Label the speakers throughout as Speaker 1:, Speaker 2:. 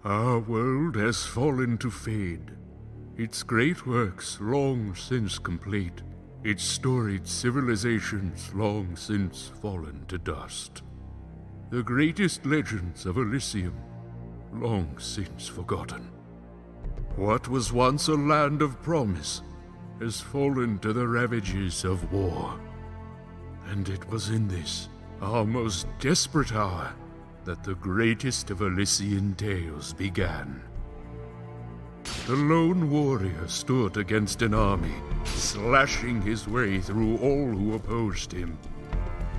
Speaker 1: Our world has fallen to fade, its great works long since complete, its storied civilizations long since fallen to dust. The greatest legends of Elysium long since forgotten. What was once a land of promise has fallen to the ravages of war. And it was in this, our most desperate hour, that the greatest of Elysian tales began. The lone warrior stood against an army, slashing his way through all who opposed him.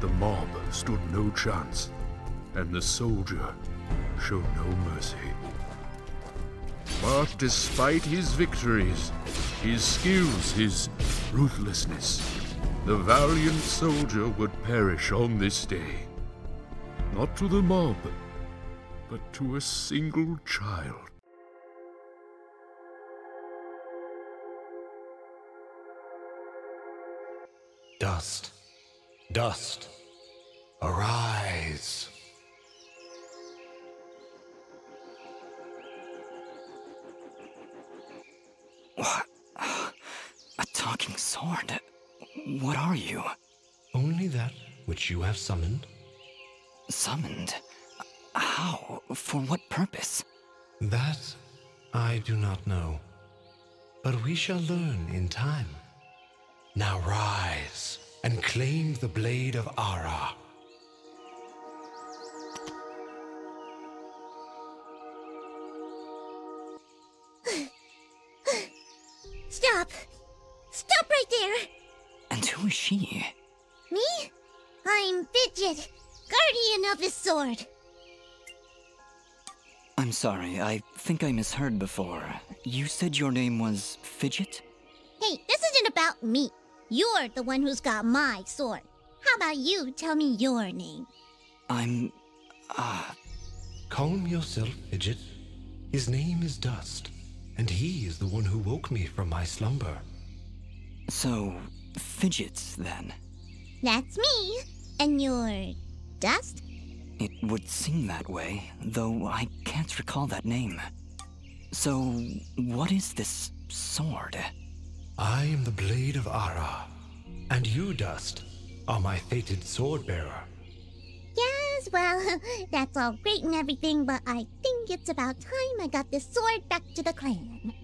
Speaker 1: The mob stood no chance, and the soldier showed no mercy. But despite his victories, his skills, his ruthlessness, the valiant soldier would perish on this day. Not to the mob, but to a single child.
Speaker 2: Dust, dust, arise.
Speaker 3: What? A talking sword? What are you?
Speaker 2: Only that which you have summoned.
Speaker 3: Summoned? How? For what purpose?
Speaker 2: That I do not know. But we shall learn in time. Now rise and claim the blade of Ara.
Speaker 4: Stop! Stop right there!
Speaker 3: And who is she?
Speaker 4: Me? I'm Fidget, guardian of this sword.
Speaker 3: I'm sorry, I think I misheard before. You said your name was Fidget?
Speaker 4: Hey, this isn't about me. You're the one who's got my sword. How about you tell me your name?
Speaker 3: I'm...
Speaker 2: Calm yourself, Fidget. His name is Dust, and he is the one who woke me from my slumber.
Speaker 3: So, Fidget, then?
Speaker 4: That's me. And you're... Dust?
Speaker 3: It would seem that way, though I can't recall that name. So, what is this sword?
Speaker 2: I am the blade of Ara, and you, Dust, are my fated sword bearer.
Speaker 4: Yes, well, that's all great and everything, but I think it's about time I got this sword back to the clan.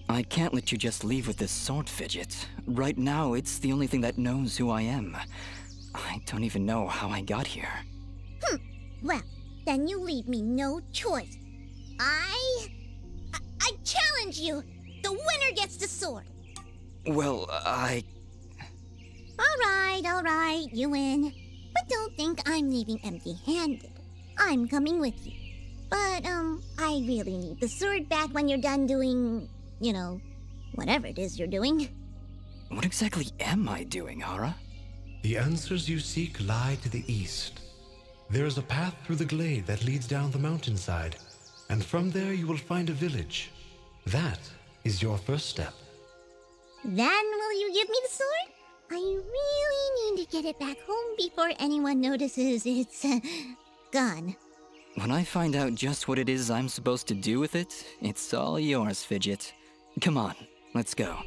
Speaker 3: I can't let you just leave with this sword, Fidget. Right now, it's the only thing that knows who I am. I don't even know how I got here.
Speaker 4: Well, then you leave me no choice. I challenge you! The winner gets the sword!
Speaker 3: Well,
Speaker 4: All right, you win. But don't think I'm leaving empty-handed. I'm coming with you. But, I really need the sword back when you're done doing, you know, whatever it is you're doing.
Speaker 3: What exactly am I doing, Ara?
Speaker 2: The answers you seek lie to the east. There is a path through the glade that leads down the mountainside, and from there you will find a village. That is your first step.
Speaker 4: Then will you give me the sword? I really need to get it back home before anyone notices it's, gone.
Speaker 3: When I find out just what it is I'm supposed to do with it, it's all yours, Fidget. Come on, let's go.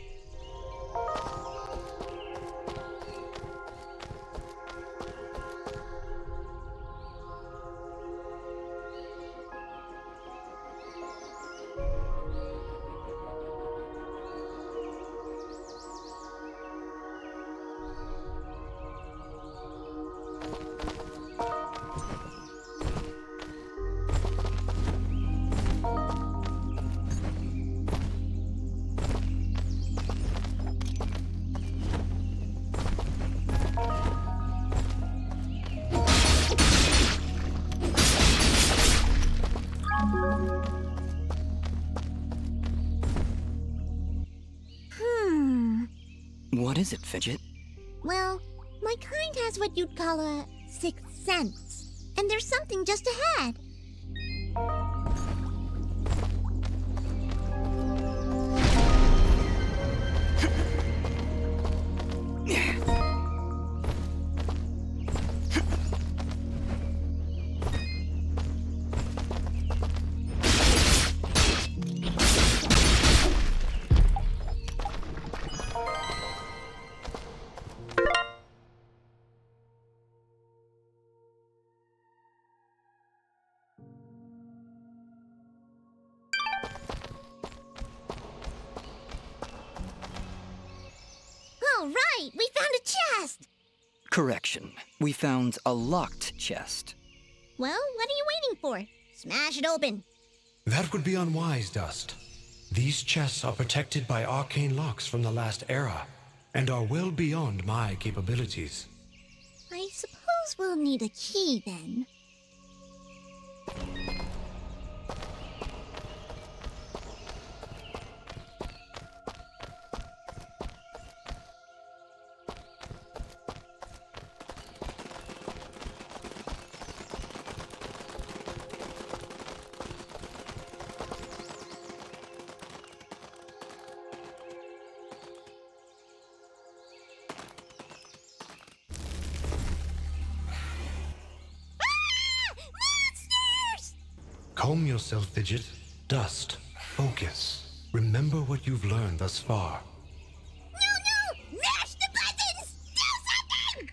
Speaker 3: What is it, Fidget?
Speaker 4: Well, my kind has what you'd call a sixth sense, and there's something just ahead. All right, we found a chest!
Speaker 3: Correction. We found a locked chest.
Speaker 4: Well, what are you waiting for? Smash it open.
Speaker 2: That would be unwise, Dust. These chests are protected by arcane locks from the last era, and are well beyond my capabilities.
Speaker 4: I suppose we'll need a key then.
Speaker 2: Calm yourself, Fidget. Dust. Focus. Remember what you've learned thus far.
Speaker 4: No! Mash the buttons! Do something!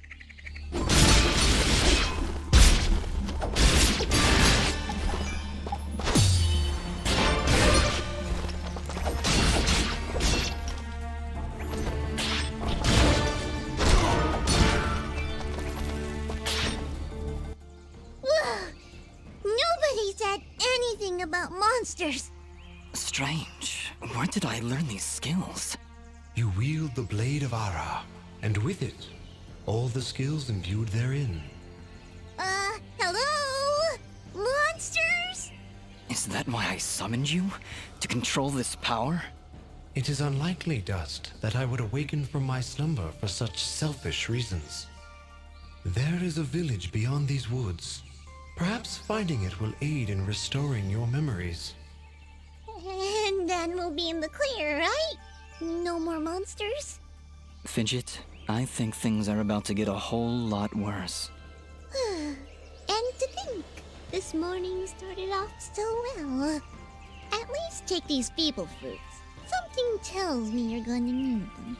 Speaker 4: Nobody said anything about monsters.
Speaker 3: Strange. Where did I learn these skills?
Speaker 2: You wield the Blade of Ara, and with it, all the skills imbued therein.
Speaker 4: Hello? Monsters?
Speaker 3: Is that why I summoned you? To control this power?
Speaker 2: It is unlikely, Dust, that I would awaken from my slumber for such selfish reasons. There is a village beyond these woods. Perhaps finding it will aid in restoring your memories.
Speaker 4: And then we'll be in the clear, right? No more monsters?
Speaker 3: Fidget, I think things are about to get a whole lot worse.
Speaker 4: And to think, this morning started off so well. At least take these feeble fruits. Something tells me you're going to need them.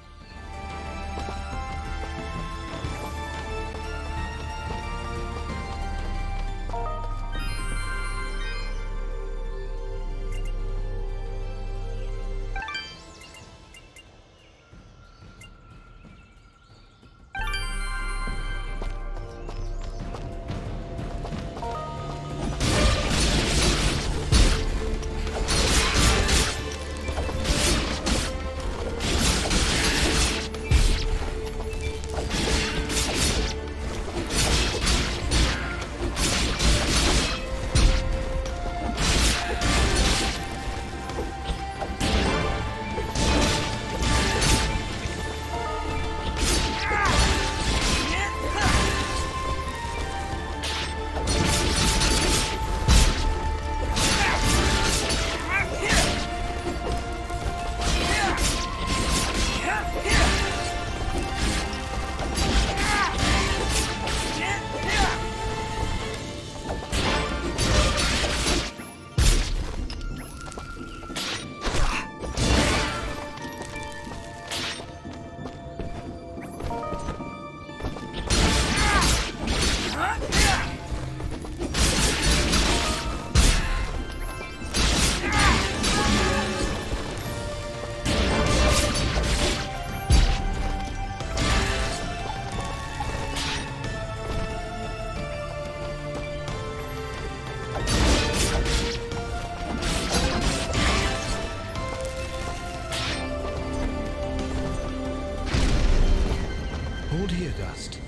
Speaker 2: Hold here, Dust.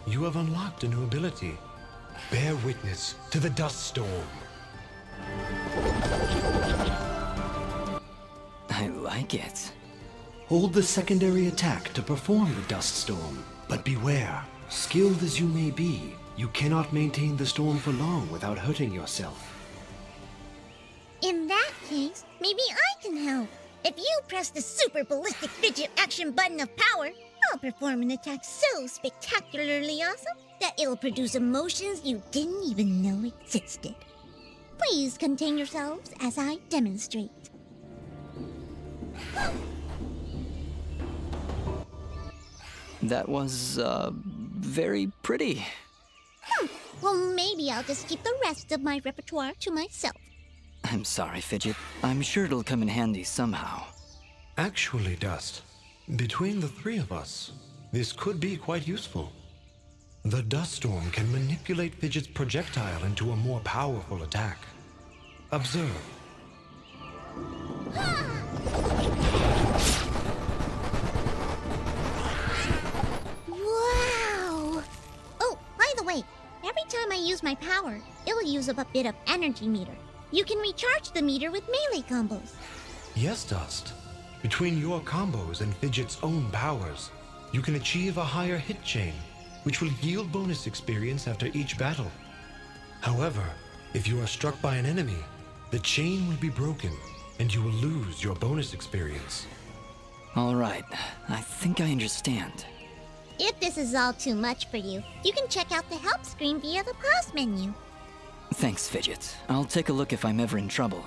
Speaker 2: You have unlocked a new ability. Bear witness to the dust storm.
Speaker 3: I like it.
Speaker 2: Hold the secondary attack to perform the Dust Storm. But beware, skilled as you may be, you cannot maintain the storm for long without hurting yourself.
Speaker 4: In that case, maybe I can help. If you press the super ballistic fidget action button of power, I'll perform an attack so spectacularly awesome that it'll produce emotions you didn't even know existed. Please contain yourselves as I demonstrate.
Speaker 3: That was, very pretty.
Speaker 4: Well, maybe I'll just keep the rest of my repertoire to myself.
Speaker 3: I'm sorry, Fidget. I'm sure it'll come in handy somehow.
Speaker 2: Actually, Dust, between the three of us, this could be quite useful. The Dust Storm can manipulate Fidget's projectile into a more powerful attack. Observe.
Speaker 4: Wow! Oh, by the way, every time I use my power, it'll use up a bit of energy meter. You can recharge the meter with melee combos.
Speaker 2: Yes, Dust. Between your combos and Fidget's own powers, you can achieve a higher hit chain, which will yield bonus experience after each battle. However, if you are struck by an enemy, the chain will be broken, and you will lose your bonus experience.
Speaker 3: All right, I think I understand.
Speaker 4: If this is all too much for you, you can check out the help screen via the pause menu.
Speaker 3: Thanks, Fidget. I'll take a look if I'm ever in trouble.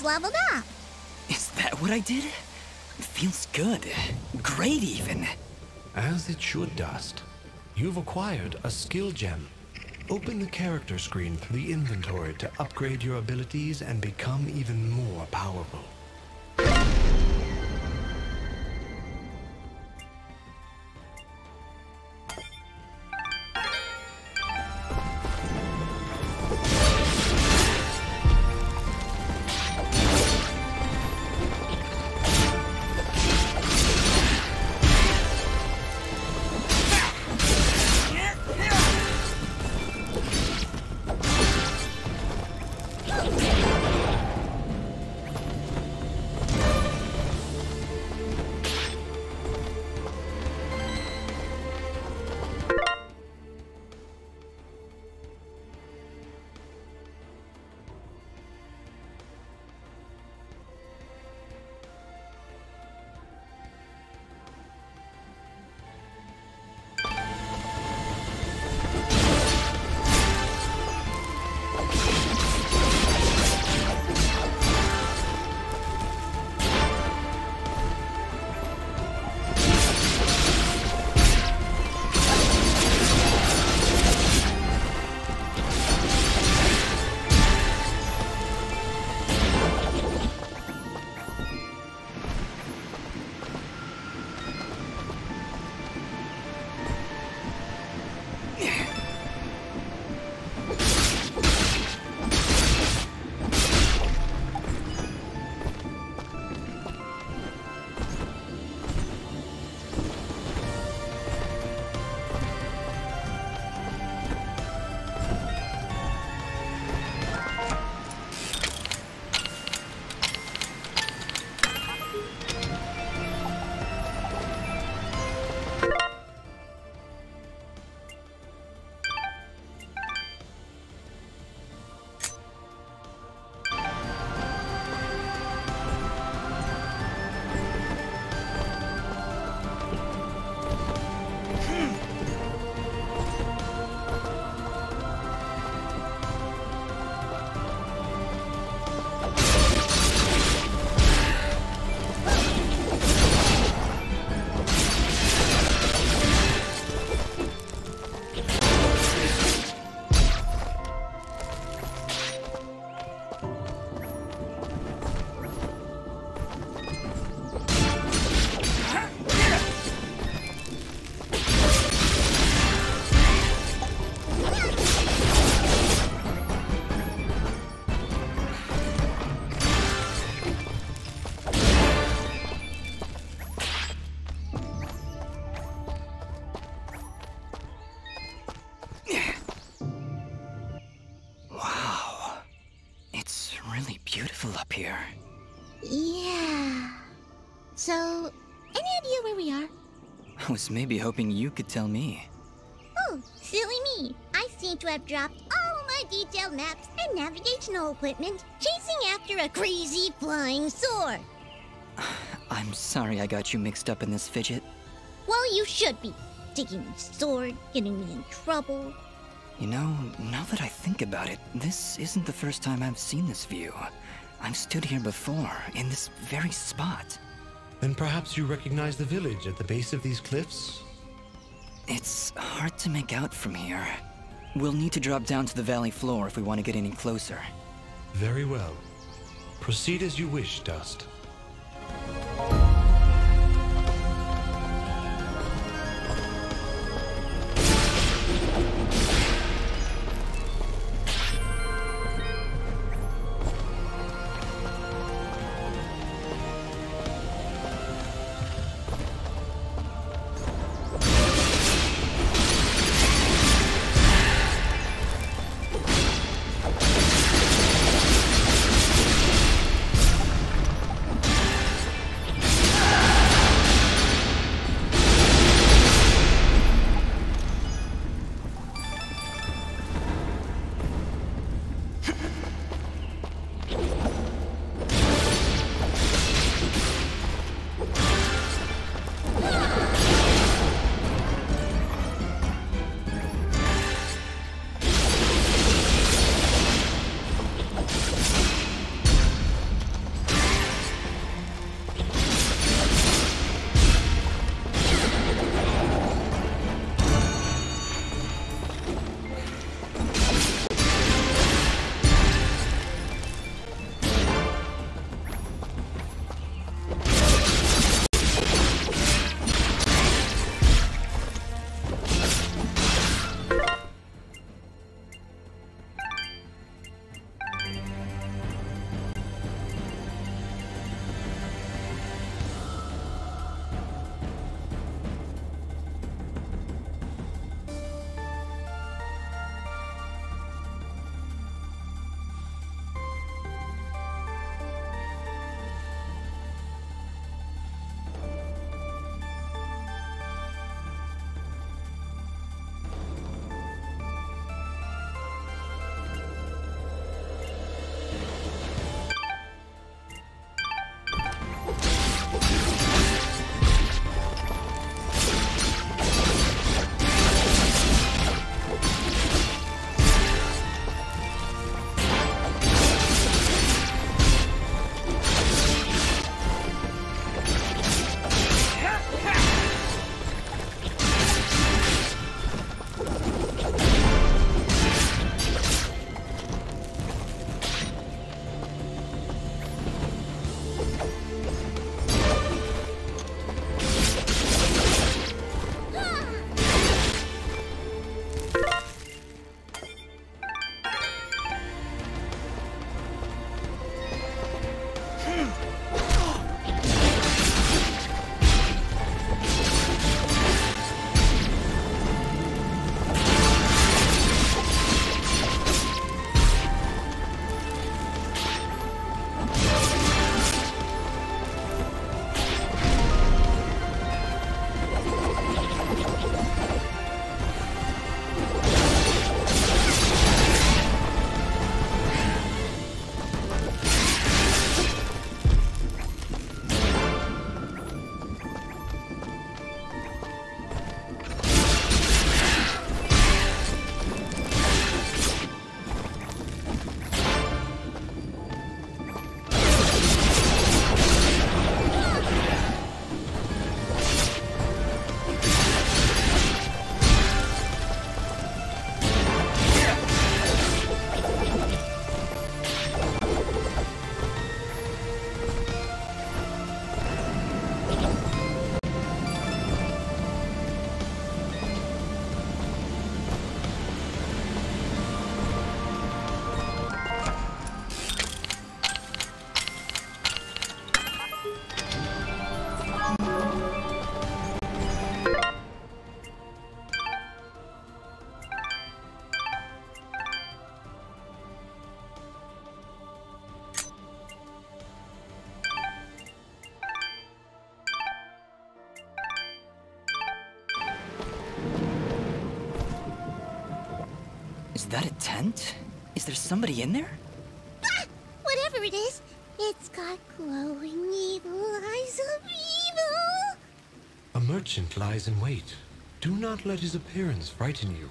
Speaker 4: Leveled up.
Speaker 3: Is that what I did? Feels good. Great, even.
Speaker 2: As it should, Dust. You've acquired a skill gem. Open the character screen through the inventory to upgrade your abilities and become even more powerful.
Speaker 3: beautiful up here.
Speaker 4: Yeah. So, any idea where we are?
Speaker 3: I was maybe hoping you could tell me.
Speaker 4: Oh, silly me. I seem to have dropped all my detailed maps and navigational equipment chasing after a crazy flying sword.
Speaker 3: I'm sorry I got you mixed up in this fidget.
Speaker 4: Well, you should be. Taking my sword, getting me in trouble.
Speaker 3: You know, now that I think about it, this isn't the first time I've seen this view. I've stood here before, in this very spot.
Speaker 2: Then perhaps you recognize the village at the base of these cliffs?
Speaker 3: It's hard to make out from here. We'll need to drop down to the valley floor if we want to get any closer.
Speaker 2: Very well. Proceed as you wish, Dust.
Speaker 3: Is that a tent? Is there somebody in there?
Speaker 4: Ah! Whatever it is, it's got glowing evil eyes of evil!
Speaker 2: A merchant lies in wait. Do not let his appearance frighten you.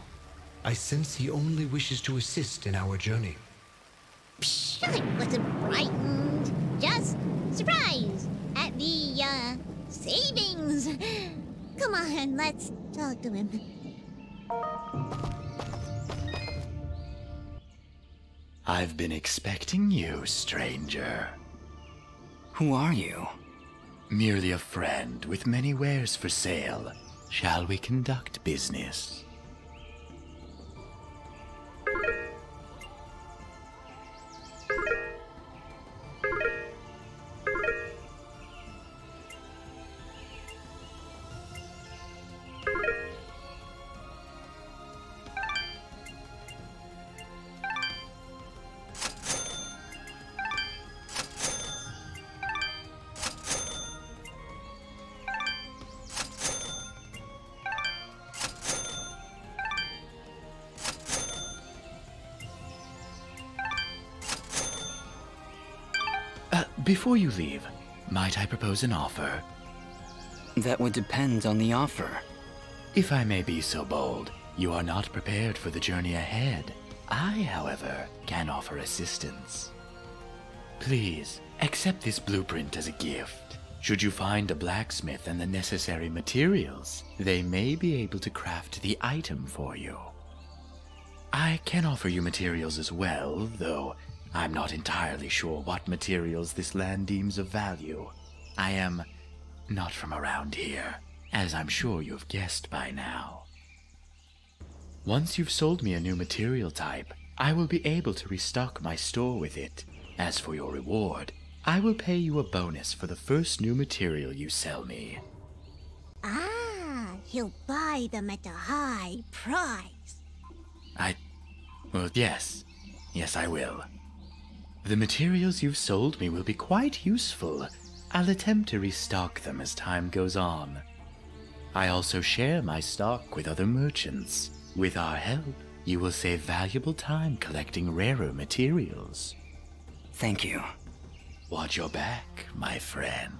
Speaker 2: I sense he only wishes to assist in our journey.
Speaker 4: Psh, I wasn't frightened. Just surprised at the, savings. Come on, let's talk to him.
Speaker 5: I've been expecting you, stranger.
Speaker 3: Who are you?
Speaker 5: Merely a friend with many wares for sale. Shall we conduct business? Before you leave, might I propose an offer?
Speaker 3: That would depend on the offer.
Speaker 5: If I may be so bold, you are not prepared for the journey ahead. I, however, can offer assistance. Please, accept this blueprint as a gift. Should you find a blacksmith and the necessary materials, they may be able to craft the item for you. I can offer you materials as well, though I'm not entirely sure what materials this land deems of value. I am not from around here, as I'm sure you've guessed by now. Once you've sold me a new material type, I will be able to restock my store with it. As for your reward, I will pay you a bonus for the first new material you sell me.
Speaker 4: Ah, he'll buy them at a high price.
Speaker 5: Well, yes. Yes, I will. The materials you've sold me will be quite useful. I'll attempt to restock them as time goes on. I also share my stock with other merchants. With our help, you will save valuable time collecting rarer materials.
Speaker 3: Thank you.
Speaker 5: Watch your back, my friend.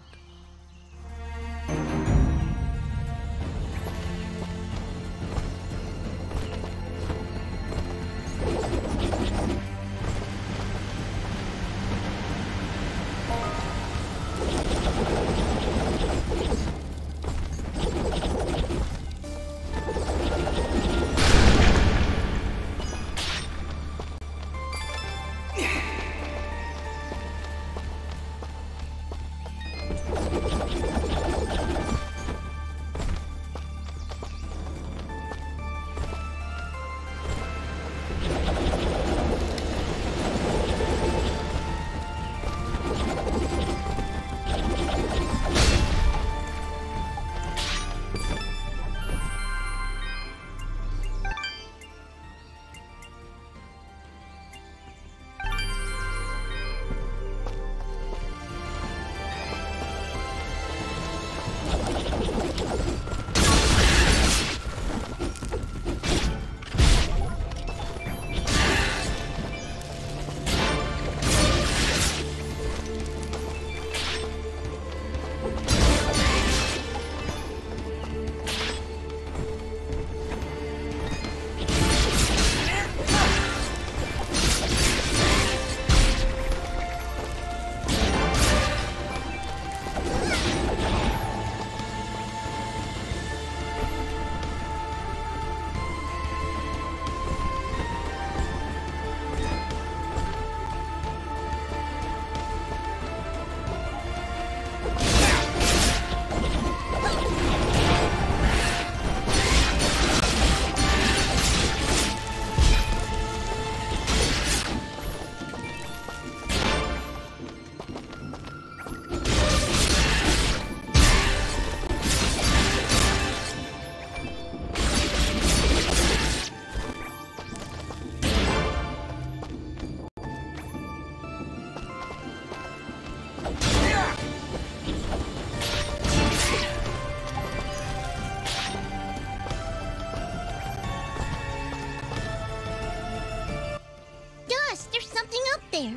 Speaker 4: there.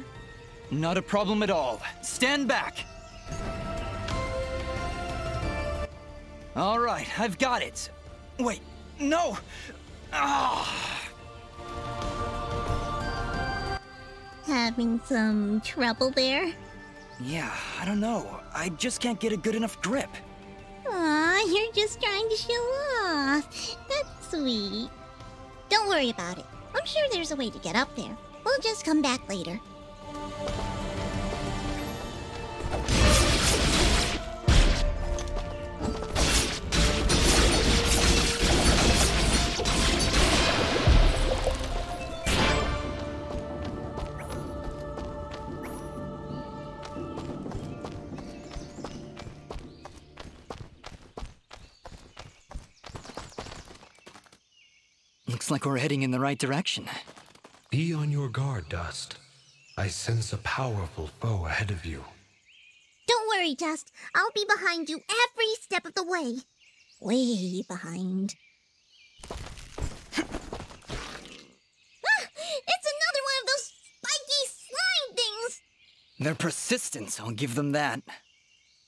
Speaker 3: Not a problem at all. Stand back. All right, I've got it. Wait, no! Ah!
Speaker 4: Having some trouble there?
Speaker 3: Yeah, I don't know. I just can't get a good enough grip.
Speaker 4: Aw, you're just trying to show off. That's sweet. Don't worry about it. I'm sure there's a way to get up there. We'll just come back later.
Speaker 3: Looks like we're heading in the right direction.
Speaker 2: Be on your guard, Dust. I sense a powerful foe ahead of you.
Speaker 4: Don't worry, Dust. I'll be behind you every step of the way. Way behind. It's another one of those spiky slime things!
Speaker 3: Their persistence, I'll give them that.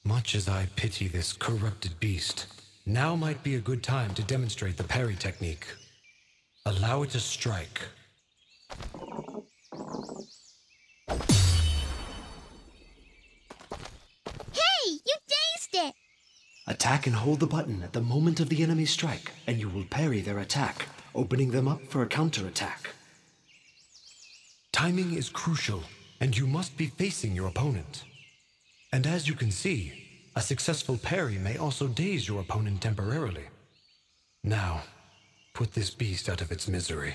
Speaker 2: Much as I pity this corrupted beast, now might be a good time to demonstrate the parry technique. Allow it to strike.
Speaker 4: Hey, you dazed it!
Speaker 6: Attack and hold the button at the moment of the enemy's strike, and you will parry their attack, opening them up for a counterattack.
Speaker 2: Timing is crucial, and you must be facing your opponent. And as you can see, a successful parry may also daze your opponent temporarily. Now, put this beast out of its misery.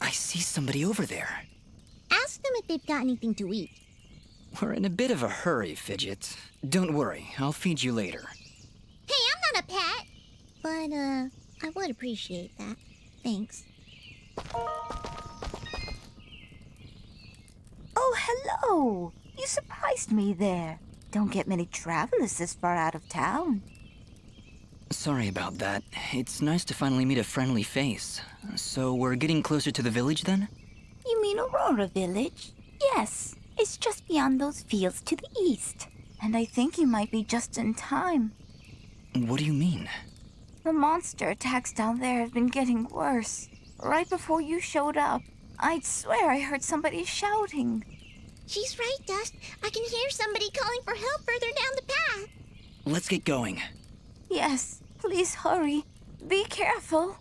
Speaker 3: I see somebody over there.
Speaker 4: Ask them if they've got anything to eat.
Speaker 3: We're in a bit of a hurry, Fidget. Don't worry, I'll feed you later.
Speaker 4: Hey, I'm not a pet! But, I would appreciate that. Thanks.
Speaker 7: Oh, hello! You surprised me there. Don't get many travelers this far out of town.
Speaker 3: Sorry about that. It's nice to finally meet a friendly face. So we're getting closer to the village then?
Speaker 7: You mean Aurora Village? Yes, it's just beyond those fields to the east. And I think you might be just in time.
Speaker 3: What do you mean?
Speaker 7: The monster attacks down there have been getting worse. Right before you showed up, I'd swear I heard somebody shouting.
Speaker 4: She's right, Dust. I can hear somebody calling for help further down the path.
Speaker 3: Let's get going.
Speaker 7: Yes, please hurry. Be careful.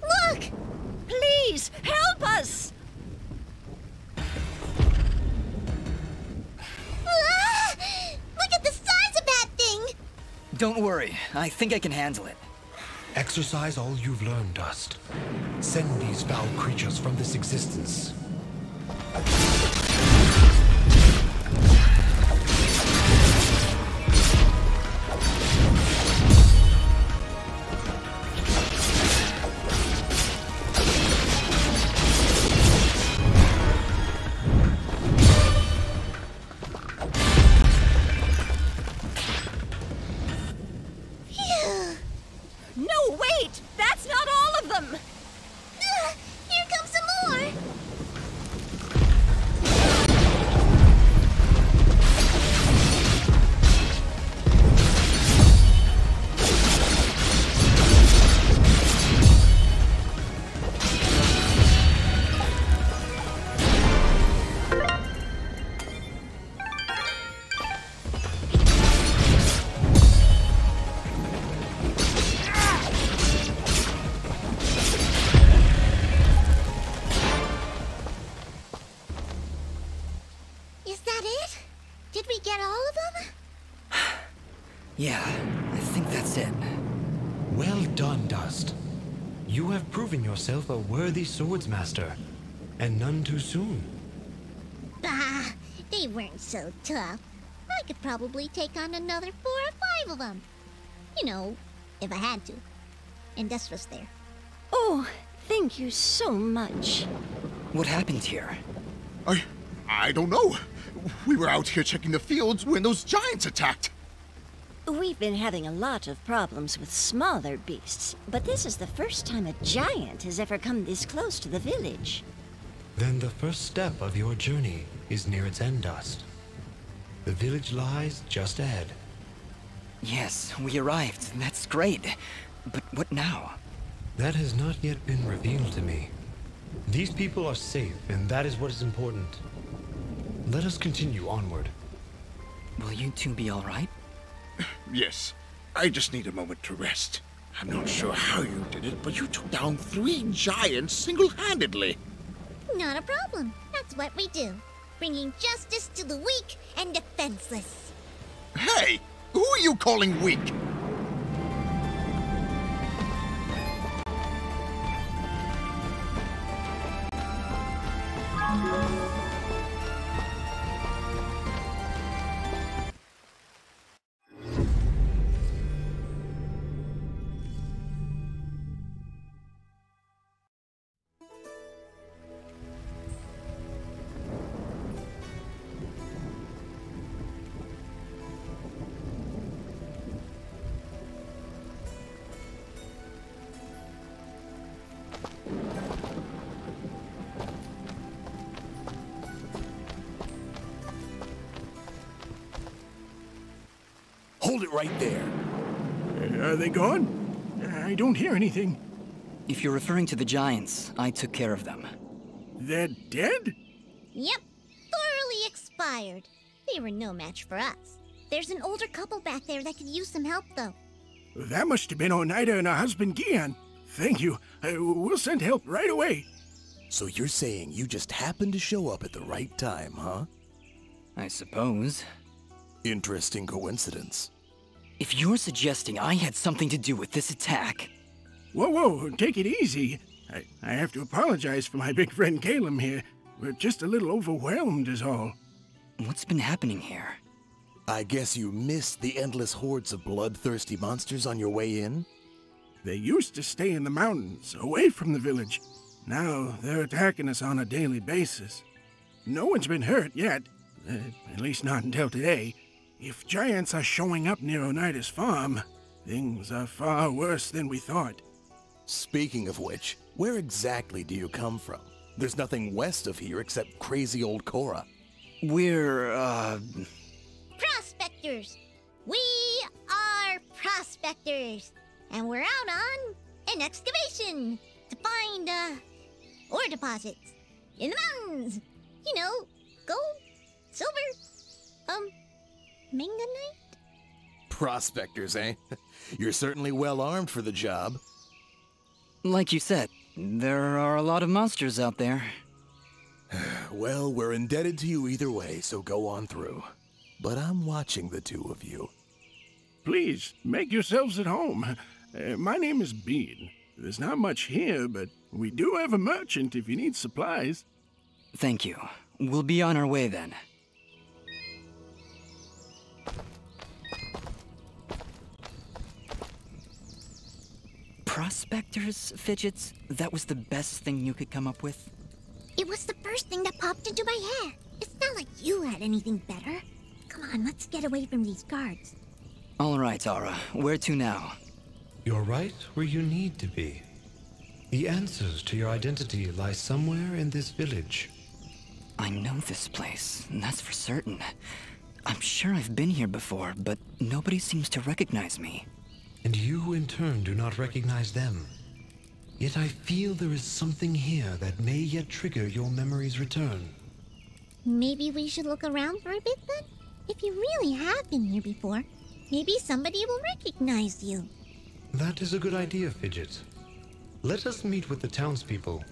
Speaker 4: Look! Please, help us! Ah! Look at the size of that thing!
Speaker 3: Don't worry, I think I can handle it.
Speaker 2: Exercise all you've learned, Dust. Send these foul creatures from this existence.
Speaker 4: No, wait! That's not all of them! Here comes some more!
Speaker 3: Yeah, I think that's it.
Speaker 2: Well done, Dust. You have proven yourself a worthy swordsmaster, and none too soon.
Speaker 4: Bah, they weren't so tough. I could probably take on another 4 or 5 of them. You know, if I had to. And Dust was there.
Speaker 8: Oh, thank you so much.
Speaker 3: What happened here?
Speaker 9: I don't know. We were out here checking the fields when those giants attacked.
Speaker 8: We've been having a lot of problems with smaller beasts, but this is the first time a giant has ever come this close to the village.
Speaker 2: Then the first step of your journey is near its end, Dust. The village lies just ahead.
Speaker 3: Yes, we arrived. That's great. But what now?
Speaker 2: That has not yet been revealed to me. These people are safe, and that is what is important. Let us continue onward.
Speaker 3: Will you two be all right?
Speaker 9: Yes, I just need a moment to rest. I'm not sure how you did it, but you took down 3 giants single-handedly.
Speaker 4: Not a problem. That's what we do. Bringing justice to the weak and defenseless.
Speaker 9: Hey, who are you calling weak?
Speaker 10: Hold it right there.
Speaker 11: Are they gone? I don't hear anything.
Speaker 3: If you're referring to the giants, I took care of them.
Speaker 11: They're dead?
Speaker 4: Yep, thoroughly expired. They were no match for us. There's an older couple back there that could use some help, though.
Speaker 11: That must have been Oneida and her husband Gian. Thank you. We'll send help right away.
Speaker 10: So you're saying you just happened to show up at the right time, huh?
Speaker 3: I suppose.
Speaker 10: Interesting coincidence.
Speaker 3: If you're suggesting I had something to do with this attack...
Speaker 11: Whoa, take it easy. I have to apologize for my big friend Caleb here. We're just a little overwhelmed is all.
Speaker 3: What's been happening here?
Speaker 10: I guess you missed the endless hordes of bloodthirsty monsters on your way in?
Speaker 11: They used to stay in the mountains, away from the village. Now they're attacking us on a daily basis. No one's been hurt yet, at least not until today. If giants are showing up near Oneida's farm, things are far worse than we thought.
Speaker 10: Speaking of which, where exactly do you come from? There's nothing west of here except crazy old Cora.
Speaker 3: We're,
Speaker 4: Prospectors! We are prospectors! And we're out on an excavation to find, ore deposits in the mountains. You know, gold, silver, manganite?
Speaker 10: Prospectors, eh? You're certainly well armed for the job.
Speaker 3: Like you said, there are a lot of monsters out there.
Speaker 10: Well, we're indebted to you either way, so go on through. But I'm watching the two of you.
Speaker 11: Please, make yourselves at home. My name is Bean. There's not much here, but we do have a merchant if you need supplies.
Speaker 3: Thank you. We'll be on our way then. Prospectors, Fidgets? That was the best thing you could come up with?
Speaker 4: It was the first thing that popped into my head. It's not like you had anything better. Come on, let's get away from these guards.
Speaker 3: All right, Aura. Where to now?
Speaker 2: You're right where you need to be. The answers to your identity lie somewhere in this village.
Speaker 3: I know this place, that's for certain. I'm sure I've been here before, but nobody seems to recognize me.
Speaker 2: And you, in turn, do not recognize them. Yet I feel there is something here that may yet trigger your memory's return.
Speaker 4: Maybe we should look around for a bit then? If you really have been here before, maybe somebody will recognize you.
Speaker 2: That is a good idea, Fidget. Let us meet with the townspeople.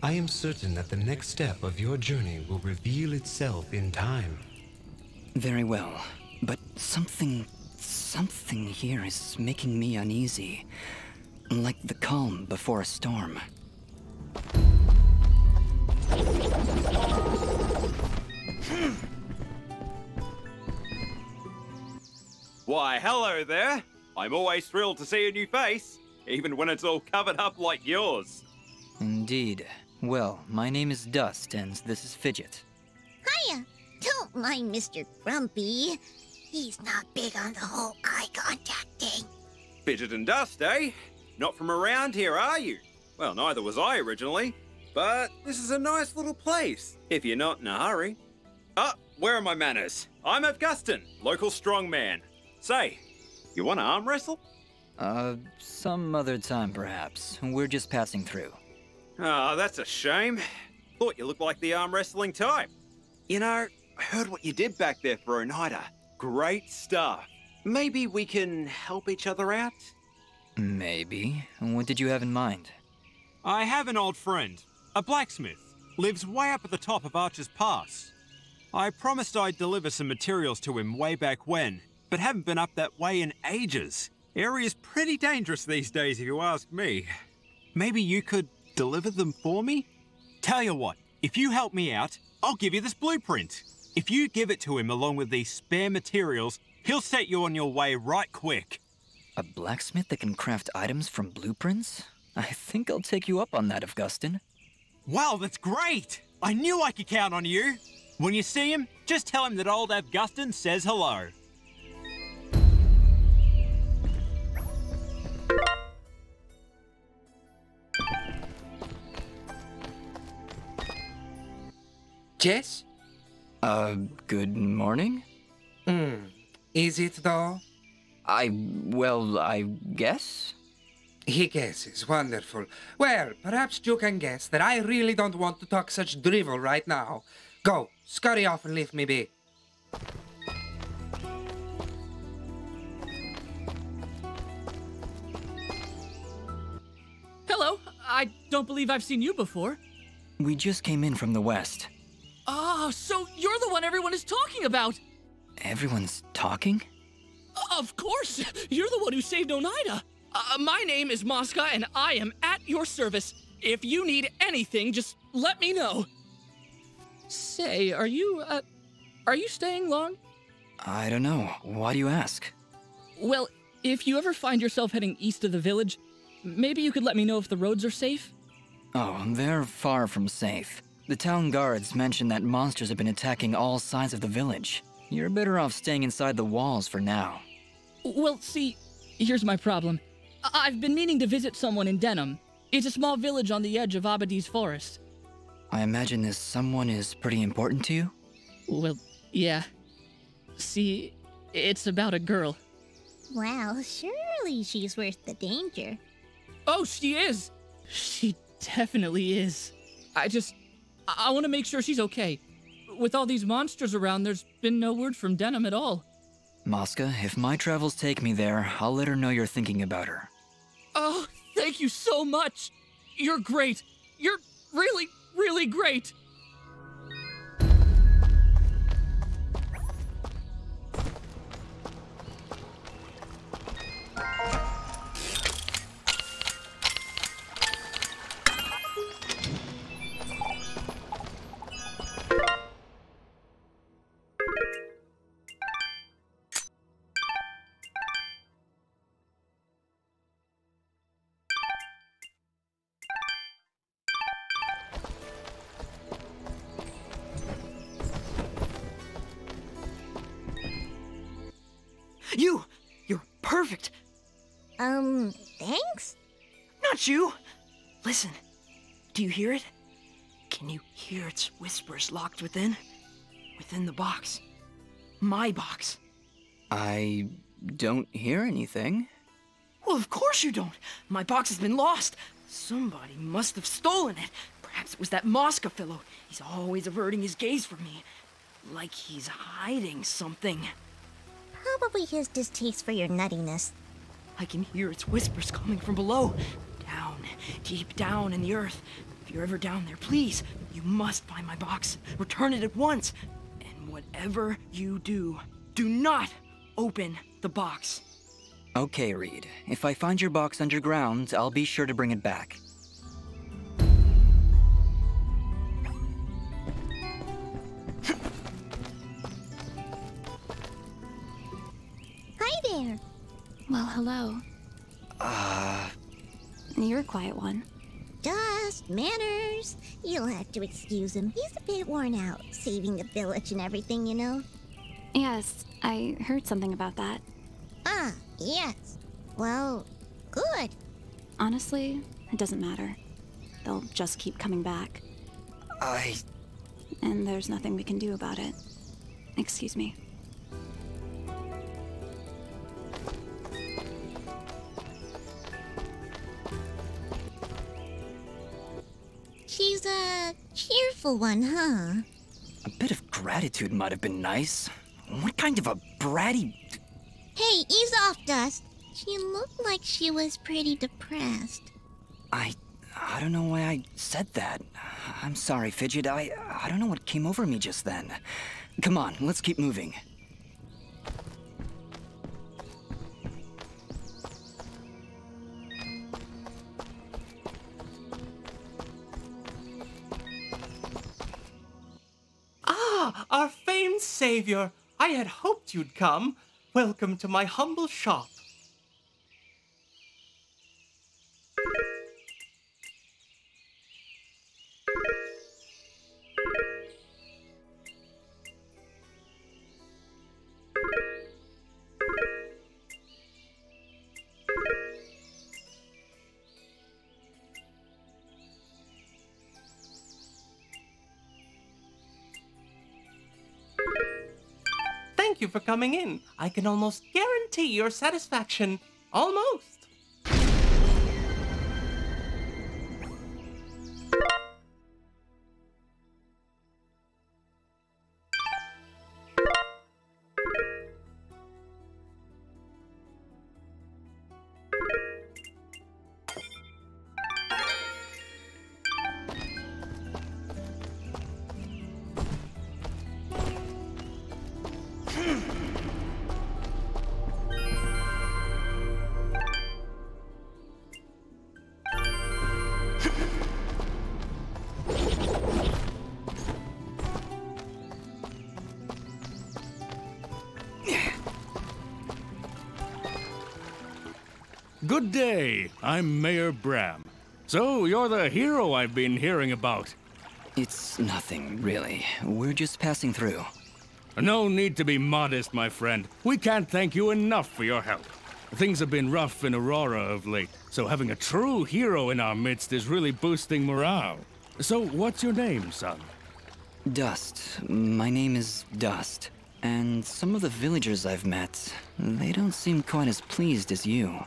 Speaker 2: I am certain that the next step of your journey will reveal itself in time.
Speaker 3: Very well, but something Something here is making me uneasy. Like the calm before a storm.
Speaker 12: Why, hello there. I'm always thrilled to see a new face, even when it's all covered up like yours.
Speaker 3: Indeed. Well, my name is Dust, and this is Fidget.
Speaker 4: Hiya! Don't mind Mr. Grumpy. He's not big on the whole eye contact thing.
Speaker 12: Fidget and Dust, eh? Not from around here, are you? Well, neither was I originally. But this is a nice little place, if you're not in a hurry. Ah, where are my manners? I'm Avgustin, local strongman. Say, you want to arm wrestle?
Speaker 3: Some other time perhaps. We're just passing through.
Speaker 12: Ah, that's a shame. Thought you looked like the arm wrestling type. You know, I heard what you did back there for Oneida. Great stuff. Maybe we can help each other out?
Speaker 3: Maybe. What did you have in mind?
Speaker 12: I have an old friend, a blacksmith. Lives way up at the top of Archer's Pass. I promised I'd deliver some materials to him way back when, but haven't been up that way in ages. Area's pretty dangerous these days if you ask me. Maybe you could deliver them for me? Tell you what, if you help me out, I'll give you this blueprint. If you give it to him along with these spare materials, he'll set you on your way right quick.
Speaker 3: A blacksmith that can craft items from blueprints? I think I'll take you up on that, Avgustin.
Speaker 12: Wow, that's great! I knew I could count on you. When you see him, just tell him that old Avgustin says hello.
Speaker 13: Jess?
Speaker 3: Good morning?
Speaker 13: Is it though?
Speaker 3: I guess?
Speaker 13: He guesses, wonderful. Well, perhaps you can guess that I really don't want to talk such drivel right now. Go, scurry off and leave me be.
Speaker 14: Hello, I don't believe I've seen you before.
Speaker 3: We just came in from the west.
Speaker 14: Oh, so you're the one everyone is talking about!
Speaker 3: Everyone's talking?
Speaker 14: Of course! You're the one who saved Oneida! My name is Mosca, and I am at your service. If you need anything, just let me know. Say, are you staying long?
Speaker 3: I don't know. Why do you ask?
Speaker 14: Well, if you ever find yourself heading east of the village, maybe you could let me know if the roads are safe?
Speaker 3: Oh, they're far from safe. The town guards mentioned that monsters have been attacking all sides of the village. You're better off staying inside the walls for now.
Speaker 14: Well, see, here's my problem. I've been meaning to visit someone in Denham. It's a small village on the edge of Abadi's forest.
Speaker 3: I imagine this someone is pretty important to you?
Speaker 14: Well, yeah. See, it's about a girl.
Speaker 4: Well, surely she's worth the danger.
Speaker 14: Oh, she is! She definitely is. I want to make sure she's okay. With all these monsters around, there's been no word from Denham at all.
Speaker 3: Mosca, if my travels take me there, I'll let her know you're thinking about her.
Speaker 14: Oh, thank you so much! You're great! You're really, really great!
Speaker 15: You're perfect.
Speaker 4: Thanks?
Speaker 15: Not you. Listen, do you hear it? Can you hear its whispers locked within? Within the box. My box.
Speaker 3: I don't hear anything.
Speaker 15: Well, of course you don't. My box has been lost. Somebody must have stolen it. Perhaps it was that Mosca fellow. He's always averting his gaze from me. Like he's hiding something.
Speaker 4: Probably his distaste for your nuttiness.
Speaker 15: I can hear its whispers coming from below. Down, deep down in the earth. If you're ever down there, please, you must find my box. Return it at once. And whatever you do, do not open the box.
Speaker 3: Okay, Reed. If I find your box underground, I'll be sure to bring it back.
Speaker 4: Hi there.
Speaker 16: Well, hello. You're a quiet one.
Speaker 4: Just manners. You'll have to excuse him. He's a bit worn out, saving the village and everything, you know?
Speaker 16: Yes, I heard something about that.
Speaker 4: Ah, yes. Well, good.
Speaker 16: Honestly, it doesn't matter. They'll just keep coming back. And there's nothing we can do about it. Excuse me.
Speaker 4: She's a cheerful one, huh?
Speaker 3: A bit of gratitude might have been nice. What kind of a bratty...
Speaker 4: Hey, ease off, Dust. She looked like she was pretty depressed.
Speaker 3: I don't know why I said that. I'm sorry, Fidget. I don't know what came over me just then. Come on, let's keep moving.
Speaker 17: Ah, our famed savior. I had hoped you'd come. Welcome to my humble shop. Thank you for coming in. I can almost guarantee your satisfaction. Almost.
Speaker 1: Good day. I'm Mayor Bram. So, you're the hero I've been hearing about.
Speaker 3: It's nothing, really. We're just passing through.
Speaker 1: No need to be modest, my friend. We can't thank you enough for your help. Things have been rough in Aurora of late, so having a true hero in our midst is really boosting morale. So, what's your name, son?
Speaker 3: Dust. My name is Dust. And some of the villagers I've met, they don't seem quite as pleased as you.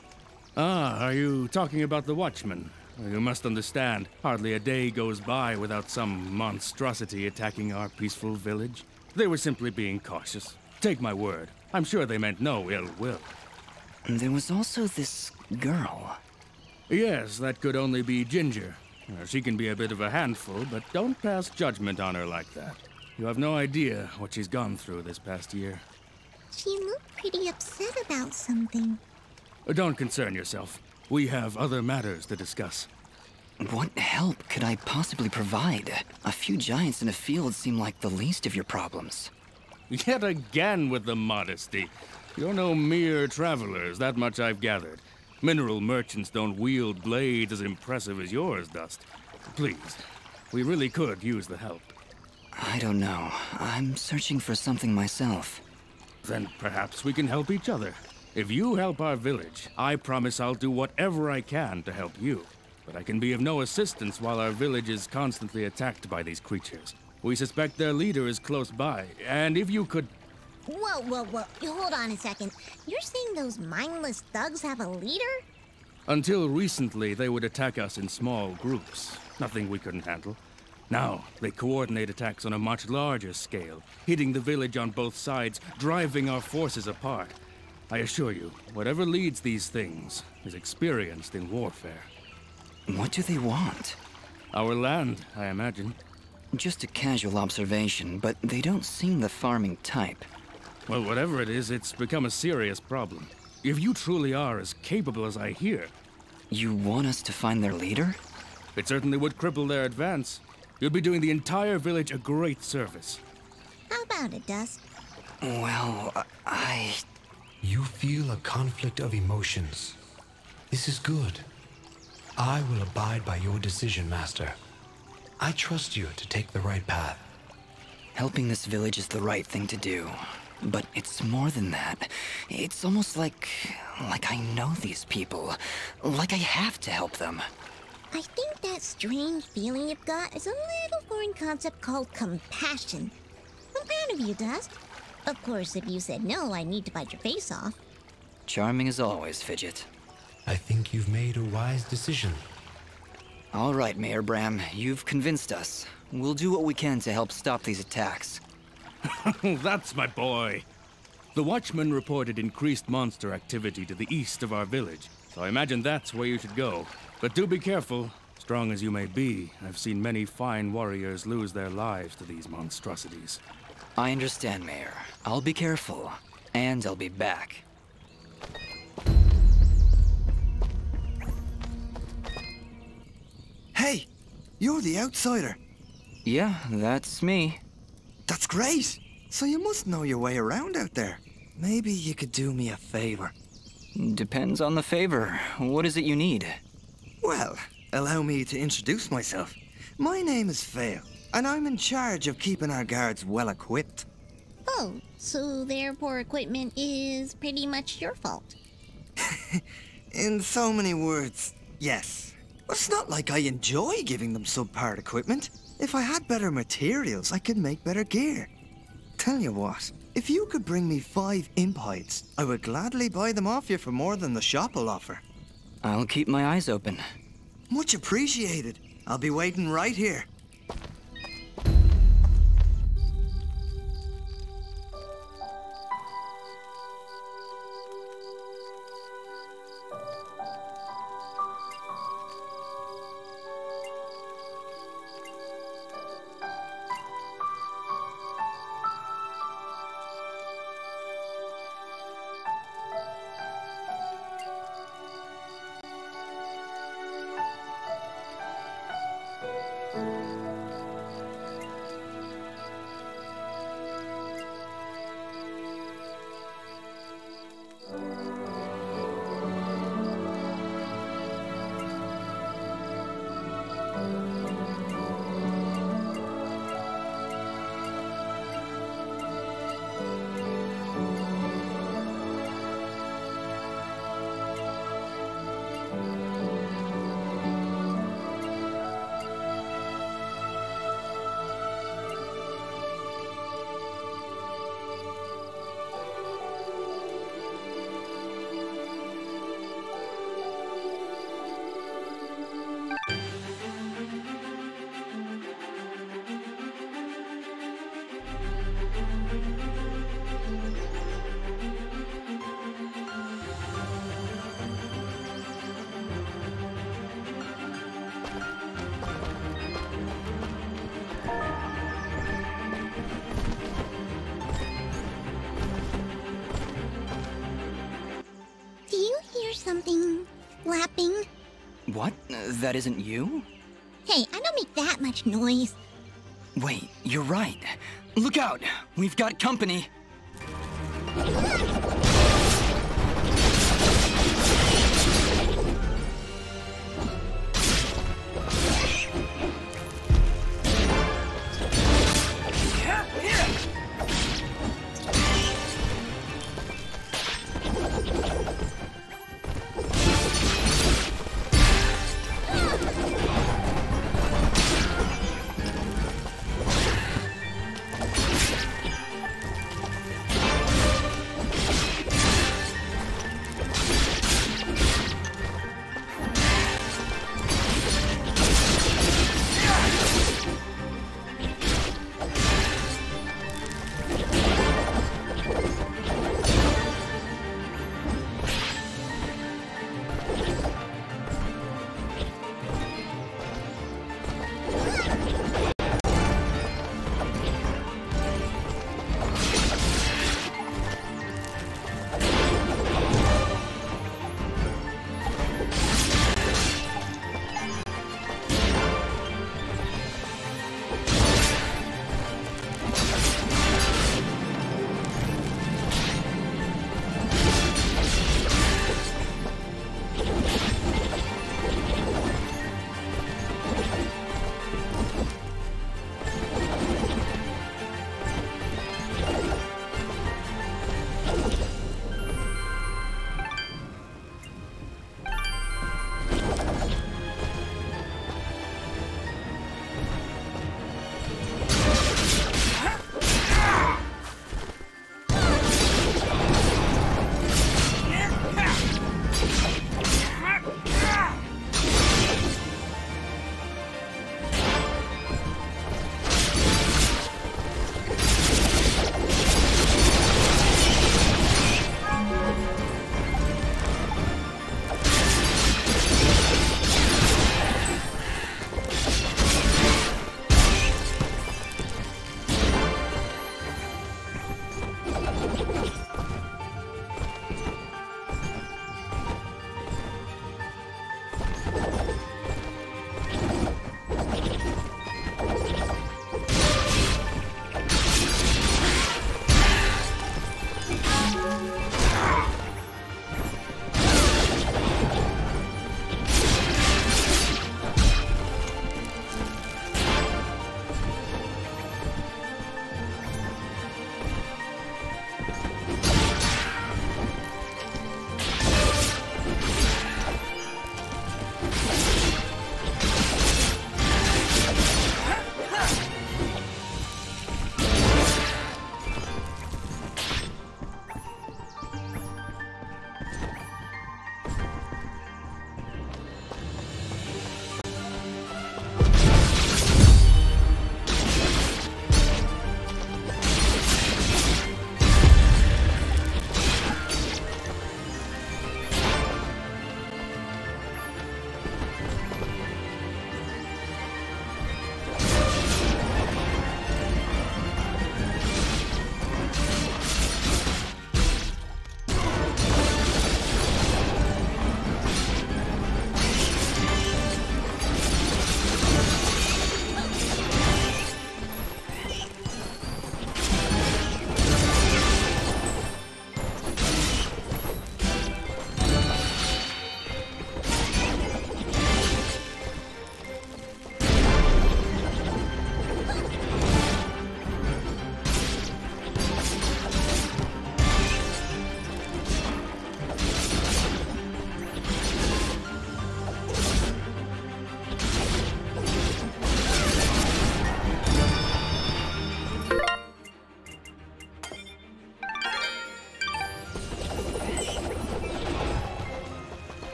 Speaker 1: Ah, are you talking about the Watchmen? You must understand, hardly a day goes by without some monstrosity attacking our peaceful village. They were simply being cautious. Take my word, I'm sure they meant no ill will.
Speaker 3: There was also this girl.
Speaker 1: Yes, that could only be Ginger. She can be a bit of a handful, but don't pass judgment on her like that. You have no idea what she's gone through this past year.
Speaker 4: She looked pretty upset about something.
Speaker 1: Don't concern yourself. We have other matters to discuss.
Speaker 3: What help could I possibly provide? A few giants in a field seem like the least of your problems.
Speaker 1: Yet again with the modesty. You're no mere travelers, that much I've gathered. Mineral merchants don't wield blades as impressive as yours, Dust. Please, we really could use the help.
Speaker 3: I don't know. I'm searching for something myself.
Speaker 1: Then perhaps we can help each other. If you help our village, I promise I'll do whatever I can to help you. But I can be of no assistance while our village is constantly attacked by these creatures. We suspect their leader is close by, and if you could...
Speaker 4: Whoa. Hold on a second. You're saying those mindless thugs have a leader?
Speaker 1: Until recently, they would attack us in small groups. Nothing we couldn't handle. Now, they coordinate attacks on a much larger scale, hitting the village on both sides, driving our forces apart. I assure you, whatever leads these things is experienced in warfare.
Speaker 3: What do they want?
Speaker 1: Our land, I imagine.
Speaker 3: Just a casual observation, but they don't seem the farming type.
Speaker 18: Well, whatever it is, it's become a serious problem. If you truly are as capable as I hear...
Speaker 3: You want us to find their leader?
Speaker 18: It certainly would cripple their advance. You'd be doing the entire village a great service.
Speaker 4: How about it, Dusk?
Speaker 3: Well,
Speaker 6: You feel a conflict of emotions. This is good. I will abide by your decision, Master. I trust you to take the right path.
Speaker 3: Helping this village is the right thing to do. But it's more than that. It's almost like I know these people. Like I have to help them.
Speaker 4: I think that strange feeling you've got is a little foreign concept called compassion. I'm proud of you, Dusk. Of course, if you said no, I need to bite your face off.
Speaker 3: Charming as always, Fidget.
Speaker 6: I think you've made a wise decision.
Speaker 3: All right, Mayor Bram, you've convinced us. We'll do what we can to help stop these attacks.
Speaker 18: That's my boy. The Watchman reported increased monster activity to the east of our village, so I imagine that's where you should go. But do be careful. Strong as you may be, I've seen many fine warriors lose their lives to these monstrosities.
Speaker 3: I understand, Mayor. I'll be careful, and I'll be back.
Speaker 19: Hey, you're the outsider.
Speaker 3: Yeah, that's me.
Speaker 19: That's great. So you must know your way around out there. Maybe you could do me a favor.
Speaker 3: Depends on the favor. What is it you need?
Speaker 19: Well, allow me to introduce myself. My name is Fail, and I'm in charge of keeping our guards well equipped.
Speaker 4: Oh, so their poor equipment is pretty much your fault.
Speaker 19: In so many words, yes. It's not like I enjoy giving them subpar equipment. If I had better materials, I could make better gear. Tell you what, if you could bring me 5 imp hides, I would gladly buy them off you for more than the shop will offer.
Speaker 3: I'll keep my eyes open.
Speaker 19: Much appreciated. I'll be waiting right here.
Speaker 4: Something flapping?
Speaker 3: What? That isn't you?
Speaker 4: Hey, I don't make that much noise.
Speaker 3: Wait, you're right. Look out! We've got company!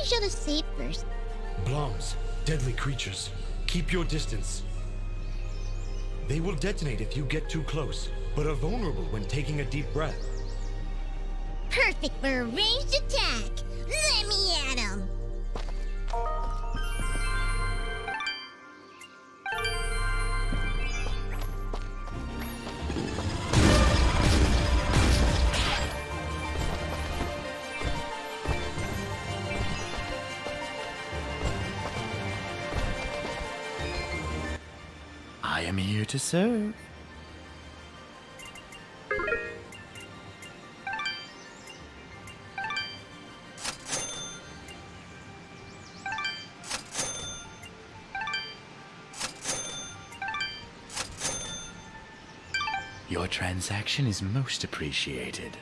Speaker 4: we should have saved first.
Speaker 6: Bloms, deadly creatures. Keep your distance. They will detonate if you get too close, but are vulnerable when taking a deep breath.
Speaker 4: Perfect for a ranged attack. Let me at him.
Speaker 5: I am here to serve. Your transaction is most appreciated.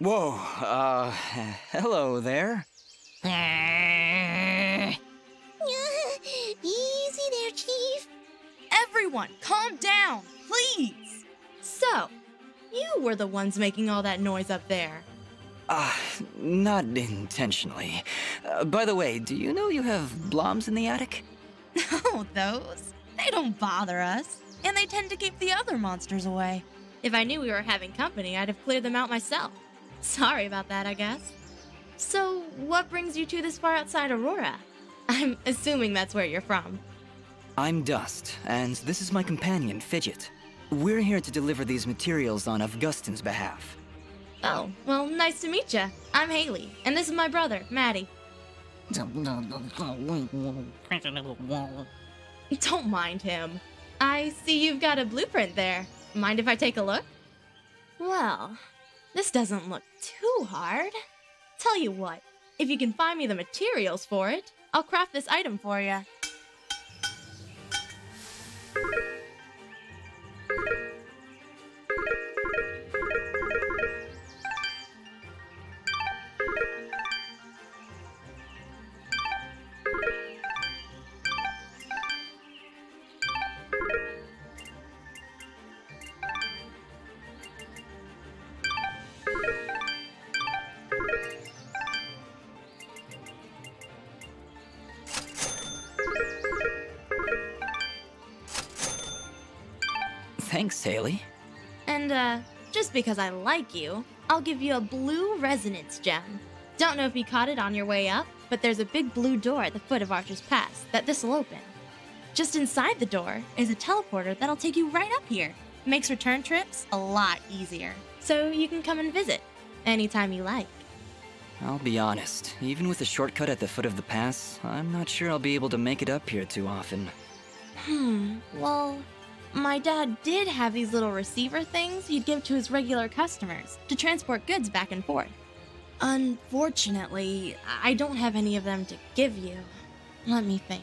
Speaker 3: Whoa, hello there.
Speaker 4: Easy there, Chief.
Speaker 20: Everyone, calm down, please. So, you were the ones making all that noise up there.
Speaker 3: Not intentionally. By the way, do you know you have bloms in the attic?
Speaker 20: Oh, those? They don't bother us, and they tend to keep the other monsters away. If I knew we were having company, I'd have cleared them out myself. Sorry about that, I guess. So, what brings you two this far outside Aurora? I'm assuming that's where you're from.
Speaker 3: I'm Dust, and this is my companion, Fidget. We're here to deliver these materials on Augustin's behalf.
Speaker 20: Oh, well, nice to meet ya. I'm Haley, and this is my brother, Maddie. Don't mind him. I see you've got a blueprint there. Mind if I take a look? Well, this doesn't look too hard. Tell you what, if you can find me the materials for it, I'll craft this item for you.
Speaker 3: Thanks, Haley.
Speaker 20: And, just because I like you, I'll give you a blue resonance gem. Don't know if you caught it on your way up, but there's a big blue door at the foot of Archer's Pass that this'll open. Just inside the door is a teleporter that'll take you right up here. Makes return trips a lot easier. So you can come and visit anytime you like.
Speaker 3: I'll be honest, even with a shortcut at the foot of the pass, I'm not sure I'll be able to make it up here too often.
Speaker 20: Well, my dad did have these little receiver things he'd give to his regular customers to transport goods back and forth. Unfortunately, I don't have any of them to give you. Let me think.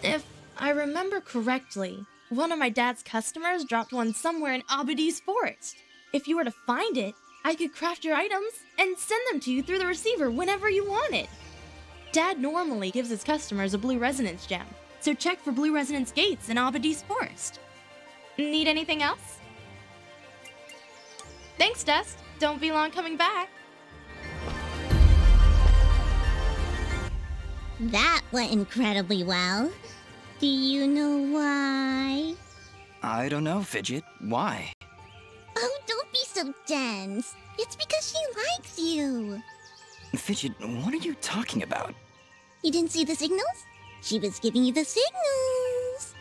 Speaker 20: If I remember correctly, one of my dad's customers dropped one somewhere in Abadi's forest. If you were to find it, I could craft your items and send them to you through the receiver whenever you wanted. Dad normally gives his customers a blue resonance gem, so check for blue resonance gates in Abadi's forest. Need anything else? Thanks, Dust. Don't be long coming back.
Speaker 4: That went incredibly well. Do you know why?
Speaker 3: I don't know, Fidget. Why?
Speaker 4: Oh, don't be so dense. It's because she likes you.
Speaker 3: Fidget, what are you talking about?
Speaker 4: You didn't see the signals? She was giving you the signals.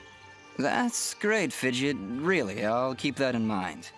Speaker 3: That's great, Fidget. Really, I'll keep that in mind.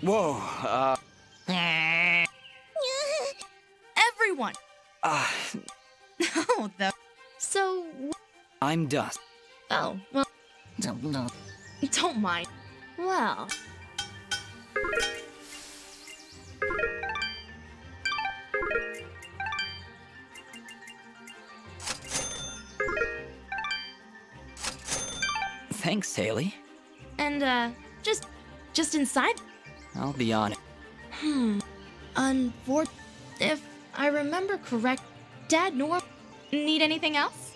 Speaker 3: Whoa,
Speaker 20: Everyone! Oh, So...
Speaker 3: I'm Dust.
Speaker 20: Oh, well... Don't mind. Well...
Speaker 3: Thanks, Haley.
Speaker 20: And, just inside?
Speaker 3: I'll be on it.
Speaker 20: If I remember correct, Dad nor need anything else?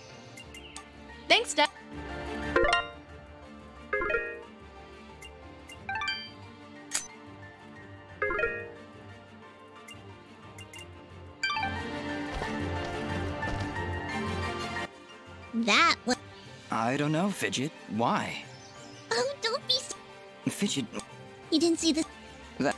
Speaker 20: Thanks, Dad.
Speaker 4: That was...
Speaker 3: I don't know, Fidget. Why?
Speaker 4: Oh, don't be so...
Speaker 3: Fidget...
Speaker 4: You didn't see this...
Speaker 3: That...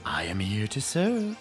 Speaker 5: I am here to serve.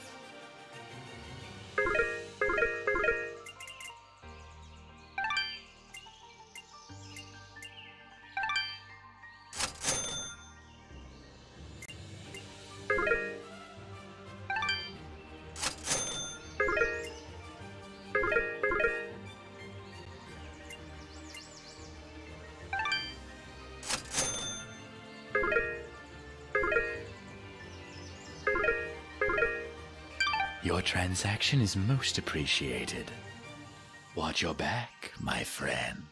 Speaker 5: Your transaction is most appreciated. Watch your back, my friend.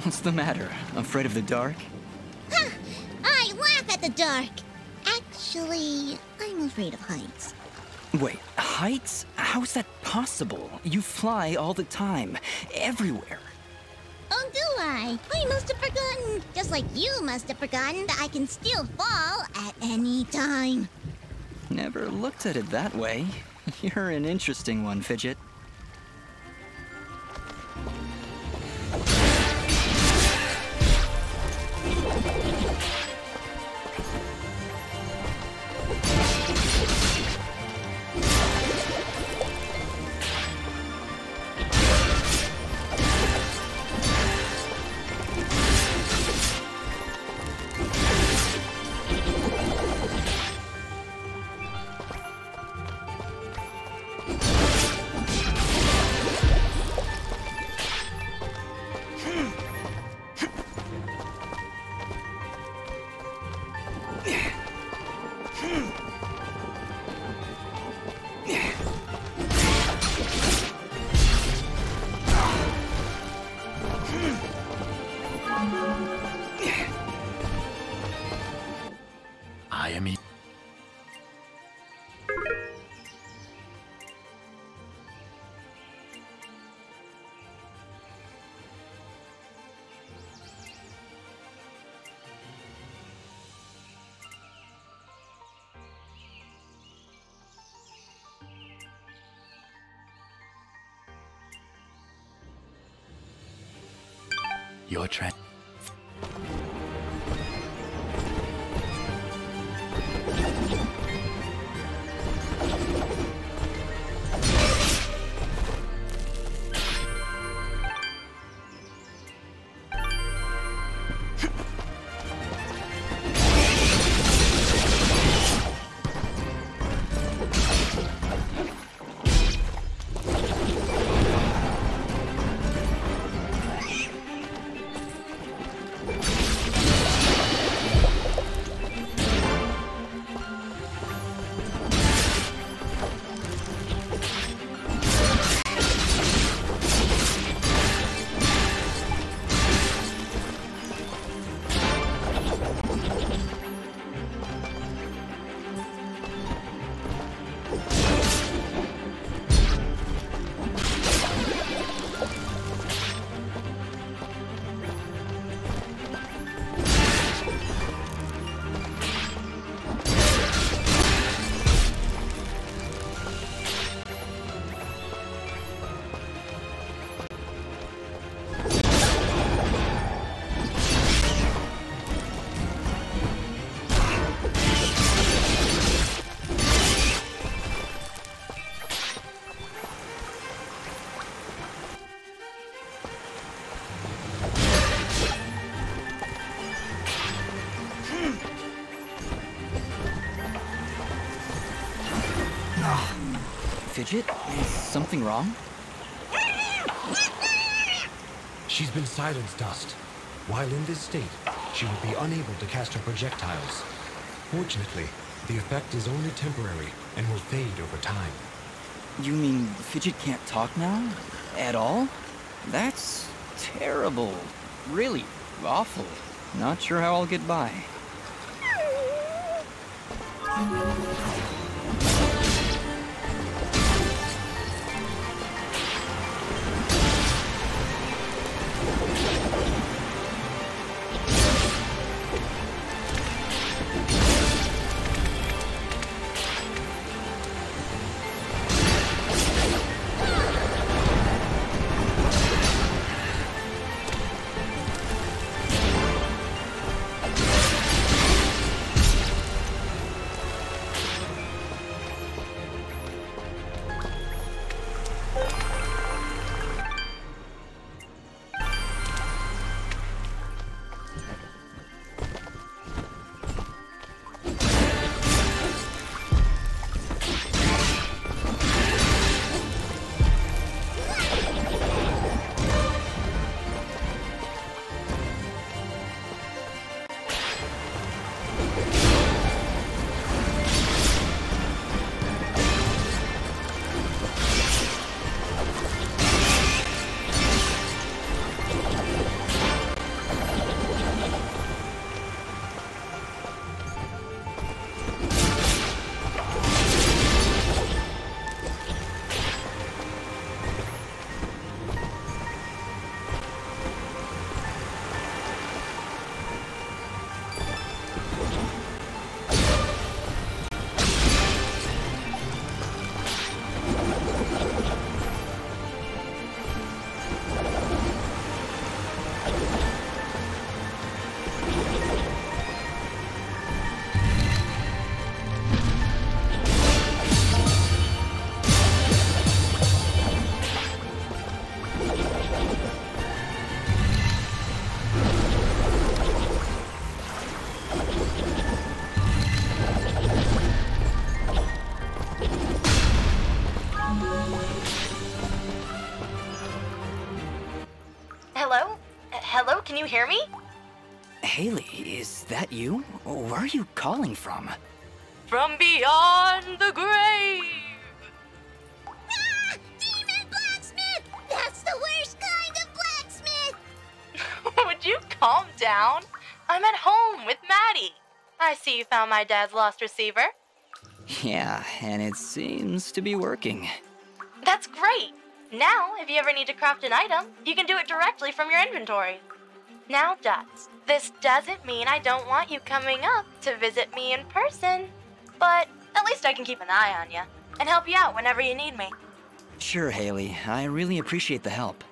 Speaker 3: What's the matter? Afraid of the dark?
Speaker 4: Ha! I laugh at the dark. Actually, I'm afraid of heights.
Speaker 3: Wait, heights? How's that possible? You fly all the time, everywhere.
Speaker 4: Oh, do I? I must have forgotten. Just like you must have forgotten that I can still fall at any time.
Speaker 3: Never looked at it that way. You're an interesting one, Fidget.
Speaker 5: I am e- Your tra-
Speaker 3: Fidget? Is something wrong?
Speaker 6: She's been silenced, Dust. While in this state, she will be unable to cast her projectiles. Fortunately, the effect is only temporary and will fade over time.
Speaker 3: You mean Fidget can't talk now? At all? That's terrible. Really awful. Not sure how I'll get by.
Speaker 20: Hello, can you hear me?
Speaker 3: Haley, is that you? Where are you calling from?
Speaker 20: From beyond the grave!
Speaker 4: Ah! Demon blacksmith! That's the worst kind of blacksmith!
Speaker 20: Would you calm down? I'm at home with Maddie. I see you found my dad's lost receiver.
Speaker 3: Yeah, and it seems to be working.
Speaker 20: That's great! Now, if you ever need to craft an item, you can do it directly from your inventory. Now, Dots, this doesn't mean I don't want you coming up to visit me in person, but at least I can keep an eye on you and help you out whenever you need me.
Speaker 3: Sure, Haley. I really appreciate the help.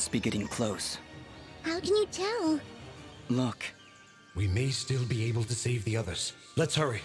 Speaker 3: must be getting close.
Speaker 4: How can you tell?
Speaker 3: Look.
Speaker 6: We may still be able to save the others. Let's hurry.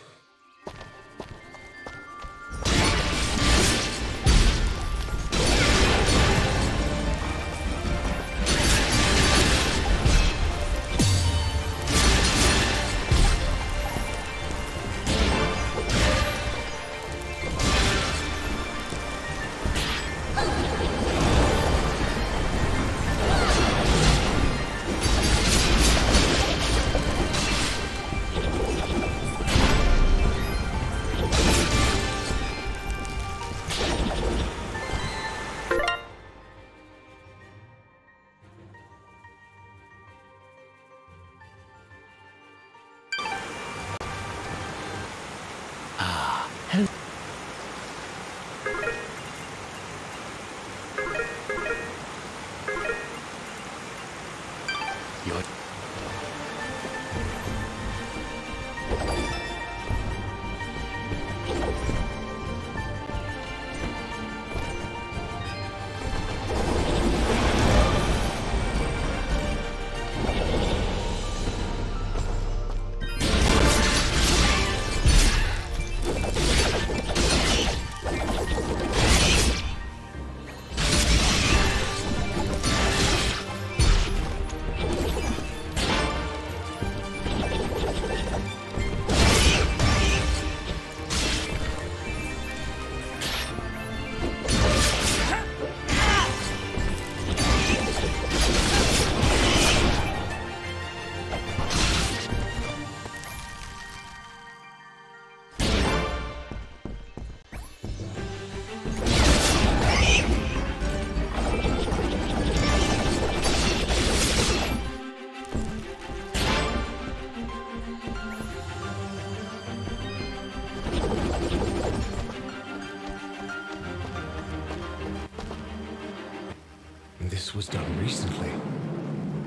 Speaker 6: This was done recently.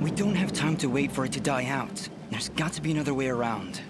Speaker 3: We don't have time to wait for it to die out. There's got to be another way around.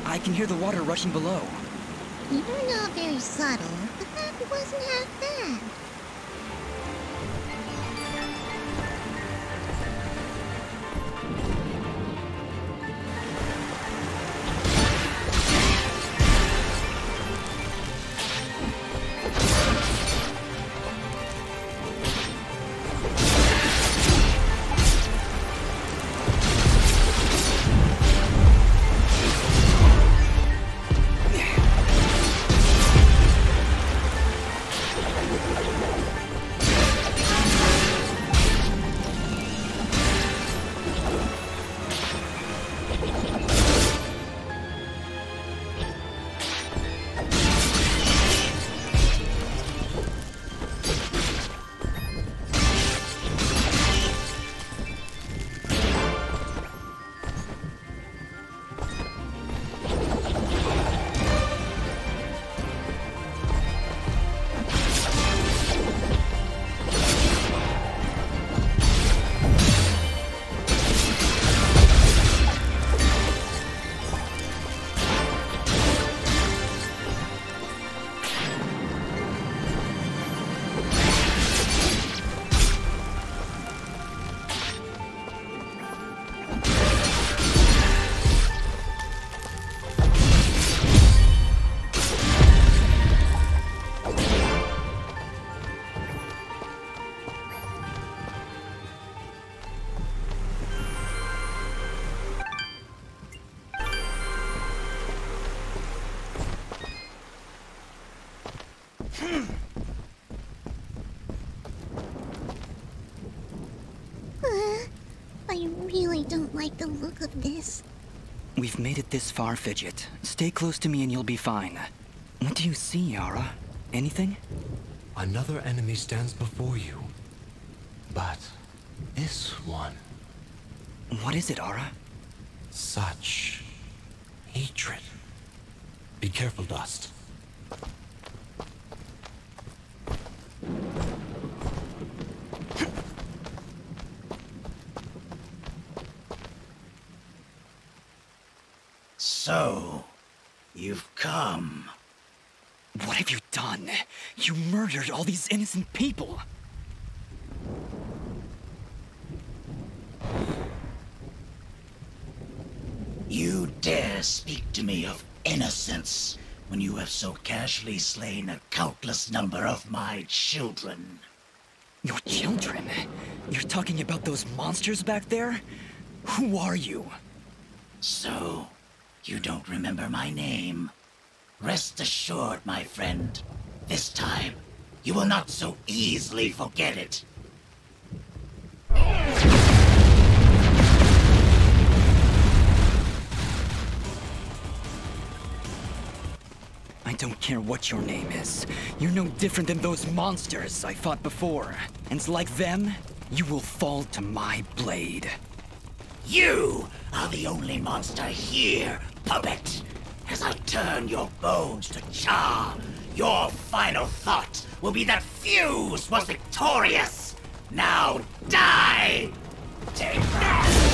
Speaker 3: I can hear the water rushing below.
Speaker 4: You're not very subtle, but that wasn't half bad. I really don't like the look of this.
Speaker 3: We've made it this far, Fidget. Stay close to me and you'll be fine. What do you see, Yara? Anything?
Speaker 6: Another enemy stands before you. But this one...
Speaker 3: What is it, Ara?
Speaker 6: Such hatred. Be careful, Dust.
Speaker 2: So, you've come.
Speaker 3: What have you done? You murdered all these innocent people.
Speaker 2: You dare speak to me of innocence when you have so casually slain a countless number of my children.
Speaker 3: Your children? You're talking about those monsters back there? Who are you?
Speaker 2: So, you don't remember my name? Rest assured, my friend. This time, you will not so easily forget it.
Speaker 3: I don't care what your name is. You're no different than those monsters I fought before. And like them, you will fall to my blade.
Speaker 2: You are the only monster here, puppet. As I turn your bones to char, your final thought will be that Fuse was victorious. Now die! Take that!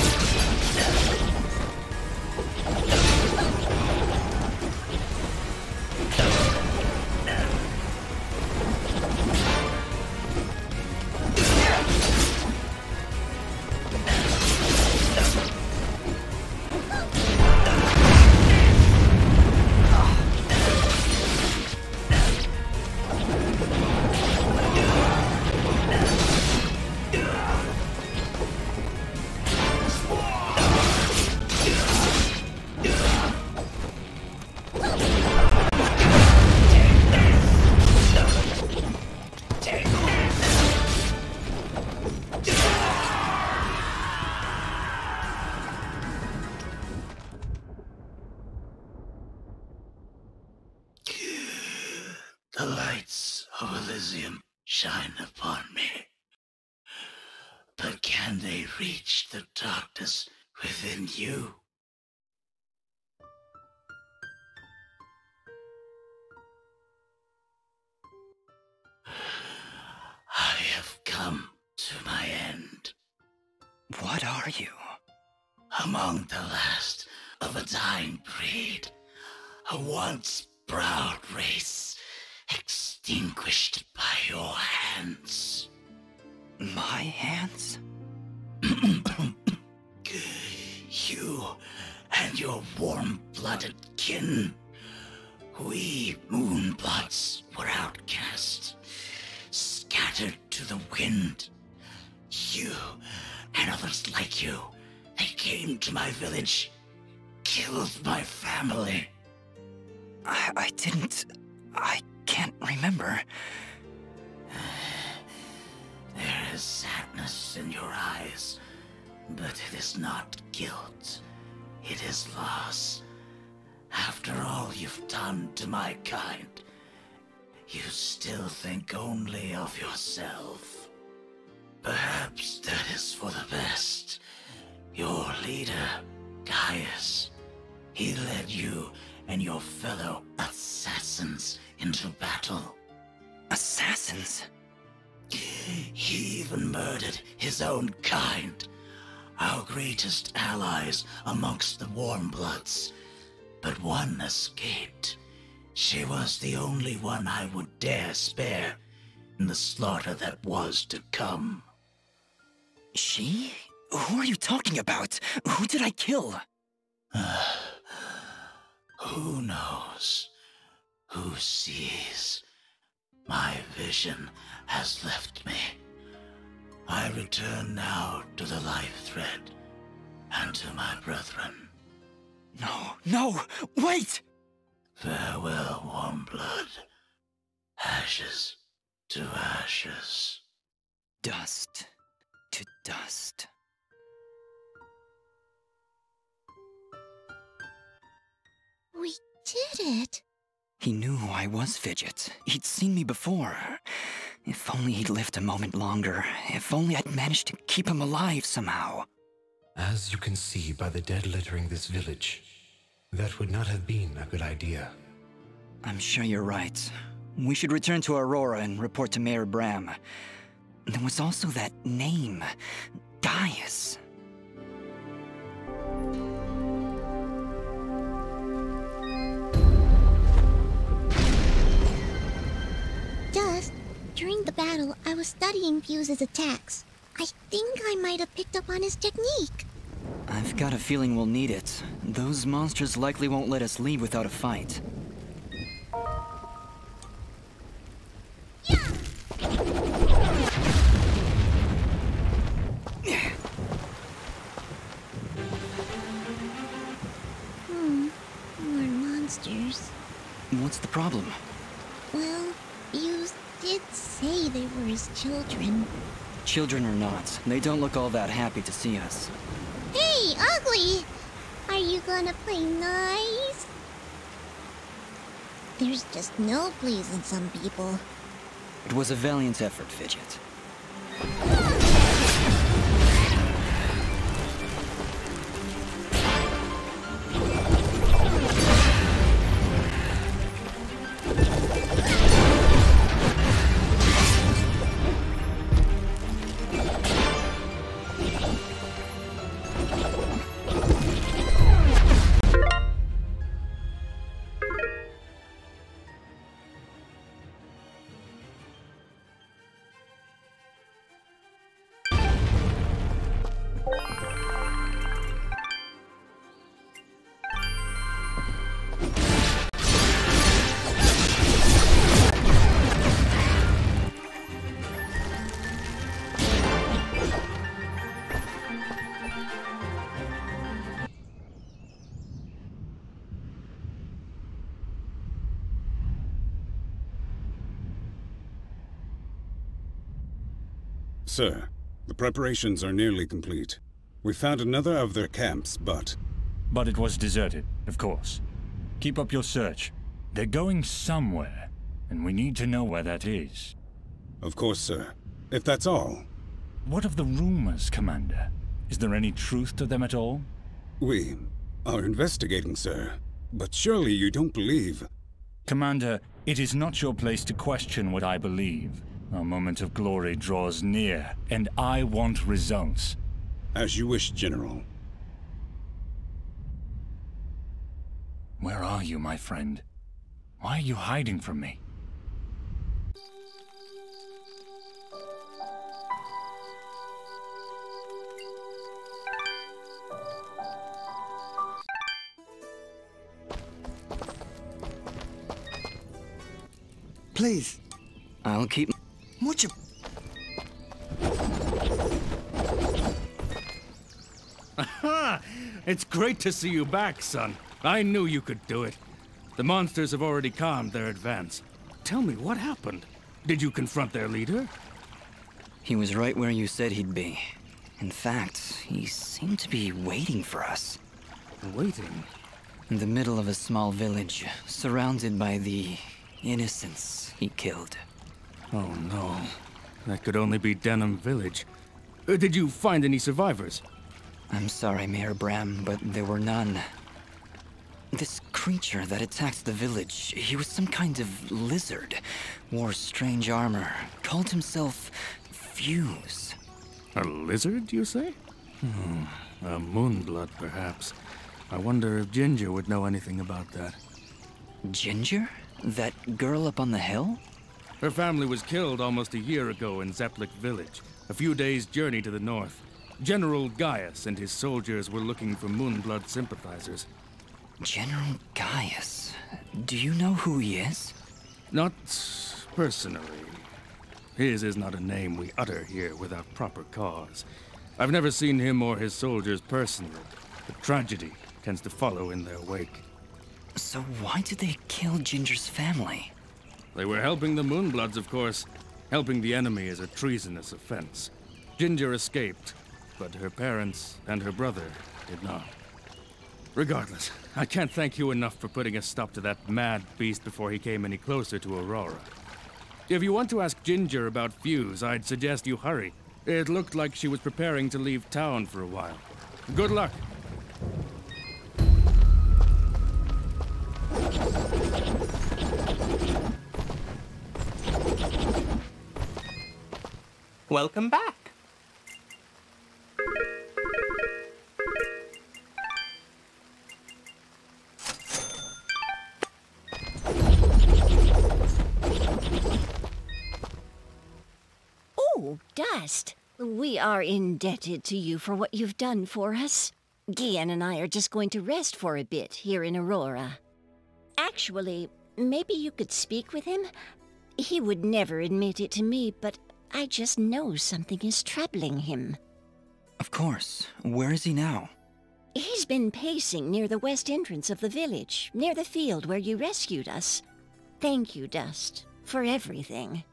Speaker 2: The lights of Elysium shine upon me. But can they reach the darkness within you? I have come to my end.
Speaker 3: What are you?
Speaker 2: Among the last of a dying breed, a once proud race, extinguished by your hands.
Speaker 3: My hands?
Speaker 2: You and your warm-blooded kin. We Moonbloods were outcast, scattered to the wind. You and others like you, they came to my village, killed my family.
Speaker 3: I can't remember.
Speaker 2: There is sadness in your eyes, but it is not guilt. It is loss. After all you've done to my kind, you still think only of yourself. Perhaps that is for the best. Your leader, Gaius, he led you and your fellow assassins into battle.
Speaker 3: Assassins?
Speaker 2: He even murdered his own kind, our greatest allies amongst the Warmbloods. But one escaped. She was the only one I would dare spare in the slaughter that was to come.
Speaker 3: She? Who are you talking about? Who did I kill?
Speaker 2: Who knows? Who sees? My vision has left me. I return now to the life thread and to my brethren.
Speaker 3: No, wait!
Speaker 2: Farewell, Warmblood. Ashes to ashes.
Speaker 3: Dust to dust.
Speaker 4: did it?
Speaker 3: He knew who I was, Fidget. He'd seen me before. If only he'd lived a moment longer. If only I'd managed to keep him alive somehow.
Speaker 6: As you can see by the dead littering this village, that would not have been a good idea.
Speaker 3: I'm sure you're right. We should return to Aurora and report to Mayor Bram. There was also that name, Gaius.
Speaker 4: Just during the battle, I was studying Fuse's attacks. I think I might have picked up on his technique.
Speaker 3: I've got a feeling we'll need it. Those monsters likely won't let us leave without a fight.
Speaker 4: More monsters.
Speaker 3: What's the problem?
Speaker 4: Well, Fuse did say they were his children.
Speaker 3: Children or not, they don't look all that happy to see us.
Speaker 4: Hey, Ugly! Are you gonna play nice? There's just no pleasing some people.
Speaker 3: It was a valiant effort, Fidget.
Speaker 21: Sir, the preparations are nearly complete. We found another of their camps, but...
Speaker 22: But it was deserted, of course. Keep up your search. They're going somewhere, and we need to know where that is.
Speaker 21: Of course, sir. If that's all.
Speaker 22: What of the rumors, Commander? Is there any truth to them at all?
Speaker 21: We are investigating, sir. But surely you don't believe...
Speaker 22: Commander, it is not your place to question what I believe. Our moment of glory draws near, and I want results.
Speaker 21: As you wish, General.
Speaker 22: Where are you, my friend? Why are you hiding from me?
Speaker 19: Please.
Speaker 3: I'll keep...
Speaker 19: What you...
Speaker 18: Aha! It's great to see you back, son. I knew you could do it. The monsters have already calmed their advance. Tell me, what happened? Did you confront their leader?
Speaker 3: He was right where you said he'd be. In fact, he seemed to be waiting for us.
Speaker 18: Waiting?
Speaker 3: In the middle of a small village, surrounded by the innocents he killed.
Speaker 18: Oh no. That could only be Denham Village. Did you find any survivors?
Speaker 3: I'm sorry, Mayor Bram, but there were none. This creature that attacked the village, he was some kind of lizard, wore strange armor, called himself Fuse.
Speaker 18: A lizard, you say? A Moonblood, perhaps. I wonder if Ginger would know anything about that.
Speaker 3: Ginger? That girl up on the hill?
Speaker 18: Her family was killed almost a year ago in Zeplik Village, a few days' journey to the north. General Gaius and his soldiers were looking for Moonblood sympathizers.
Speaker 3: General Gaius? Do you know who he is?
Speaker 18: Not personally. His is not a name we utter here without proper cause. I've never seen him or his soldiers personally, but tragedy tends to follow in their wake.
Speaker 3: So why did they kill Ginger's family?
Speaker 18: They were helping the Moonbloods, of course. Helping the enemy is a treasonous offense. Ginger escaped, but her parents and her brother did not. Regardless, I can't thank you enough for putting a stop to that mad beast before he came any closer to Aurora. If you want to ask Ginger about Fuse, I'd suggest you hurry. It looked like she was preparing to leave town for a while. Good luck.
Speaker 17: Welcome back.
Speaker 7: Oh, Dust. We are indebted to you for what you've done for us. Gian and I are just going to rest for a bit here in Aurora. Actually, maybe you could speak with him? He would never admit it to me, but I just know something is troubling him.
Speaker 3: Of course. Where is he now?
Speaker 7: He's been pacing near the west entrance of the village, near the field where you rescued us. Thank you, Dust, for everything.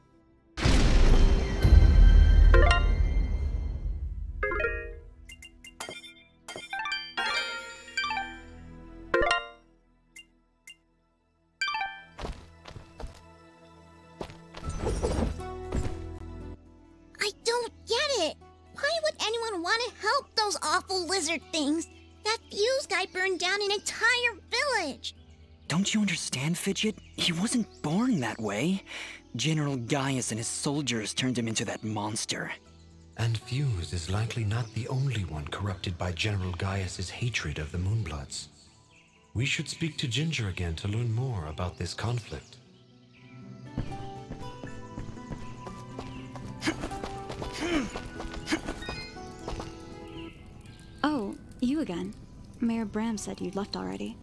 Speaker 4: I don't get it. Why would anyone want to help those awful lizard things? That Fuse guy burned down an entire village.
Speaker 3: Don't you understand, Fidget? He wasn't born that way. General Gaius and his soldiers turned him into that monster.
Speaker 6: And Fuse is likely not the only one corrupted by General Gaius's hatred of the Moonbloods. We should speak to Ginger again to learn more about this conflict.
Speaker 16: Oh, you again. Mayor Bram said you'd left already.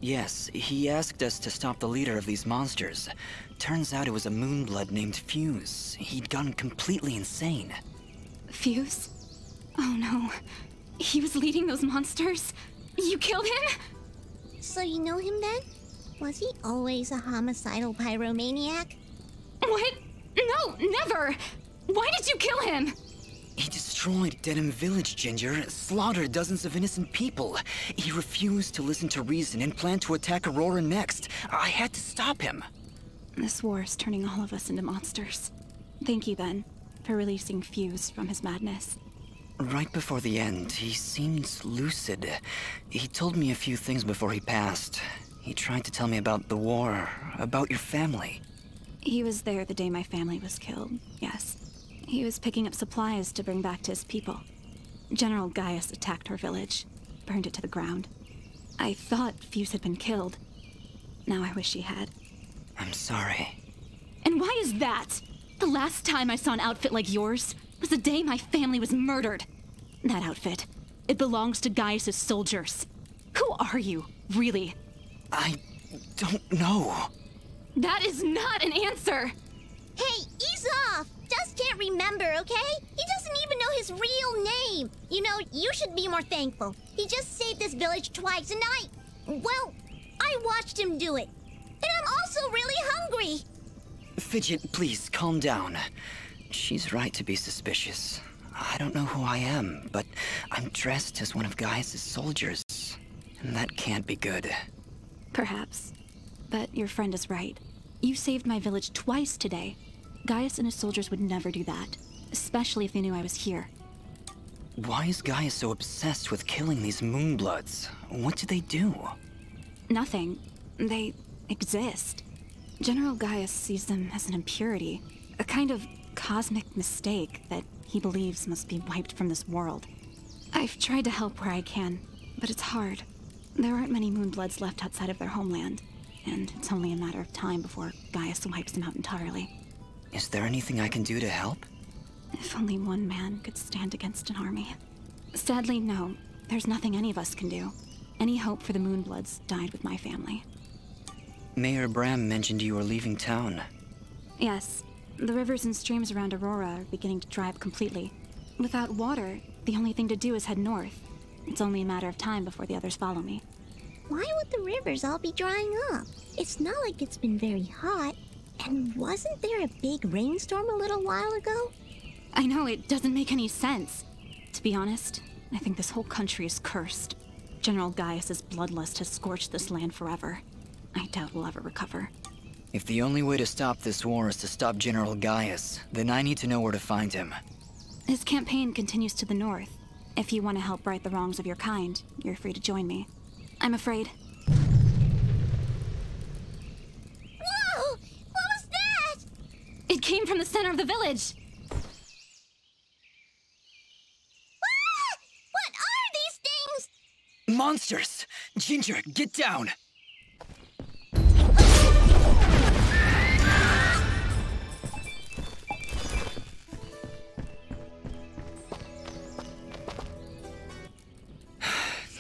Speaker 3: Yes, he asked us to stop the leader of these monsters. Turns out it was a Moonblood named Fuse. He'd gone completely insane.
Speaker 16: Fuse? Oh no. He was leading those monsters? You killed him?
Speaker 4: So you know him then? Was he always a homicidal pyromaniac?
Speaker 16: What? No, never! Why did you kill him?
Speaker 3: He destroyed Dedham Village, Ginger, slaughtered dozens of innocent people. He refused to listen to reason and planned to attack Aurora next. I had to stop him.
Speaker 16: This war is turning all of us into monsters. Thank you, then, for releasing Fuse from his madness.
Speaker 3: Right before the end, he seemed lucid. He told me a few things before he passed. He tried to tell me about the war, about your family.
Speaker 16: He was there the day my family was killed, yes. He was picking up supplies to bring back to his people. General Gaius attacked our village, burned it to the ground. I thought Fuse had been killed. Now I wish he had.
Speaker 3: I'm sorry.
Speaker 16: And why is that? The last time I saw an outfit like yours was the day my family was murdered. That outfit, it belongs to Gaius' soldiers. Who are you, really?
Speaker 3: I don't know.
Speaker 16: That is not an answer!
Speaker 4: Hey, ease off! Dust can't remember, okay? He doesn't even know his real name. You know, you should be more thankful. He just saved this village twice, and well, I watched him do it. And I'm also really hungry.
Speaker 3: Fidget, please, calm down. She's right to be suspicious. I don't know who I am, but I'm dressed as one of Gaius' soldiers. And that can't be good.
Speaker 16: Perhaps. But your friend is right. You saved my village twice today. Gaius and his soldiers would never do that, especially if they knew I was here.
Speaker 3: Why is Gaius so obsessed with killing these Moonbloods? What do they do?
Speaker 16: Nothing. They exist. General Gaius sees them as an impurity, a kind of cosmic mistake that he believes must be wiped from this world. I've tried to help where I can, but it's hard. There aren't many Moonbloods left outside of their homeland, and it's only a matter of time before Gaius wipes them out entirely.
Speaker 3: Is there anything I can do to help?
Speaker 16: If only one man could stand against an army. Sadly, no. There's nothing any of us can do. Any hope for the Moonbloods died with my family.
Speaker 3: Mayor Bram mentioned you were leaving town.
Speaker 16: Yes. The rivers and streams around Aurora are beginning to dry up completely. Without water, the only thing to do is head north. It's only a matter of time before the others follow me.
Speaker 4: Why would the rivers all be drying up? It's not like it's been very hot. And wasn't there a big rainstorm a little while ago?
Speaker 16: I know, it doesn't make any sense. To be honest, I think this whole country is cursed. General Gaius's bloodlust has scorched this land forever. I doubt we'll ever recover.
Speaker 3: If the only way to stop this war is to stop General Gaius, then I need to know where to find him.
Speaker 16: His campaign continues to the north. If you want to help right the wrongs of your kind, you're free to join me. I'm afraid.
Speaker 4: Whoa! What was that?
Speaker 16: It came from the center of the village!
Speaker 4: What are these things?
Speaker 3: Monsters! Ginger, get down!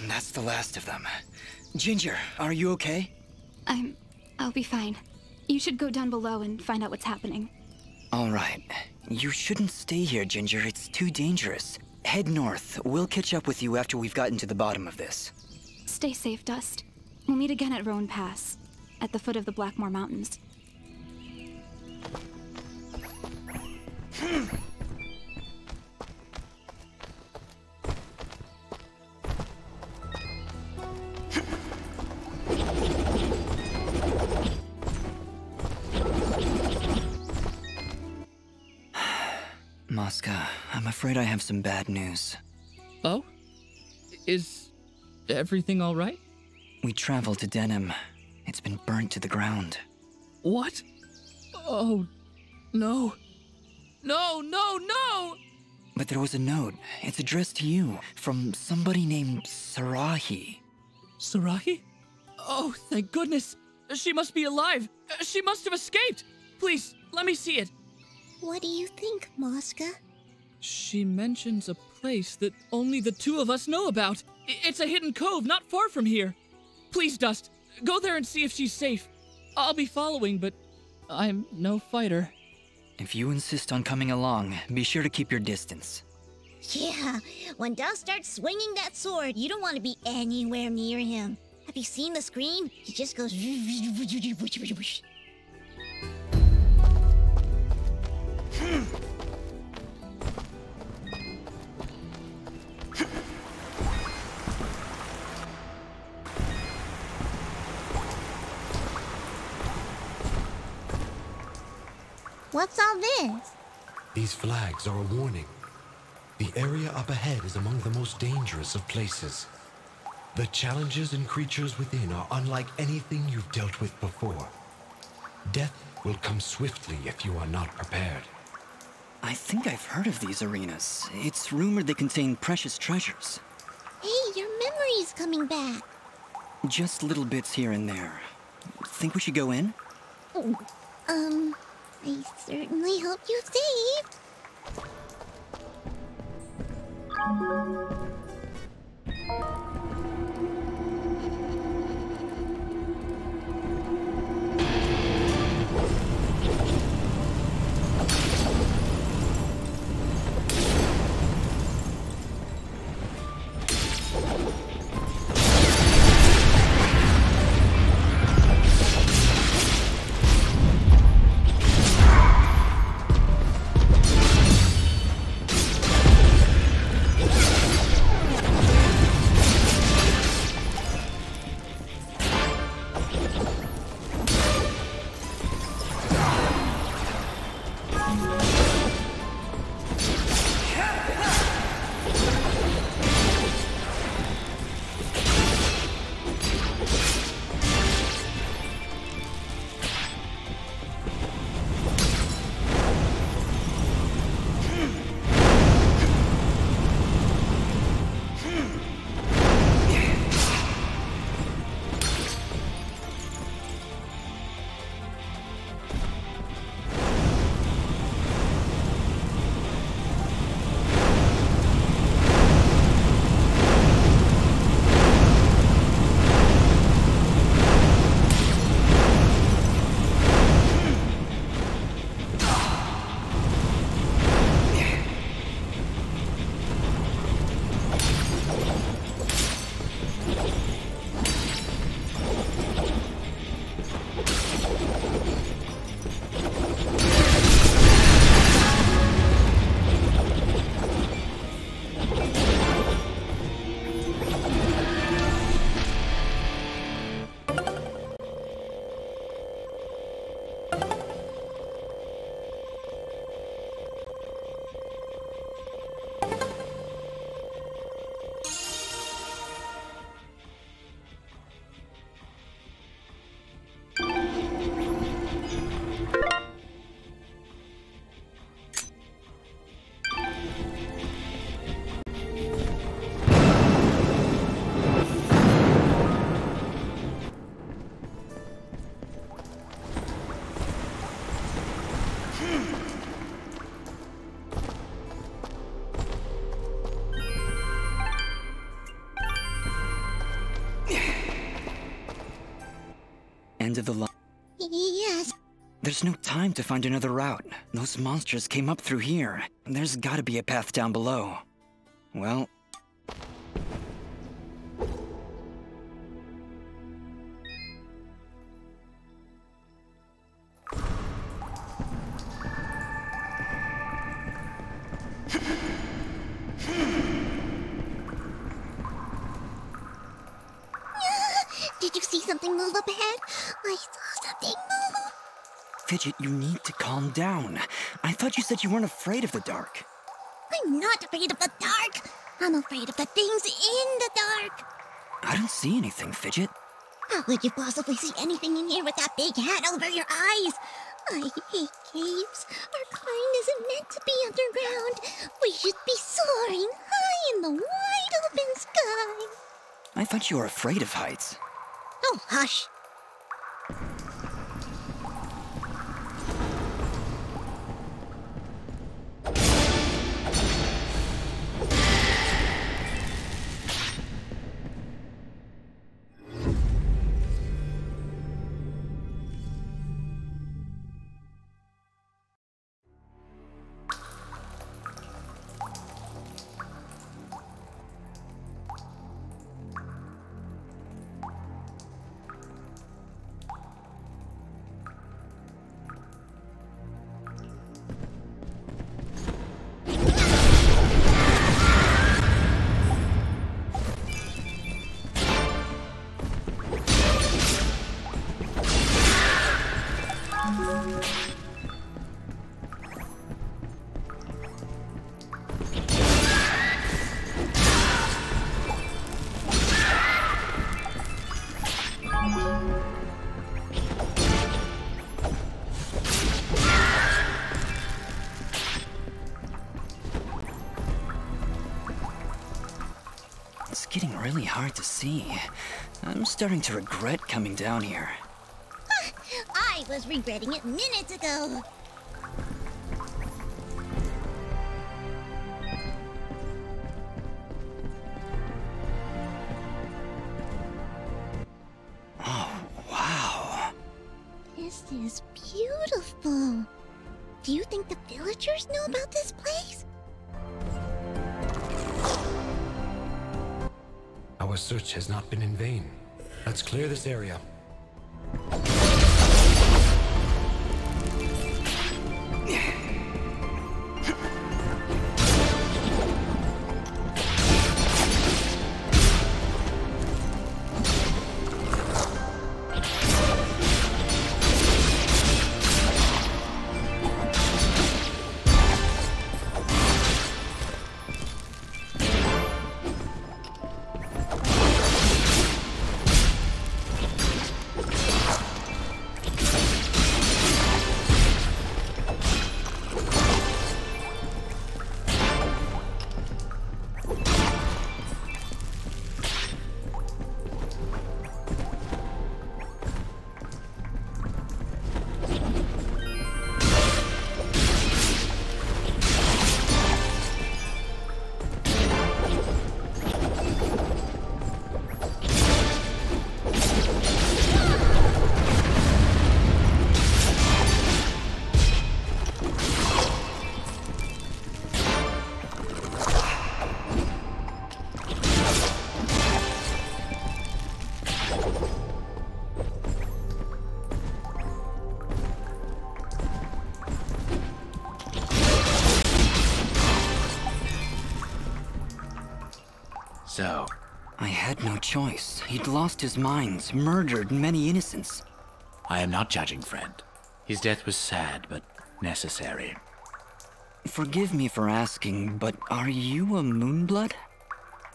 Speaker 3: That's the last of them. Ginger, are you okay?
Speaker 16: I'll be fine. You should go down below and find out what's happening.
Speaker 3: All right. You shouldn't stay here, Ginger. It's too dangerous. Head north. We'll catch up with you after we've gotten to the bottom of this.
Speaker 16: Stay safe, Dust. We'll meet again at Roan Pass, at the foot of the Blackmore Mountains.
Speaker 3: Mosca, I'm afraid I have some bad news.
Speaker 14: Oh? Is everything all right?
Speaker 3: We traveled to Denim. It's been burnt to the ground.
Speaker 14: What? Oh, no. No, no, no!
Speaker 3: But there was a note. It's addressed to you, from somebody named Sarahi.
Speaker 14: Sarahi? Oh, thank goodness. She must be alive. She must have escaped. Please, let me see it.
Speaker 4: What do you think, Mosca?
Speaker 14: She mentions a place that only the two of us know about. It's a hidden cove not far from here. Please, Dust, go there and see if she's safe. I'll be following, but I'm no fighter.
Speaker 3: If you insist on coming along, be sure to keep your distance.
Speaker 4: Yeah, when Dust starts swinging that sword, you don't want to be anywhere near him. Have you seen the screen? He just goes... What's all this?
Speaker 6: These flags are a warning. The area up ahead is among the most dangerous of places. The challenges and creatures within are unlike anything you've dealt with before. Death will come swiftly if you are not prepared.
Speaker 3: I think I've heard of these arenas. It's rumored they contain precious treasures.
Speaker 4: Hey, your memory's coming back.
Speaker 3: Just little bits here and there. Think we should go in?
Speaker 4: I certainly hope you're safe.
Speaker 3: end of the line?
Speaker 4: Yes.
Speaker 3: There's no time to find another route. Those monsters came up through here. There's gotta be a path down below. Well...
Speaker 4: Did you see something move up ahead? I saw something move.
Speaker 3: Fidget, you need to calm down. I thought you said you weren't afraid of the dark.
Speaker 4: I'm not afraid of the dark. I'm afraid of the things in the dark.
Speaker 3: I don't see anything, Fidget.
Speaker 4: How could you possibly see anything in here with that big hat over your eyes? I hate caves. Our kind isn't meant to be underground. We should be soaring high in the wide open sky.
Speaker 3: I thought you were afraid of heights.
Speaker 4: Oh, hush.
Speaker 3: It's getting really hard to see. I'm starting to regret coming down here.
Speaker 4: I was regretting it minutes ago.
Speaker 3: Oh, wow.
Speaker 4: This is beautiful. Do you think the villagers know about this place?
Speaker 6: Our search has not been in vain. Let's clear this area.
Speaker 5: So,
Speaker 3: I had no choice. He'd lost his mind, murdered many innocents.
Speaker 5: I am not judging, friend. His death was sad, but necessary.
Speaker 3: Forgive me for asking, but are you a Moonblood?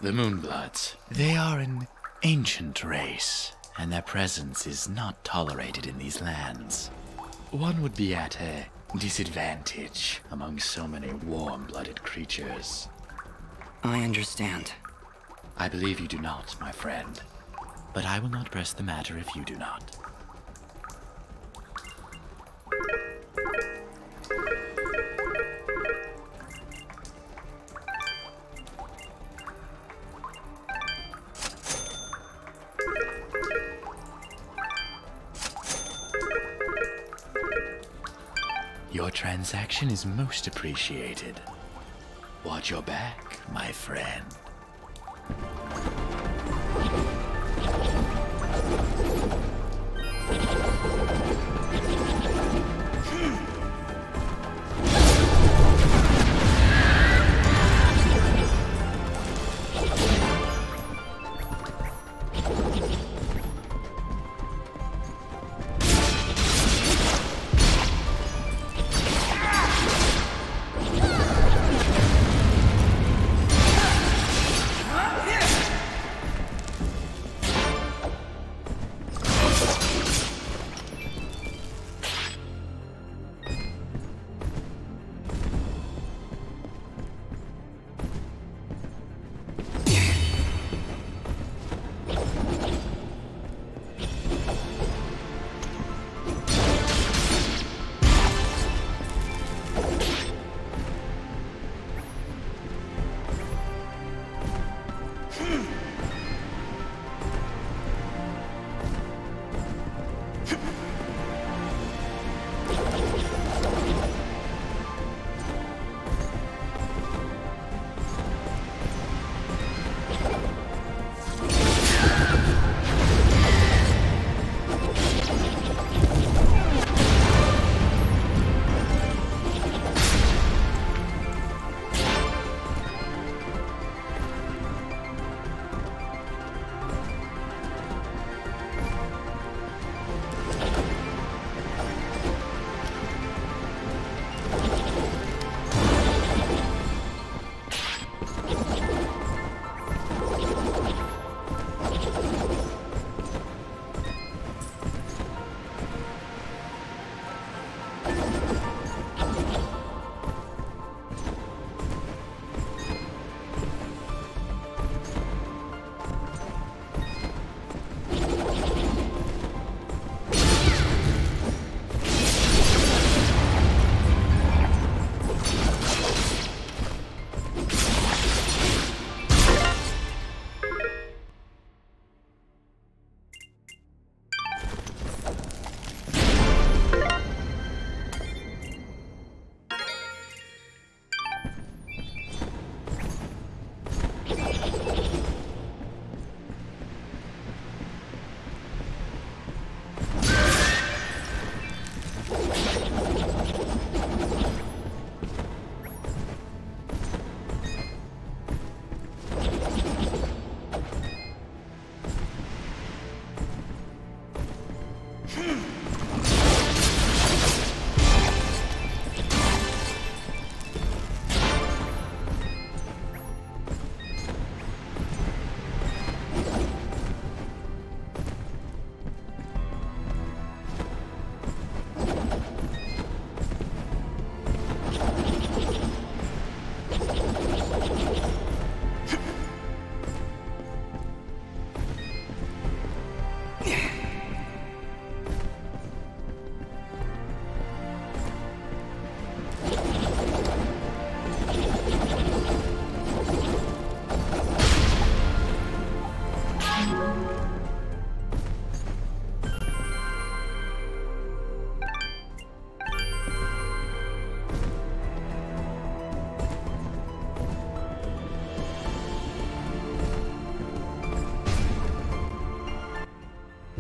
Speaker 5: The Moonbloods. They are an ancient race, and their presence is not tolerated in these lands. One would be at a disadvantage among so many warm-blooded creatures.
Speaker 3: I understand.
Speaker 5: I believe you do not, my friend. But I will not press the matter if you do not. transaction is most appreciated. Watch your back, my friend.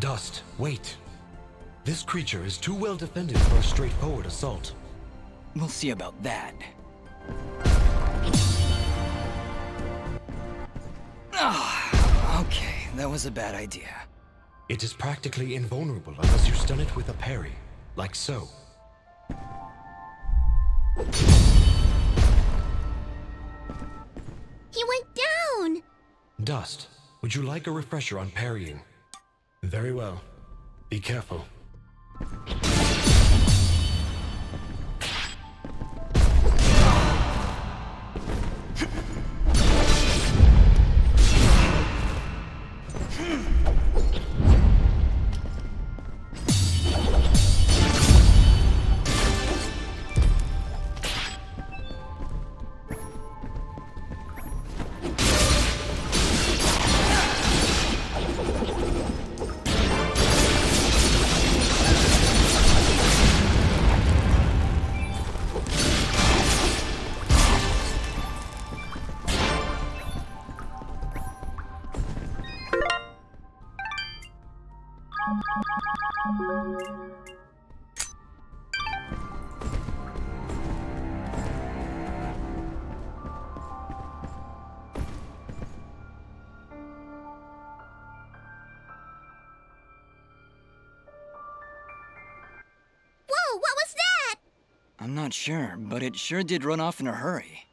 Speaker 6: Dust, wait. This creature is too well defended for a straightforward assault.
Speaker 3: We'll see about that. Okay, that was a bad idea.
Speaker 6: It is practically invulnerable unless you stun it with a parry, like so.
Speaker 4: He went down!
Speaker 6: Dust, would you like a refresher on parrying? Very well. Be careful.
Speaker 4: Whoa, what was that?
Speaker 3: I'm not sure, but it sure did run off in a hurry.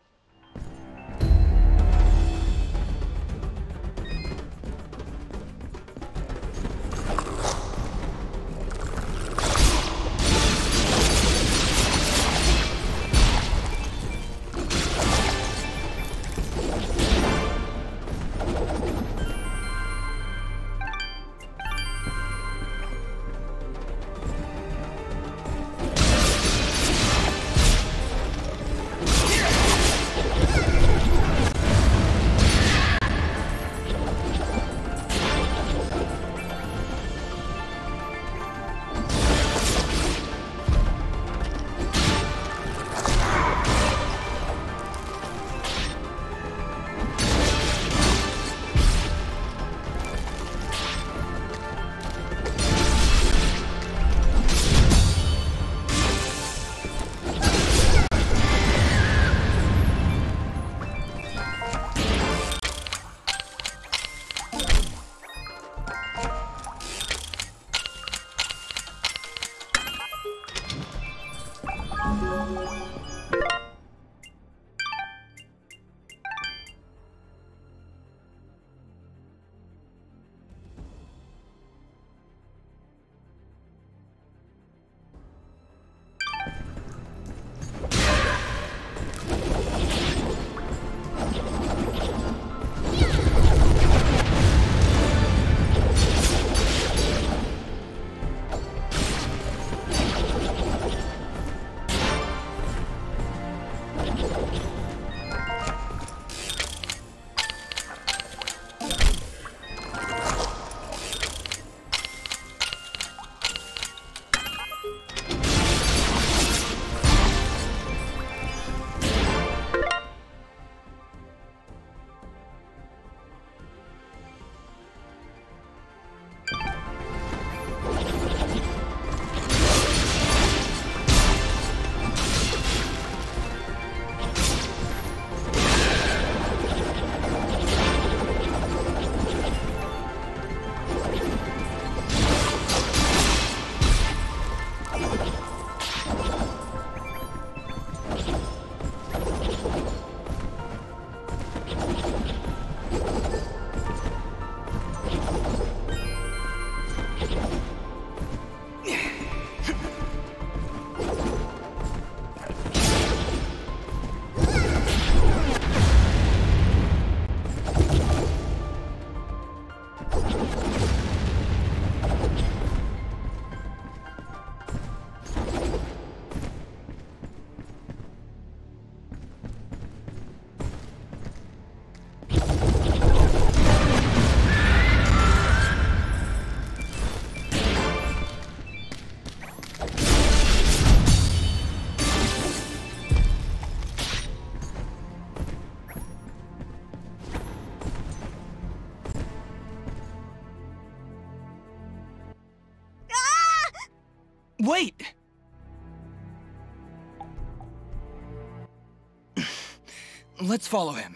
Speaker 3: Wait! Let's follow him.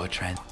Speaker 5: your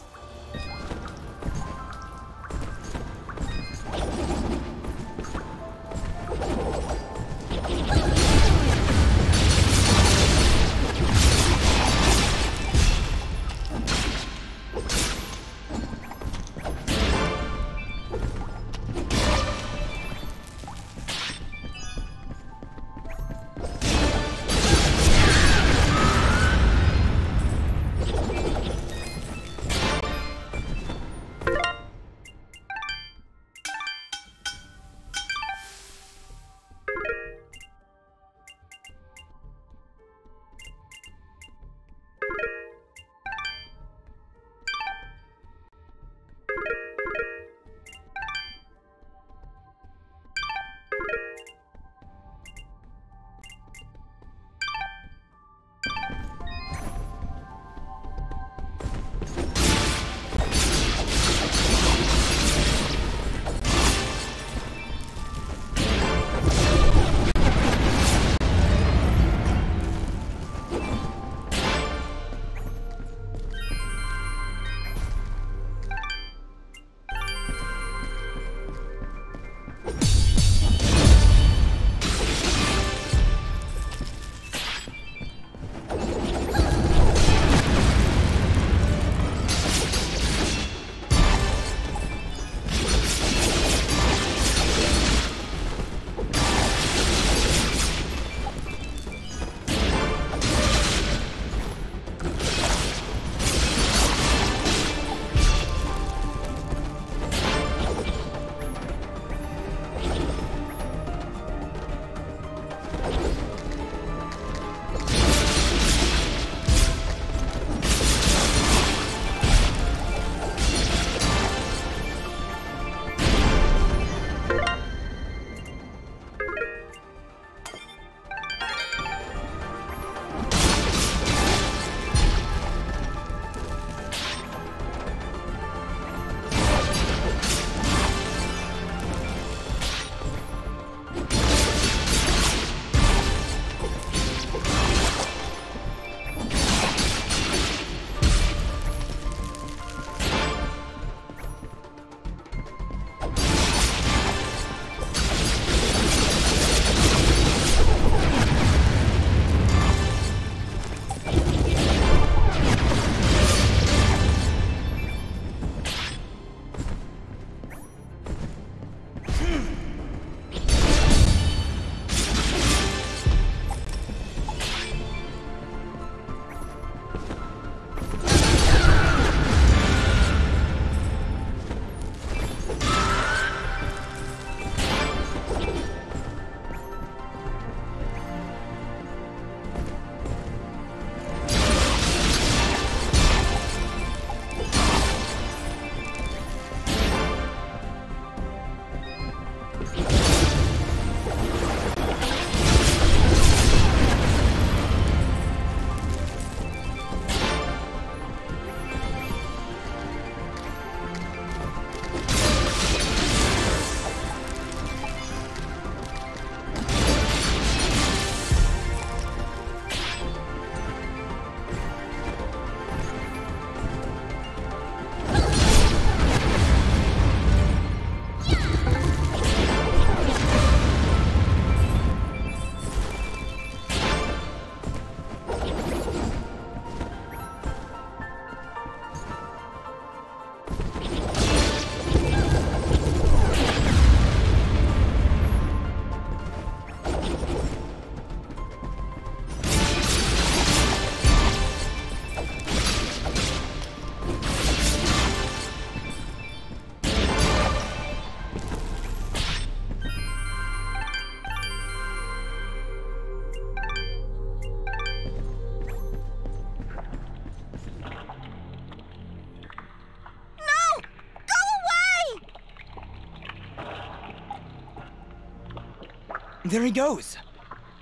Speaker 3: There he goes.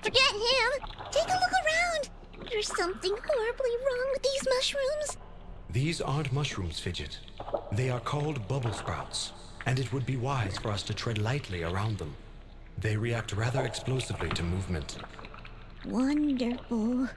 Speaker 4: Forget him. Take a look around. There's something horribly wrong with these mushrooms.
Speaker 6: These aren't mushrooms, Fidget. They are called bubble sprouts, and it would be wise for us to tread lightly around them. They react rather explosively to movement.
Speaker 4: Wonderful.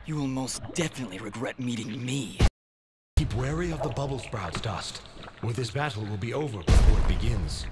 Speaker 3: You will most definitely regret meeting me.
Speaker 6: Keep wary of the bubble sprouts, Dust, or this battle will be over before it begins.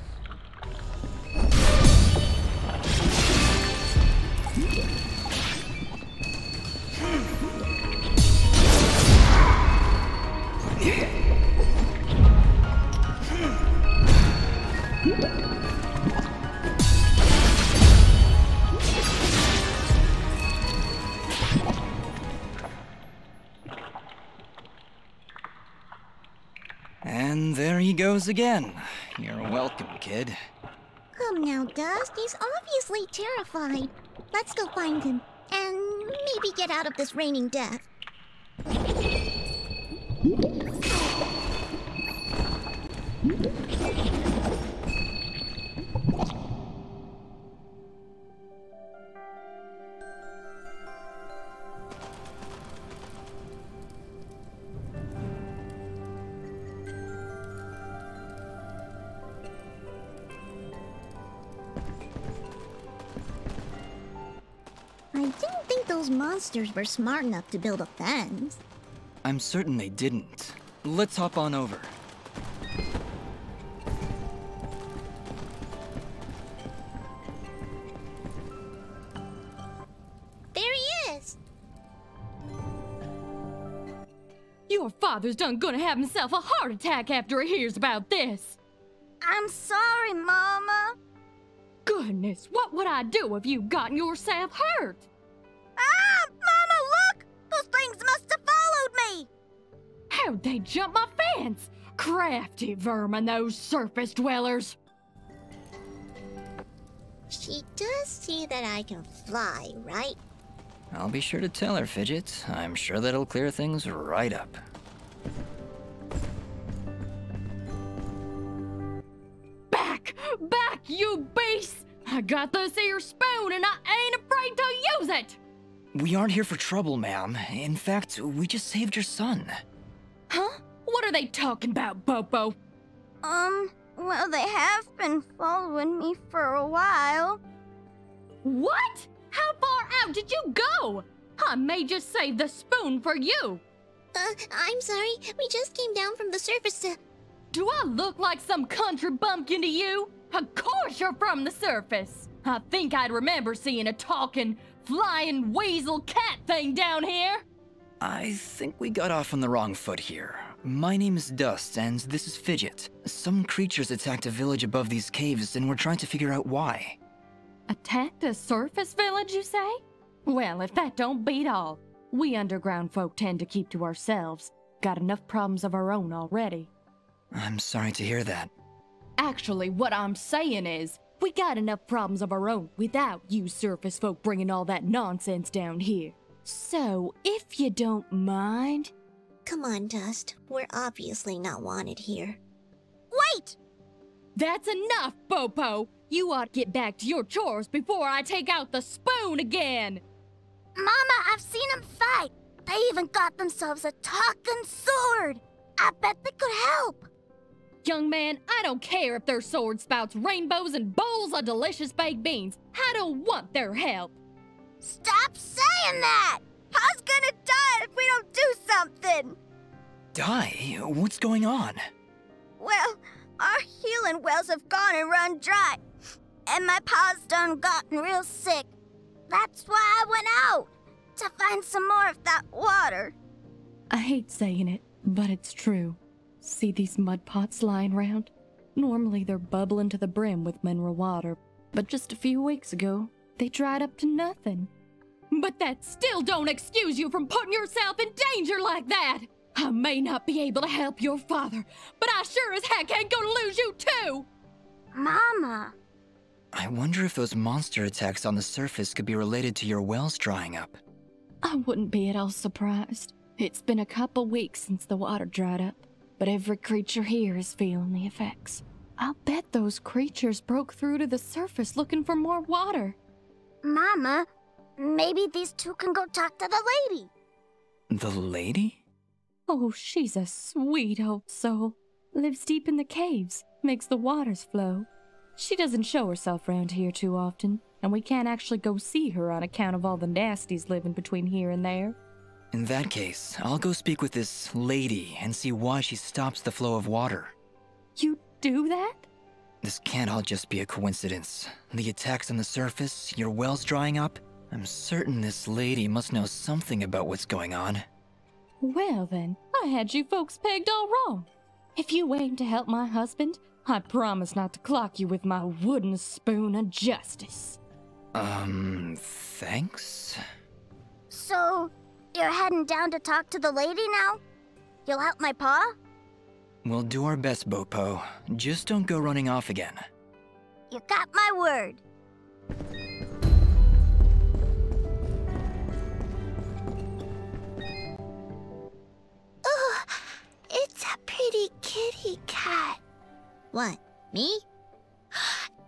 Speaker 3: And there he goes again. You're welcome, kid.
Speaker 4: Come now, Dust. He's obviously terrified. Let's go find him, and maybe get out of this raining death. I didn't think those monsters were smart enough to build a fence.
Speaker 3: I'm certain they didn't. Let's hop on over.
Speaker 4: There he is!
Speaker 8: Your father's done gonna have himself a heart attack after he hears about this.
Speaker 4: I'm sorry, Mama.
Speaker 8: Goodness, what would I do if you gotten yourself hurt?
Speaker 4: Ah! Mama, look! Those things must have followed me!
Speaker 8: How'd they jump my fence? Crafty vermin, those surface dwellers.
Speaker 4: She does see that I can fly, right?
Speaker 3: I'll be sure to tell her, Fidget. I'm sure that'll clear things right up.
Speaker 8: Back, you beast! I got this here spoon and I ain't afraid to use it!
Speaker 3: We aren't here for trouble, ma'am. In fact, we just saved your son.
Speaker 8: Huh? What are they talking about, Bobo?
Speaker 4: Well, they have been following me for a while.
Speaker 8: What? How far out did you go? I may just save the spoon for you.
Speaker 4: I'm sorry. We just came down from the surface to...
Speaker 8: Do I look like some country bumpkin to you? Of course you're from the surface. I think I'd remember seeing a talking, flying weasel cat thing down here.
Speaker 3: I think we got off on the wrong foot here. My name is Dust, and this is Fidget. Some creatures attacked a village above these caves, and we're trying to figure out why.
Speaker 8: Attacked a surface village, you say? Well, if that don't beat all. We underground folk tend to keep to ourselves. Got enough problems of our own already.
Speaker 3: I'm sorry to hear that.
Speaker 8: Actually, what I'm saying is, we got enough problems of our own without you surface folk bringing all that nonsense down here. So, if you don't mind,
Speaker 4: Come on, Dust. We're obviously not wanted here.
Speaker 8: Wait! That's enough, Bopo! You ought to get back to your chores before I take out the spoon again!
Speaker 9: Mama, I've seen them fight. They even got themselves a talking sword. I bet they could help.
Speaker 8: Young man, I don't care if their sword spouts rainbows and bowls of delicious baked beans. I don't want their help.
Speaker 9: Stop saying that! Pa's gonna die if we don't do something!
Speaker 3: Die? What's going on?
Speaker 9: Well, our healing wells have gone and run dry. And my pa's done gotten real sick. That's why I went out, to find some more of that water.
Speaker 8: I hate saying it, but it's true. See these mud pots lying around? Normally they're bubbling to the brim with mineral water, but just a few weeks ago, they dried up to nothing. But that still don't excuse you from putting yourself in danger like that! I may not be able to help your father, but I sure as heck ain't gonna lose you too!
Speaker 9: Mama!
Speaker 3: I wonder if those monster attacks on the surface could be related to your wells drying up.
Speaker 8: I wouldn't be at all surprised. It's been a couple weeks since the water dried up, but every creature here is feeling the effects. I'll bet those creatures broke through to the surface looking for more water.
Speaker 9: Mama, maybe these two can go talk to the lady.
Speaker 3: The lady?
Speaker 8: Oh, she's a sweet old soul. Lives deep in the caves, makes the waters flow. She doesn't show herself around here too often, and we can't actually go see her on account of all the nasties living between here and there.
Speaker 3: In that case, I'll go speak with this lady and see why she stops the flow of water.
Speaker 8: You do that?
Speaker 3: This can't all just be a coincidence. The attacks on the surface, your wells drying up. I'm certain this lady must know something about what's going on.
Speaker 8: Well then, I had you folks pegged all wrong. If you aim to help my husband, I promise not to clock you with my wooden spoon of justice.
Speaker 3: Thanks?
Speaker 9: So, you're heading down to talk to the lady now? You'll help my pa?
Speaker 3: We'll do our best, Bopo. Just don't go running off again.
Speaker 9: You got my word. Ooh, it's a pretty kitty cat.
Speaker 4: What, me?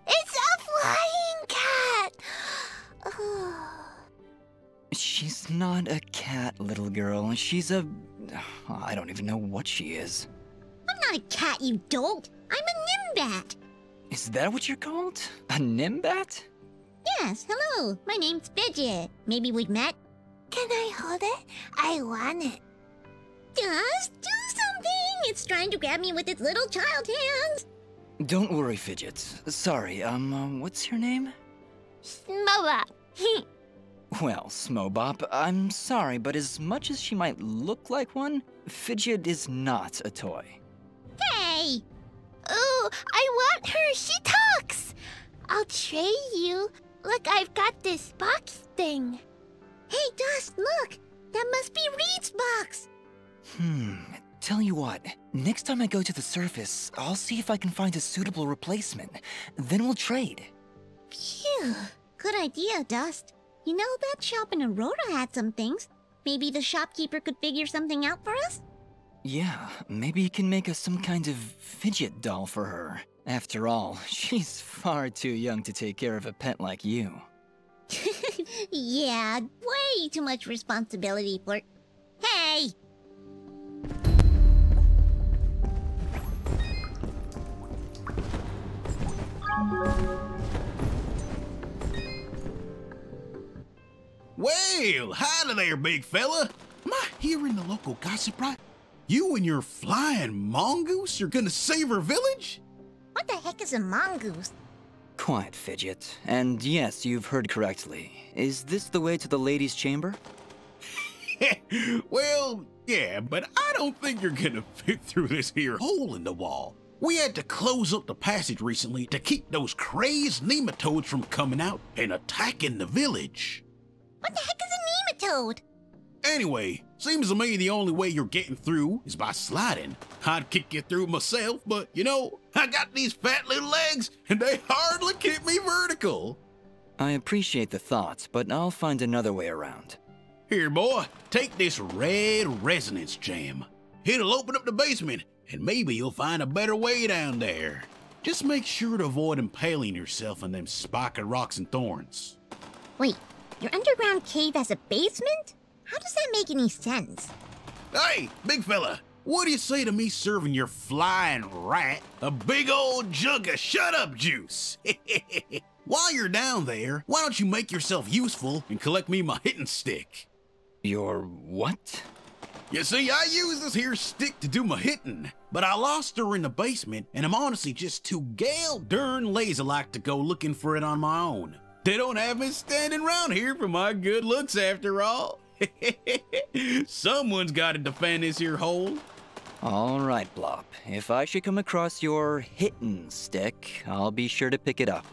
Speaker 9: It's a flying cat!
Speaker 3: She's not a cat, little girl. She's a... I don't even know what she is.
Speaker 4: I'm not a cat, you dolt. I'm a Nimbat.
Speaker 3: Is that what you're called? A Nimbat?
Speaker 4: Yes, hello. My name's Fidget. Maybe we've met?
Speaker 9: Can I hold it? I want it.
Speaker 4: Just do something. It's trying to grab me with its little child hands.
Speaker 3: Don't worry, Fidget. Sorry, what's your name?
Speaker 9: Smobop.
Speaker 3: Well, Smobop, I'm sorry, but as much as she might look like one, Fidget is not a toy.
Speaker 4: Hey!
Speaker 9: Ooh, I want her. She talks. I'll trade you. Look, I've got this box thing.
Speaker 4: Hey, Dust, look. That must be Reed's box.
Speaker 3: Tell you what, next time I go to the surface, I'll see if I can find a suitable replacement. Then we'll trade.
Speaker 4: Phew. Good idea, Dust. You know, that shop in Aurora had some things. Maybe the shopkeeper could figure something out for us?
Speaker 3: Yeah, maybe you can make us some kind of fidget doll for her. After all, she's far too young to take care of a pet like you.
Speaker 4: Yeah, way too much responsibility for... Hey!
Speaker 10: Well, howdy there, big fella. Am I hearing the local gossip right? You and your flying mongoose are gonna save our village?
Speaker 4: What the heck is a mongoose?
Speaker 3: Quiet, Fidget. And yes, you've heard correctly. Is this the way to the ladies' chamber?
Speaker 10: Well, yeah, but I don't think you're gonna fit through this here hole in the wall. We had to close up the passage recently to keep those crazed nematodes from coming out and attacking the village.
Speaker 4: What the heck is a nematode?
Speaker 10: Anyway, seems to me the only way you're getting through is by sliding. I'd kick you through myself, but you know, I got these fat little legs and they hardly keep me vertical.
Speaker 3: I appreciate the thought, but I'll find another way around.
Speaker 10: Here, boy, take this red resonance gem. It'll open up the basement, and maybe you'll find a better way down there. Just make sure to avoid impaling yourself on them spiky rocks and thorns.
Speaker 4: Wait, your underground cave has a basement? How does that make any sense?
Speaker 10: Hey, big fella, what do you say to me serving your flying rat a big old jug of shut-up juice? While you're down there, why don't you make yourself useful and collect me my hitting stick?
Speaker 3: Your what?
Speaker 10: You see, I use this here stick to do my hitting, but I lost her in the basement, and I'm honestly just too gale darn lazy-like to go looking for it on my own. They don't have me standing around here for my good looks after all. Someone's got to defend this here hole.
Speaker 3: All right, Blop. If I should come across your hittin' stick, I'll be sure to pick it up.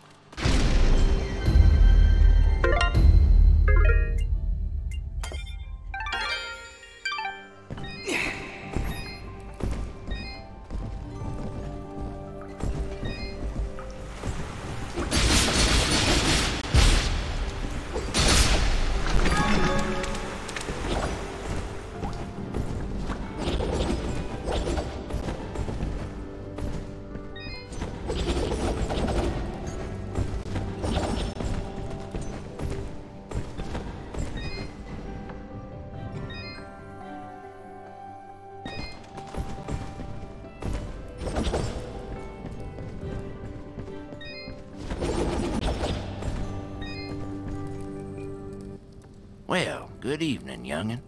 Speaker 11: Well, good evening, youngin'.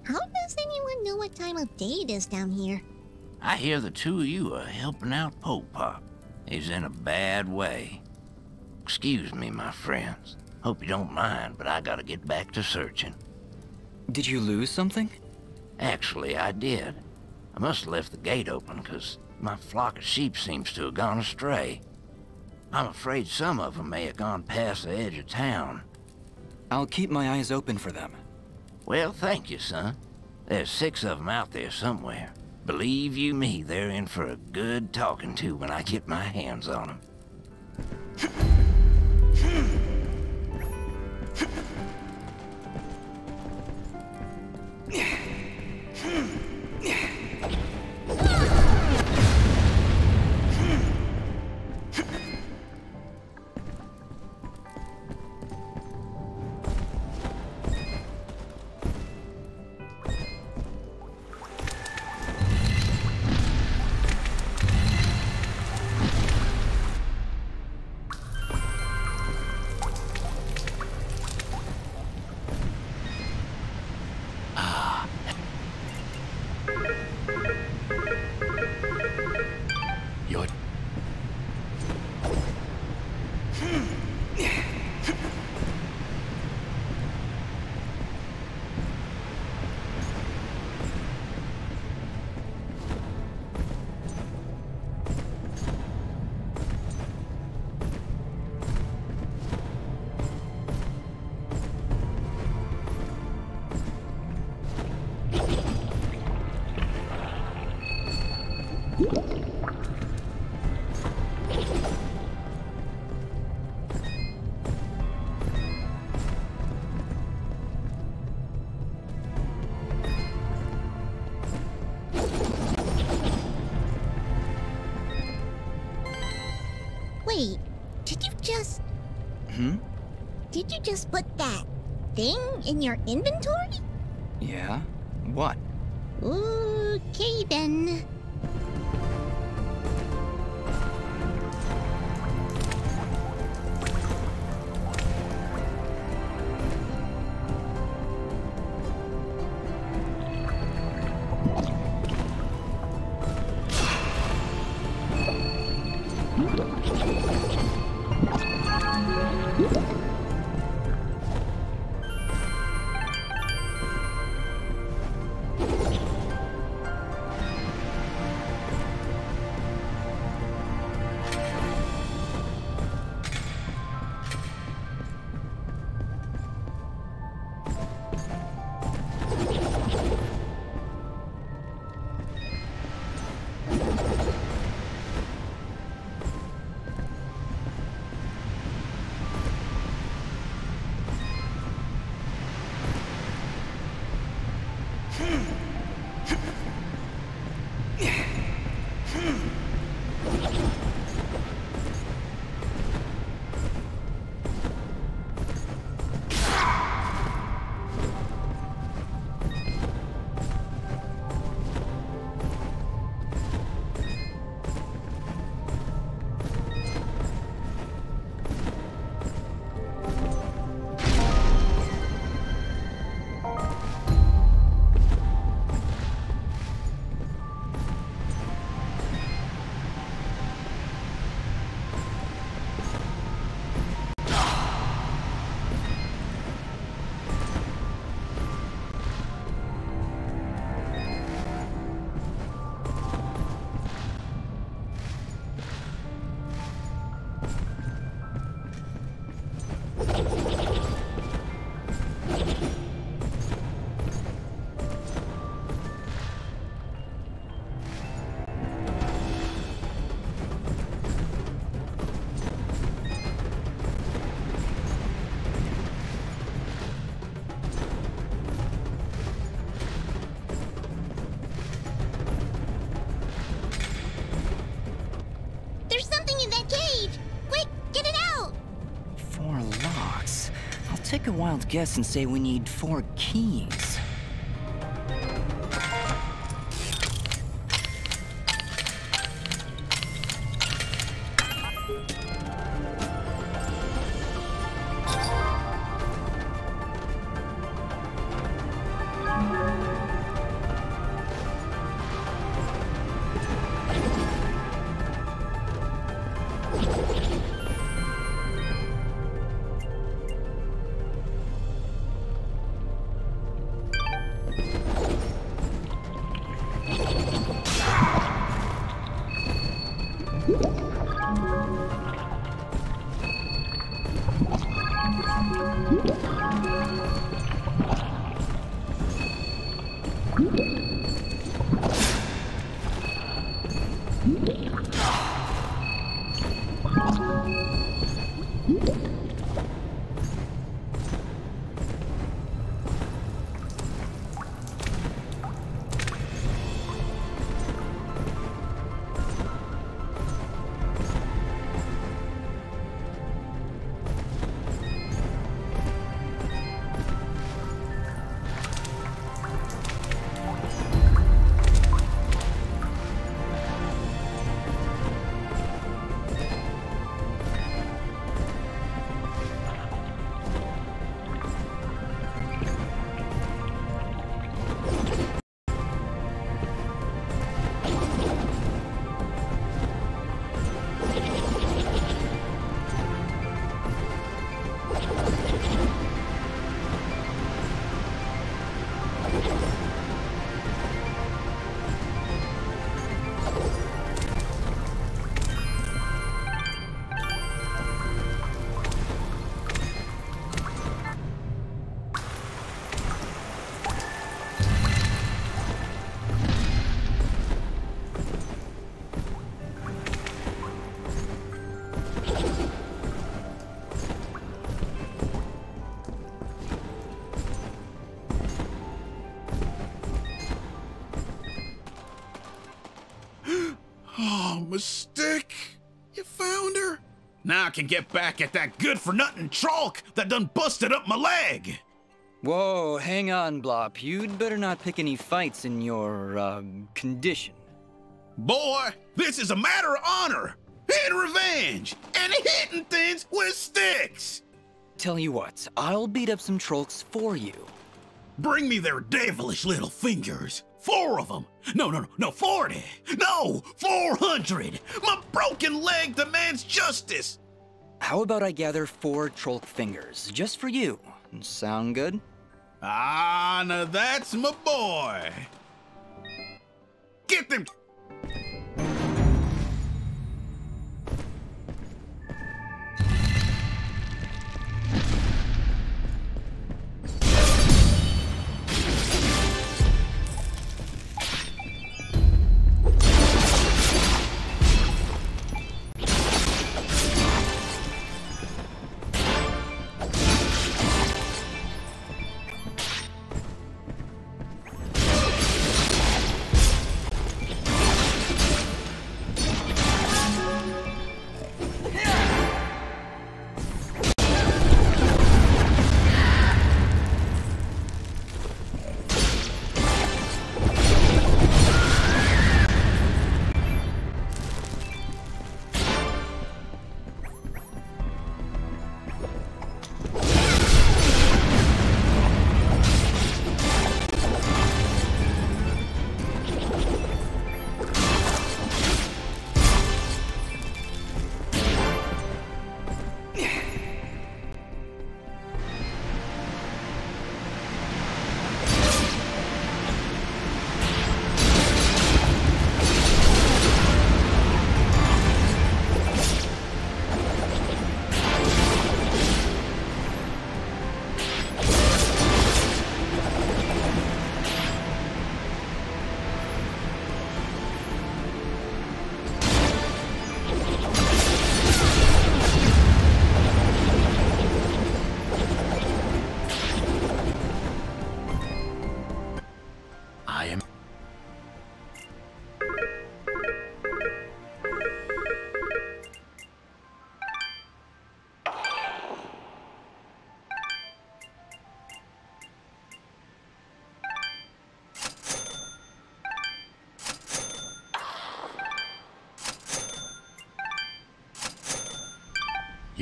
Speaker 4: How does anyone know what time of day it is down here?
Speaker 11: I hear the two of you are helping out Poke Pop. He's in a bad way. Excuse me, my friends. Hope you don't mind, but I gotta get back to searching.
Speaker 3: Did you lose something?
Speaker 11: Actually, I did. I must have left the gate open, 'cause my flock of sheep seems to have gone astray. I'm afraid some of them may have gone past the edge of town.
Speaker 3: I'll keep my eyes open for them.
Speaker 11: Well, thank you, son. There's 6 of them out there somewhere. Believe you me, they're in for a good talking to when I get my hands on them.
Speaker 4: Wait, did you just... Did you just put that thing in your inventory?
Speaker 3: Yeah? What?
Speaker 4: Okay then.
Speaker 3: take a wild guess and say we need 4 keys.
Speaker 10: Oh, Mystique! You found her? Now I can get back at that good-for-nothing Trolk that done busted up my leg!
Speaker 3: Whoa, hang on, Blop. You'd better not pick any fights in your, condition.
Speaker 10: Boy, this is a matter of honor and revenge and hitting things with sticks!
Speaker 3: Tell you what, I'll beat up some Trolks for you.
Speaker 10: Bring me their devilish little fingers. 4 of them. No, 40. No, 400. My broken leg demands justice.
Speaker 3: How about I gather 4 Trolk fingers, just for you? Sound good?
Speaker 10: Ah, now that's my boy. Get them.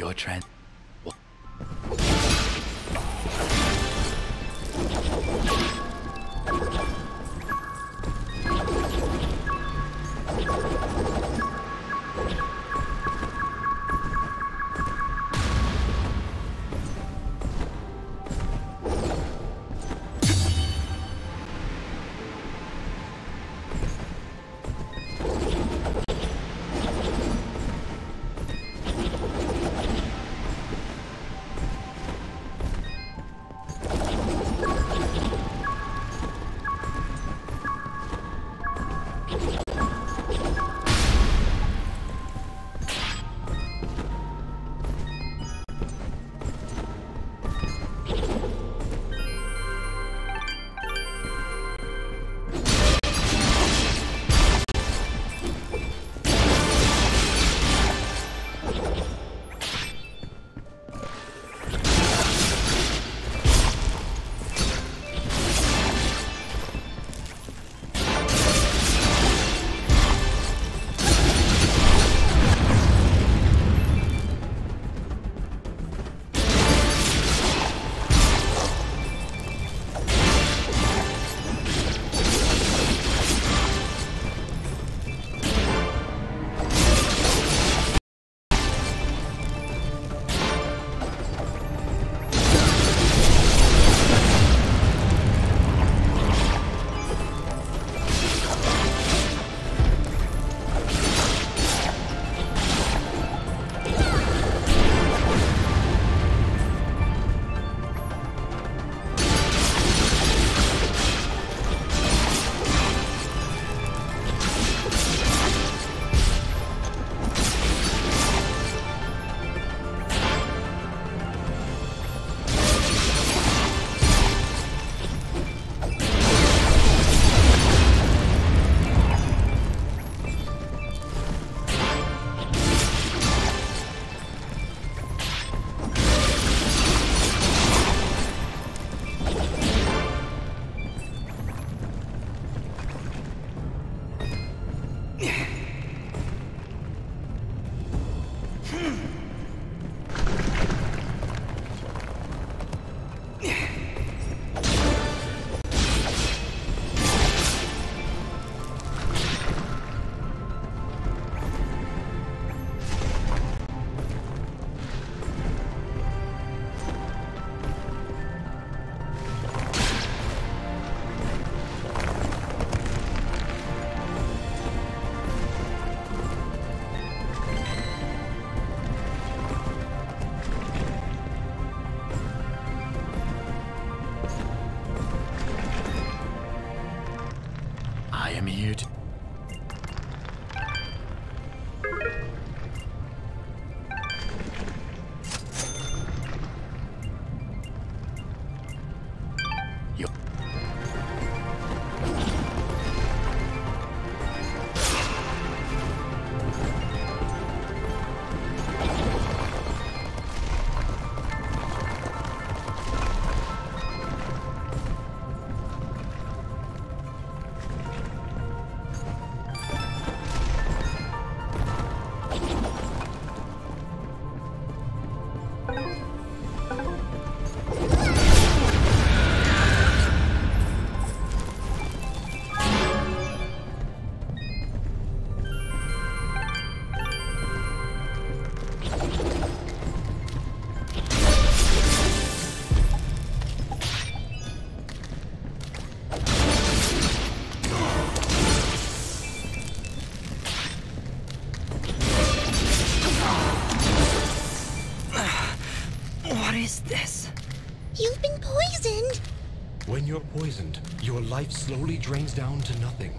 Speaker 5: your I am here to...
Speaker 4: What is this? You've been poisoned!
Speaker 6: When you're poisoned, your life slowly drains down to nothing.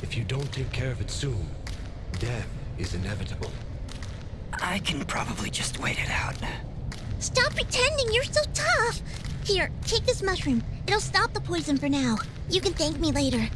Speaker 6: If you don't take care of it soon, death is inevitable.
Speaker 3: I can probably just wait it out.
Speaker 4: Stop pretending you're so tough! Here, take this mushroom. It'll stop the poison for now. You can thank me later.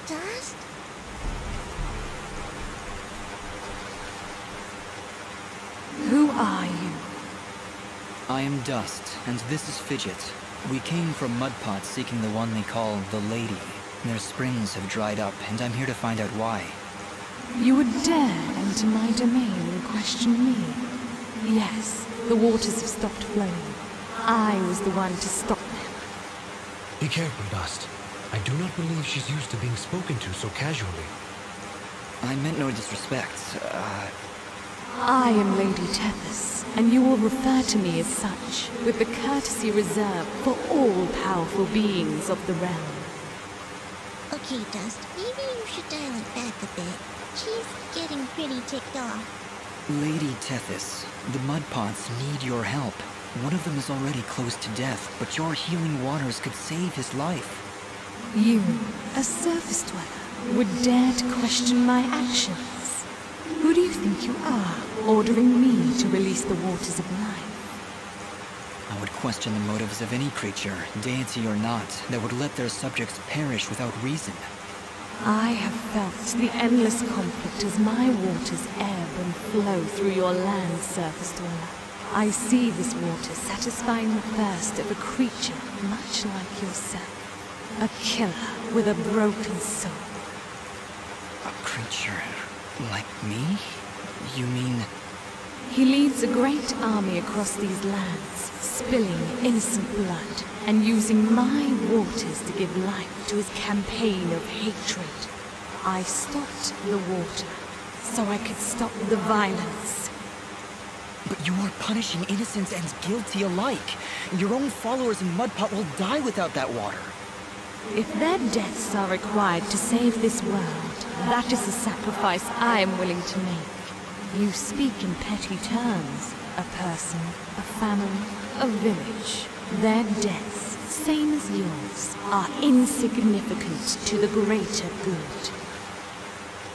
Speaker 4: Dust?
Speaker 8: Who are you?
Speaker 3: I am Dust, and this is Fidget. We came from Mudpot seeking the one they call the Lady. Their springs have dried up, and I'm here to find out why.
Speaker 8: You would dare enter my domain and question me? Yes, the waters have stopped flowing. I was the one to stop them.
Speaker 6: Be careful, Dust. I do not believe she's used to being spoken to so casually.
Speaker 3: I meant no disrespect.
Speaker 8: I am Lady Tethys, and you will refer to me as such, with the courtesy reserved for all powerful beings of the realm.
Speaker 4: Okay, Dust, maybe you should dial it back a bit. She's getting pretty ticked off.
Speaker 3: Lady Tethys, the Mudpots need your help. One of them is already close to death, but your healing waters could save his life.
Speaker 8: You, a surface dweller, would dare to question my actions? Who do you think you are, ordering me to release the waters of life?
Speaker 3: I would question the motives of any creature, deity or not, that would let their subjects perish without reason.
Speaker 8: I have felt the endless conflict as my waters ebb and flow through your land, surface dweller. I see this water satisfying the thirst of a creature much like yourself. A killer with a broken soul.
Speaker 3: A creature like me? You mean...
Speaker 8: He leads a great army across these lands, spilling innocent blood, and using my waters to give life to his campaign of hatred. I stopped the water, so I could stop the violence.
Speaker 3: But you are punishing innocents and guilty alike. Your own followers in Mudpot will die without that water.
Speaker 8: If their deaths are required to save this world, that is a sacrifice I am willing to make. You speak in petty terms. A person, a family, a village. Their deaths, same as yours, are insignificant to the greater good.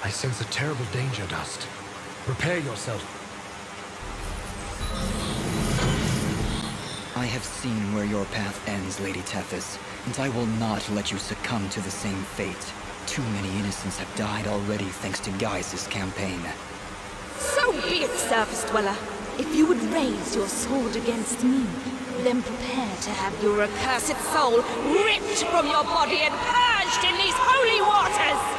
Speaker 6: I sense a terrible danger, Dust. Prepare yourself.
Speaker 3: I have seen where your path ends, Lady Tethys, and I will not let you succumb to the same fate. Too many innocents have died already thanks to Gaius' campaign.
Speaker 8: So be it, surface dweller. If you would raise your sword against me, then prepare to have your accursed soul ripped from your body and purged in these holy waters!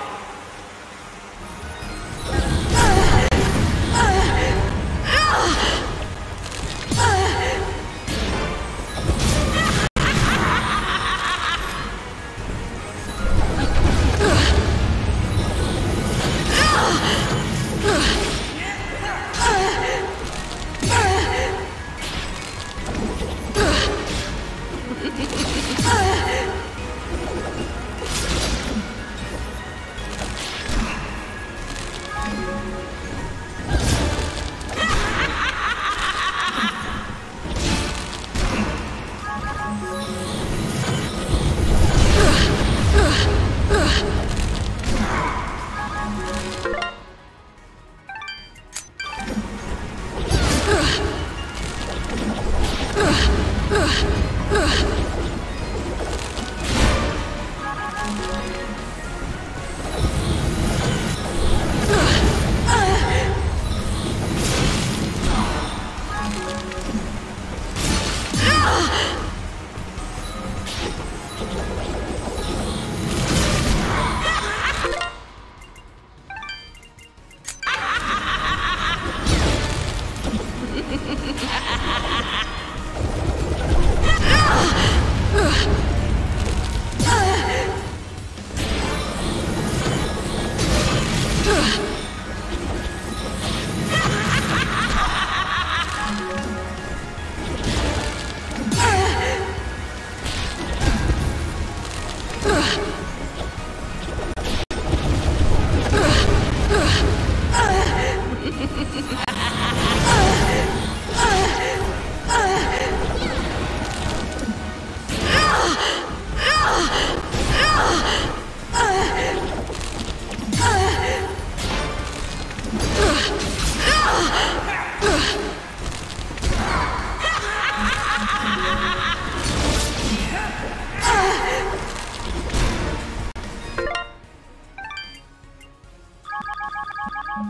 Speaker 12: What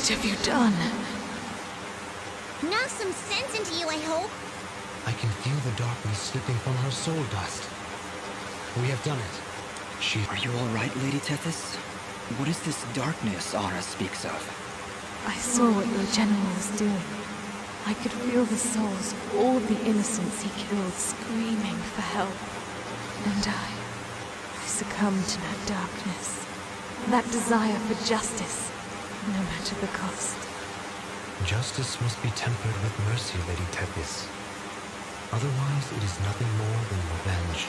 Speaker 12: have you done?
Speaker 4: Knock some sense into you, I hope.
Speaker 6: I can feel the darkness slipping from her soul dust. We have done it.
Speaker 3: Are you all right, Lady Tethys? What is this darkness Aura speaks of?
Speaker 12: I saw what your general was doing. I could feel the souls of all the innocents he killed screaming for help. And I succumbed to that darkness. That desire for justice, no matter the cost.
Speaker 6: Justice must be tempered with mercy, Lady Tethys. Otherwise, it is nothing more than revenge.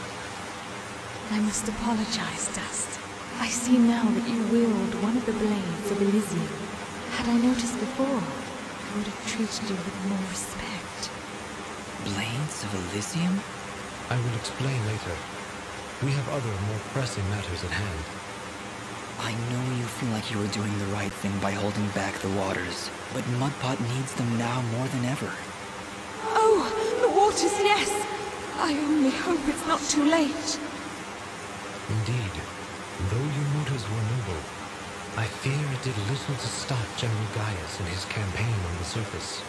Speaker 12: I must apologize, Dust. I see now that you wield one of the blades of Elysium. Had I noticed before, I would have treated you with more respect.
Speaker 3: Blades of Elysium?
Speaker 6: I will explain later. We have other, more pressing matters at hand.
Speaker 3: I know you feel like you were doing the right thing by holding back the waters, but Mudpot needs them now more than ever.
Speaker 12: Oh, the waters, yes! I only hope it's not too late.
Speaker 6: Indeed, though your motives were noble, I fear it did little to stop General Gaius in his campaign on the surface.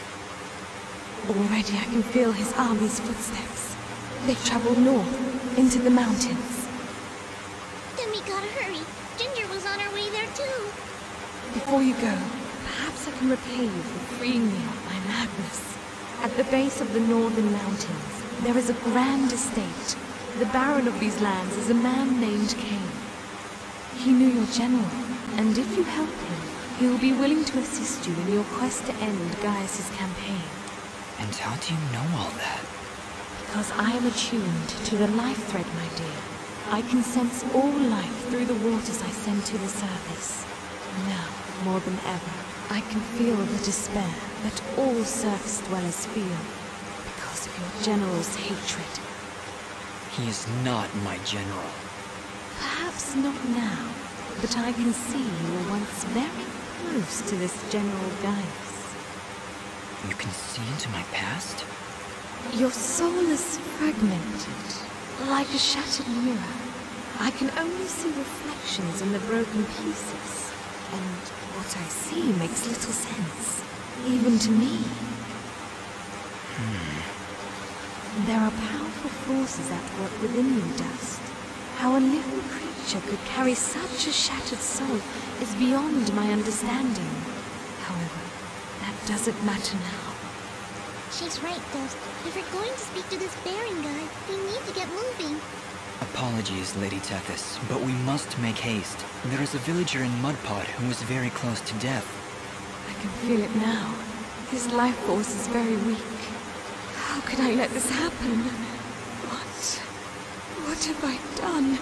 Speaker 12: Already I can feel his army's footsteps. They've traveled north, into the mountains.
Speaker 4: Then we gotta hurry. Ginger was on her way there too.
Speaker 12: Before you go, perhaps I can repay you for freeing me of my madness. At the base of the northern mountains, there is a grand estate. The Baron of these lands is a man named Cain. He knew your general, and if you help him, he will be willing to assist you in your quest to end Gaius's campaign.
Speaker 3: And how do you know all that?
Speaker 12: Because I am attuned to the life thread, my dear. I can sense all life through the waters I send to the surface. Now, more than ever, I can feel the despair that all surface dwellers feel because of your general's hatred.
Speaker 3: He is not my general.
Speaker 12: Perhaps not now, but I can see you were once very close to this General Gaius.
Speaker 3: You can see into my past?
Speaker 12: Your soul is fragmented, like a shattered mirror. I can only see reflections in the broken pieces, and what I see makes little sense, even to me. There are powerful forces at work within you, Dust. How a living creature could carry such a shattered soul is beyond my understanding. However, that doesn't matter now.
Speaker 4: She's right, Dust. If we're going to speak to this Baron guy, we need to get moving.
Speaker 3: Apologies, Lady Tethys, but we must make haste. There is a villager in Mudpot who was very close to death.
Speaker 12: I can feel it now. His life force is very weak. How could I let this happen? What have I done?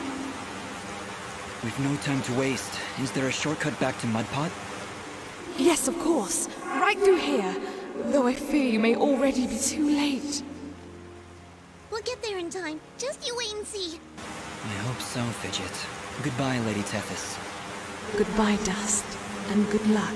Speaker 3: We've no time to waste. Is there a shortcut back to Mudpot?
Speaker 12: Yes, of course. Right through here. Though I fear you may already be too late.
Speaker 4: We'll get there in time. Just you wait and see.
Speaker 3: I hope so, Fidget. Goodbye, Lady Tethys.
Speaker 12: Goodbye, Dust, and good luck.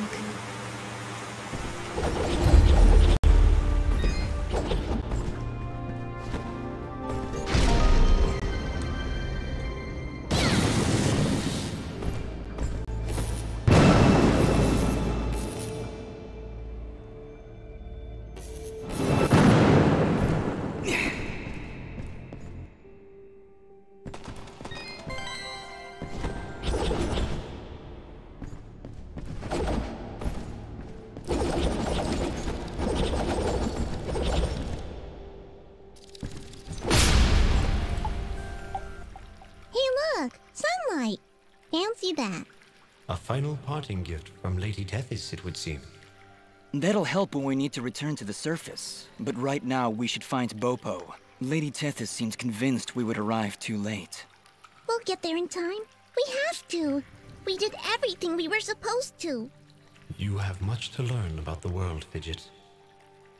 Speaker 4: Fancy that.
Speaker 6: A final parting gift from Lady Tethys, it would seem.
Speaker 3: That'll help when we need to return to the surface. But right now, we should find Bopo. Lady Tethys seems convinced we would arrive too late.
Speaker 4: We'll get there in time. We have to. We did everything we were supposed to.
Speaker 6: You have much to learn about the world, Fidget.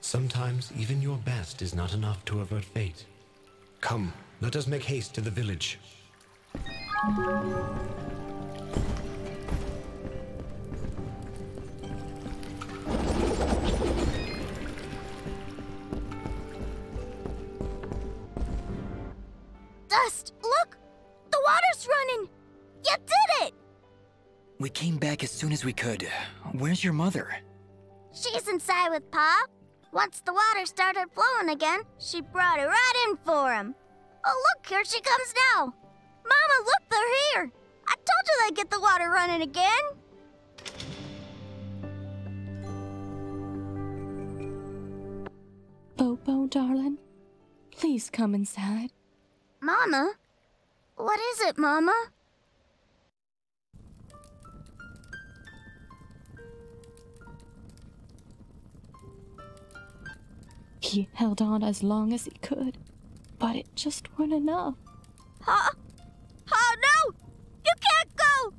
Speaker 6: Sometimes even your best is not enough to avert fate. Come, let us make haste to the village.
Speaker 9: Dust, look! The water's running! You did it!
Speaker 3: We came back as soon as we could. Where's your mother?
Speaker 9: She's inside with Pa. Once the water started flowing again, she brought it right in for him. Oh, look, here she comes now. Mama, look, they're here. I told you they'd get the water running again.
Speaker 8: Bopo, darling, please come inside.
Speaker 9: Mama? What is it, Mama?
Speaker 8: He held on as long as he could, but it just wasn't enough.
Speaker 9: Huh? Oh, no! You can't go!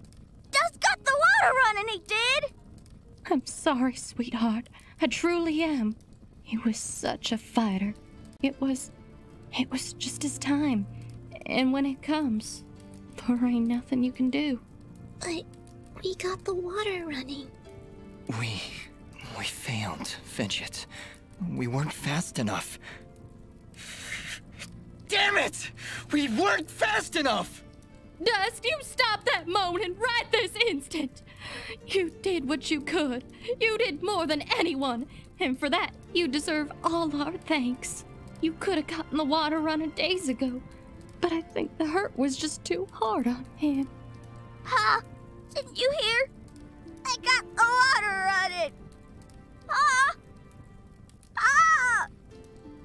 Speaker 9: Dust got the water running, he did!
Speaker 8: I'm sorry, sweetheart. I truly am. He was such a fighter. It was just his time. And when it comes, there ain't nothing you can do.
Speaker 4: But we got the water running.
Speaker 3: We failed, Fidget. We weren't fast enough. Damn it! We weren't fast enough!
Speaker 8: Dust, you stop that moaning right this instant! You did what you could. You did more than anyone. And for that, you deserve all our thanks. You could have gotten the water running days ago. But I think the hurt was just too hard on him.
Speaker 9: Pa, did you hear? I got the water running! Pa! Pa!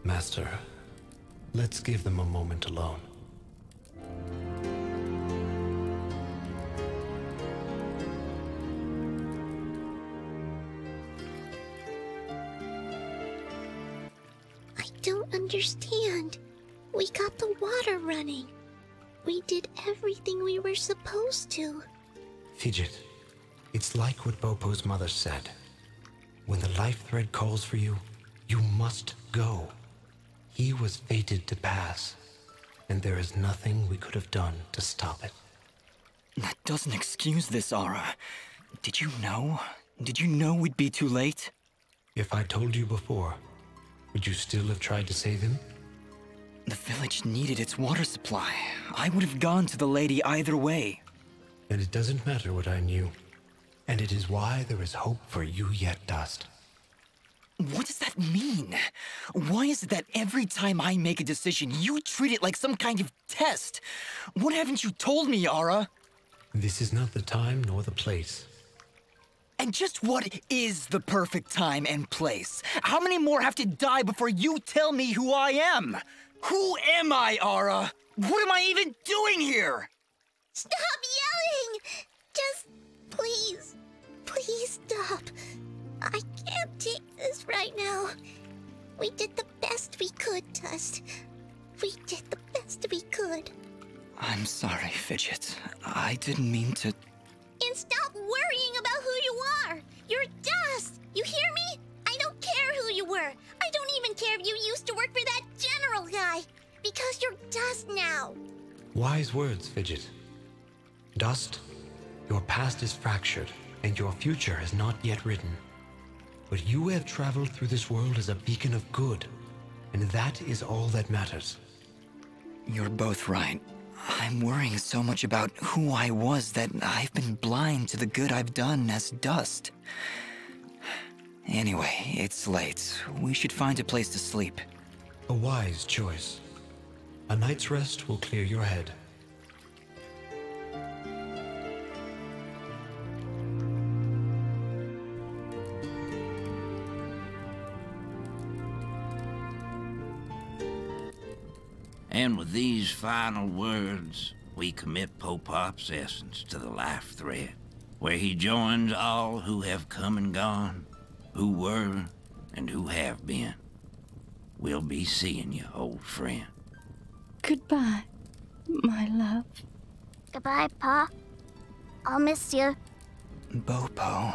Speaker 6: Master, let's give them a moment alone.
Speaker 4: I don't understand. We got the water running. We did everything we were supposed to.
Speaker 6: Fidget, it's like what Bopo's mother said. When the life thread calls for you, you must go. He was fated to pass, and there is nothing we could have done to stop it.
Speaker 3: That doesn't excuse this, Aura. Did you know? Did you know we'd be too late?
Speaker 6: If I told you before, would you still have tried to save him?
Speaker 3: The village needed its water supply. I would have gone to the lady either way.
Speaker 6: And it doesn't matter what I knew. And it is why there is hope for you yet, Dust.
Speaker 3: What does that mean? Why is it that every time I make a decision, you treat it like some kind of test? What haven't you told me, Aura?
Speaker 6: This is not the time nor the place.
Speaker 3: And just what is the perfect time and place? How many more have to die before you tell me who I am? Who am I, Aura? What am I even doing here?
Speaker 4: Stop yelling! Just please, please stop. I can't take this right now. We did the best we could, Dust. We did the best we could.
Speaker 3: I'm sorry, Fidget. I didn't mean to...
Speaker 4: And stop worrying about who you are! You're Dust! You hear me? I don't care who you were. I don't even care if you used to work for that general guy. Because you're Dust now.
Speaker 6: Wise words, Fidget. Dust, your past is fractured, and your future is not yet written. But you have traveled through this world as a beacon of good, and that is all that matters.
Speaker 3: You're both right. I'm worrying so much about who I was that I've been blind to the good I've done as Dust. Anyway, it's late. We should find a place to sleep.
Speaker 6: A wise choice. A night's rest will clear your head.
Speaker 11: And with these final words, we commit Popop's essence to the life thread, where he joins all who have come and gone, who were and who have been. We'll be seeing you, old friend.
Speaker 8: Goodbye, my love.
Speaker 9: Goodbye, Pa. I'll miss you.
Speaker 3: Bopo.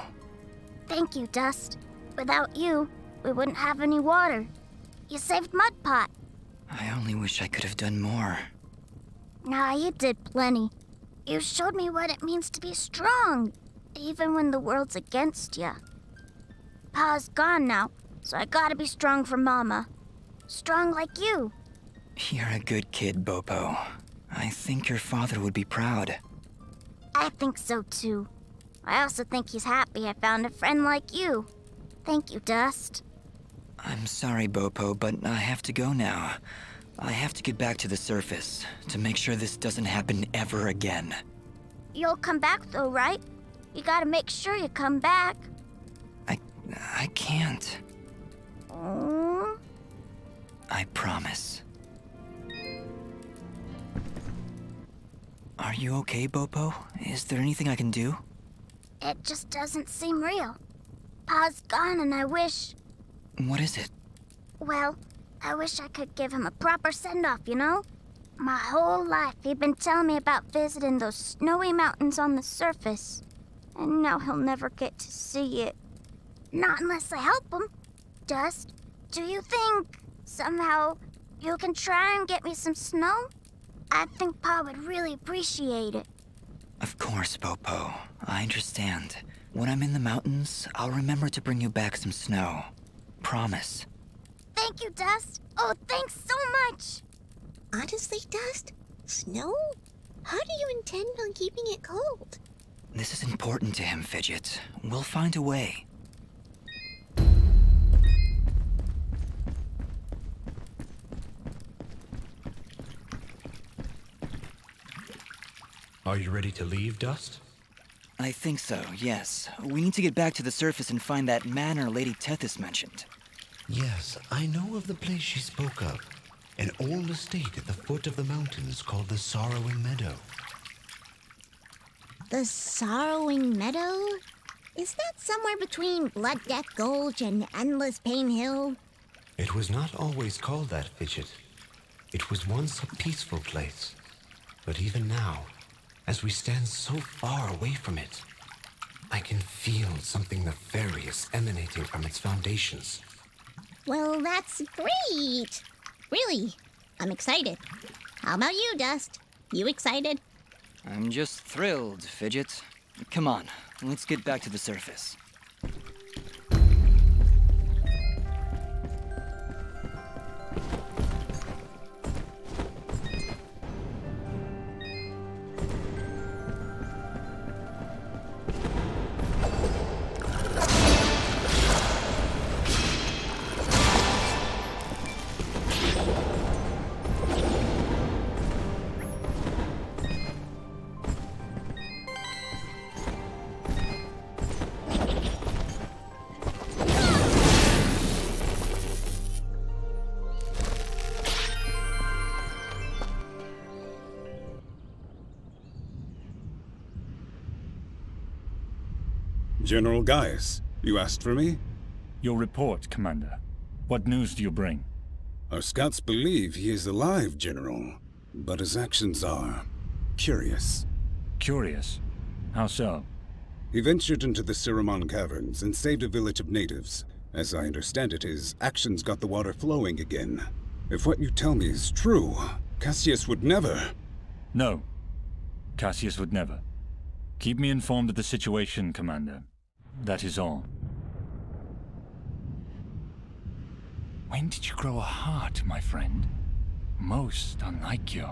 Speaker 9: Thank you, Dust. Without you, we wouldn't have any water. You saved Mudpot.
Speaker 3: I only wish I could have done more.
Speaker 9: Nah, you did plenty. You showed me what it means to be strong, even when the world's against you. Pa's gone now, so I gotta be strong for Mama. Strong like you.
Speaker 3: You're a good kid, Bopo. I think your father would be proud.
Speaker 9: I think so too. I also think he's happy I found a friend like you. Thank you, Dust.
Speaker 3: I'm sorry, Bopo, but I have to go now. I have to get back to the surface to make sure this doesn't happen ever again.
Speaker 9: You'll come back though, right? You gotta make sure you come back.
Speaker 3: I can't.
Speaker 9: Oh.
Speaker 3: I promise. Are you okay, Bopo? Is there anything I can do?
Speaker 9: It just doesn't seem real. Pa's gone and I wish...
Speaker 3: What is it?
Speaker 9: Well, I wish I could give him a proper send-off, you know? My whole life he'd been telling me about visiting those snowy mountains on the surface. And now he'll never get to see it. Not unless I help him. Dust, do you think, somehow, you can try and get me some snow? I think Pa would really appreciate it.
Speaker 3: Of course, Bopo. I understand. When I'm in the mountains, I'll remember to bring you back some snow. Promise.
Speaker 9: Thank you, Dust. Oh, thanks so much.
Speaker 4: Honestly, Dust? Snow? How do you intend on keeping it cold?
Speaker 3: This is important to him, Fidget. We'll find a way.
Speaker 6: Are you ready to leave, Dust?
Speaker 3: I think so, yes. We need to get back to the surface and find that manor Lady Tethys mentioned.
Speaker 6: Yes, I know of the place she spoke of. An old estate at the foot of the mountains called the Sorrowing Meadow.
Speaker 4: The Sorrowing Meadow? Is that somewhere between Blood Death Gulch and Endless Pain Hill?
Speaker 6: It was not always called that, Fidget. It was once a peaceful place. But even now, as we stand so far away from it, I can feel something nefarious emanating from its foundations.
Speaker 4: Well, that's great! Really, I'm excited. How about you, Dust? You excited?
Speaker 3: I'm just thrilled, Fidget. Come on, let's get back to the surface.
Speaker 21: General Gaius, you asked for me?
Speaker 22: Your report, Commander. What news do you bring?
Speaker 21: Our scouts believe he is alive, General, but his actions are curious.
Speaker 22: Curious? How so?
Speaker 21: He ventured into the Siramon Caverns and saved a village of natives. As I understand it, his actions got the water flowing again. If what you tell me is true, Cassius would never...
Speaker 22: No. Cassius would never. Keep me informed of the situation, Commander. That is all. When did you grow a heart, my friend? Most unlike you.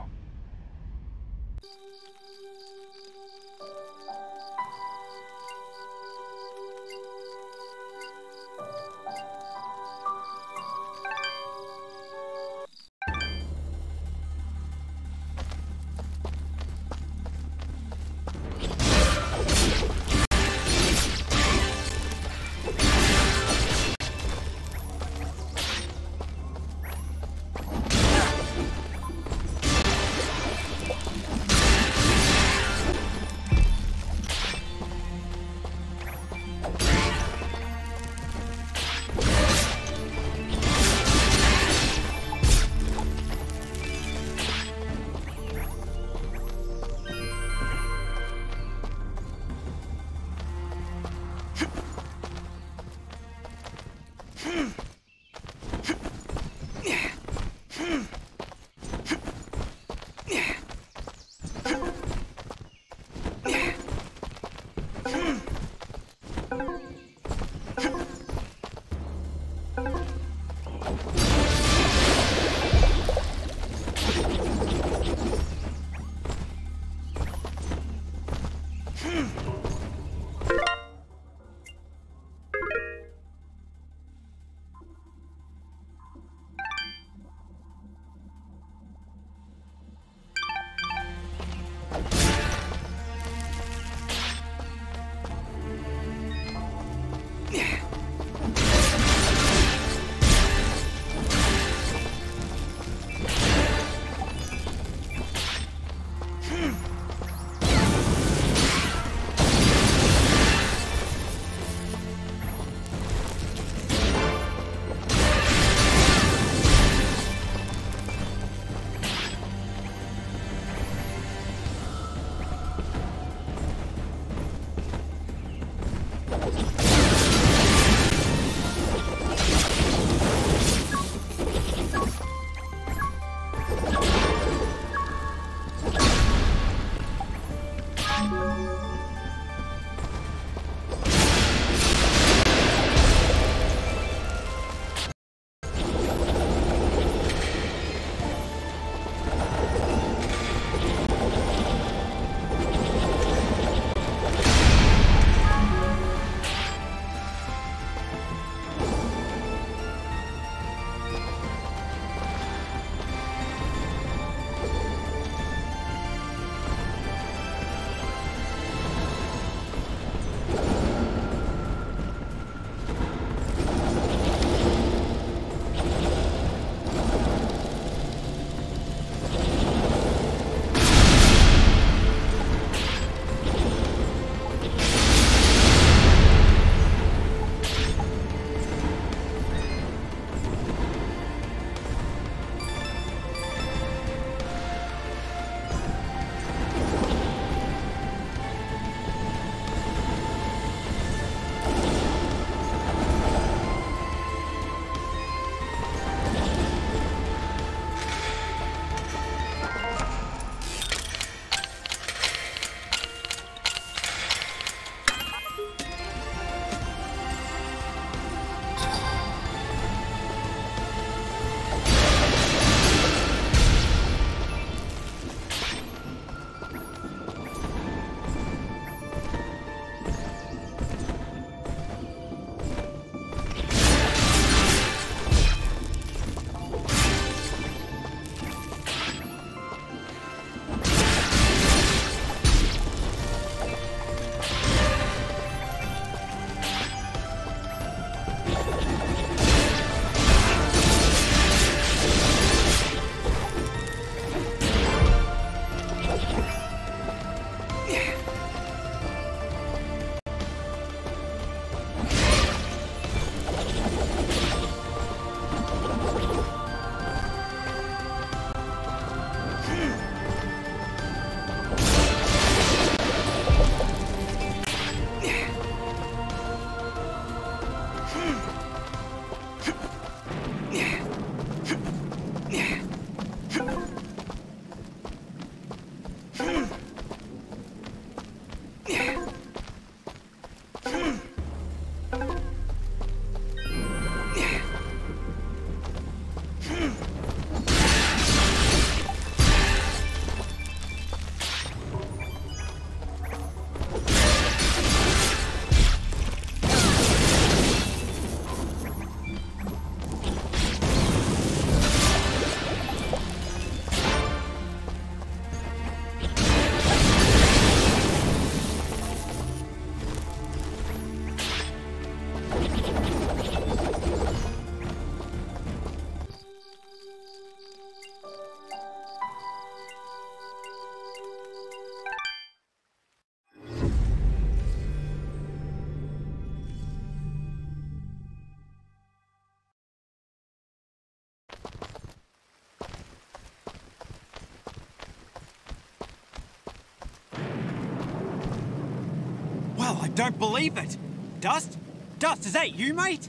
Speaker 13: Well, I don't believe it. Dust? Dust, is that you, mate?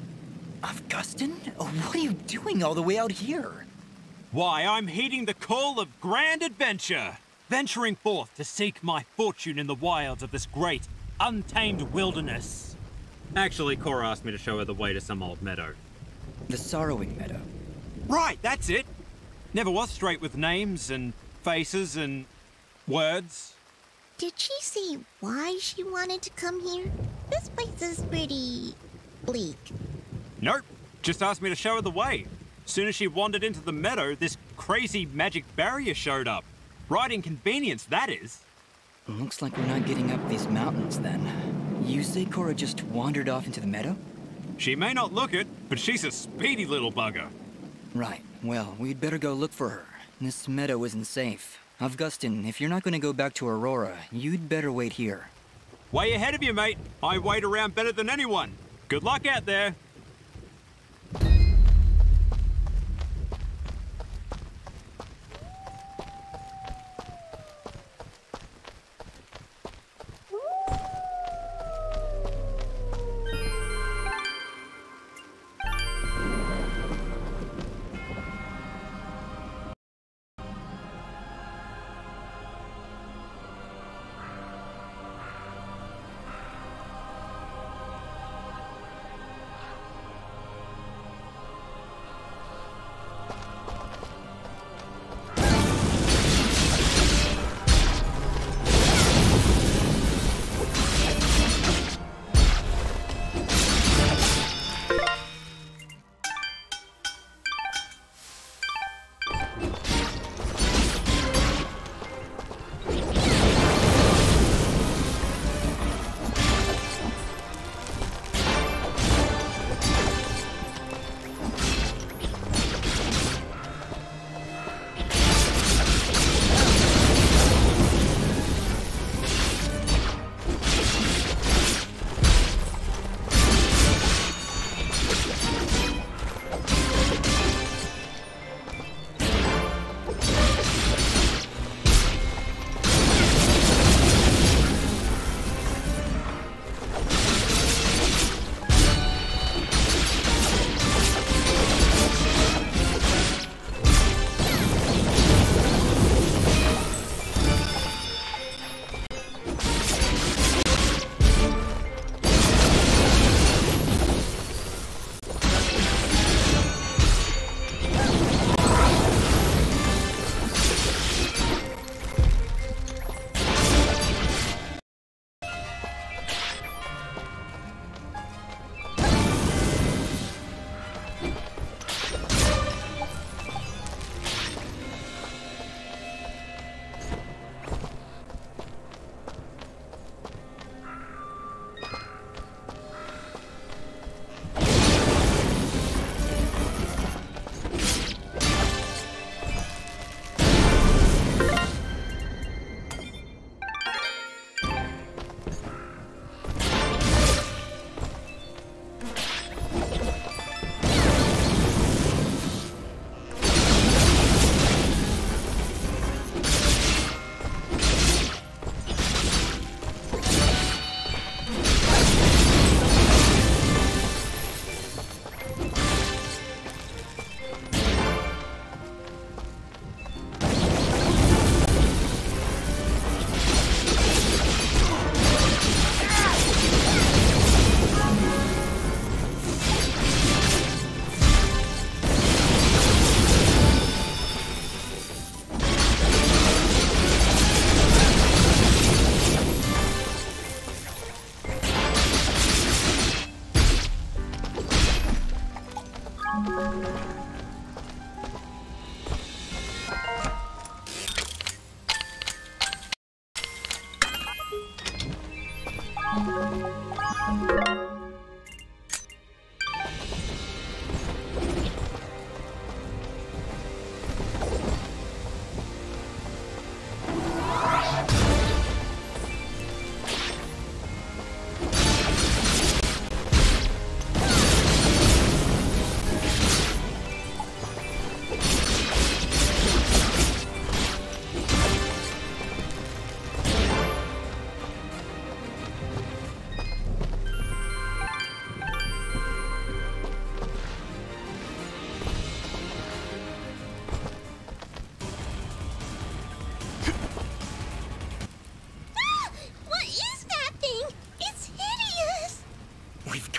Speaker 3: Augustin? Oh, what are you doing all the way out here?
Speaker 13: Why, I'm heeding the call of grand adventure. Venturing forth to seek my fortune in the wilds of this great, untamed wilderness. Actually, Cora asked me to show her the way to some old meadow.
Speaker 3: The Sorrowing Meadow.
Speaker 13: Right, that's it. Never was straight with names and faces and words.
Speaker 4: Did she say why she wanted to come here? This place is pretty bleak.
Speaker 13: Nope, just asked me to show her the way. Soon as she wandered into the meadow, this crazy magic barrier showed up. Right inconvenience, that is.
Speaker 3: Looks like we're not getting up these mountains, then. You say Cora just wandered off into the meadow?
Speaker 13: She may not look it, but she's a speedy little bugger.
Speaker 3: Right. Well, we'd better go look for her. This meadow isn't safe. Augustin, if you're not going to go back to Aurora, you'd better wait here.
Speaker 13: Way ahead of you, mate. I wait around better than anyone. Good luck out there.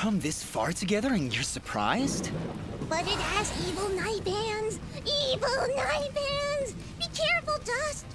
Speaker 3: come this far together and you're surprised?
Speaker 4: But it has evil knife hands! Evil knife hands! Be careful, Dust!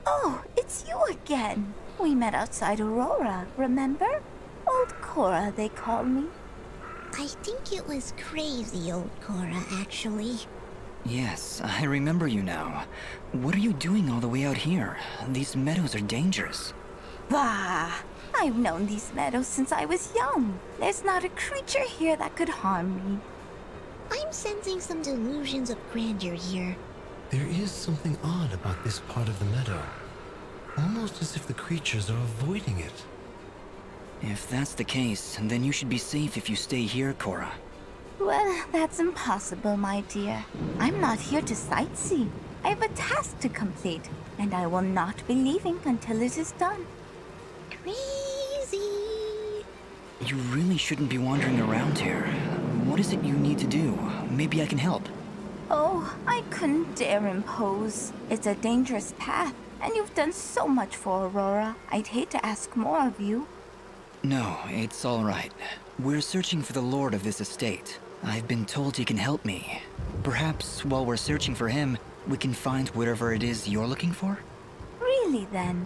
Speaker 9: Oh, it's you again. We met outside Aurora, remember? Old Cora, they call me.
Speaker 4: I think it was crazy old Cora, actually.
Speaker 3: Yes, I remember you now. What are you doing all the way out here? These meadows are dangerous.
Speaker 9: Bah! I've known these meadows since I was young. There's not a creature here that could harm me.
Speaker 4: I'm sensing some delusions of grandeur here.
Speaker 2: There is something odd about this part of the meadow. Almost as if the creatures are avoiding it.
Speaker 3: If that's the case, then you should be safe if you stay here, Cora.
Speaker 9: Well, that's impossible, my dear. I'm not here to sightsee. I have a task to complete, and I will not be leaving until it is done.
Speaker 4: Crazy!
Speaker 3: You really shouldn't be wandering around here. What is it you need to do? Maybe I can help.
Speaker 9: Oh, I couldn't dare impose. It's a dangerous path, and you've done so much for Aurora. I'd hate to ask more of you.
Speaker 3: No, it's all right. We're searching for the lord of this estate. I've been told he can help me. Perhaps while we're searching for him, we can find whatever it is you're looking for?
Speaker 9: Really, then?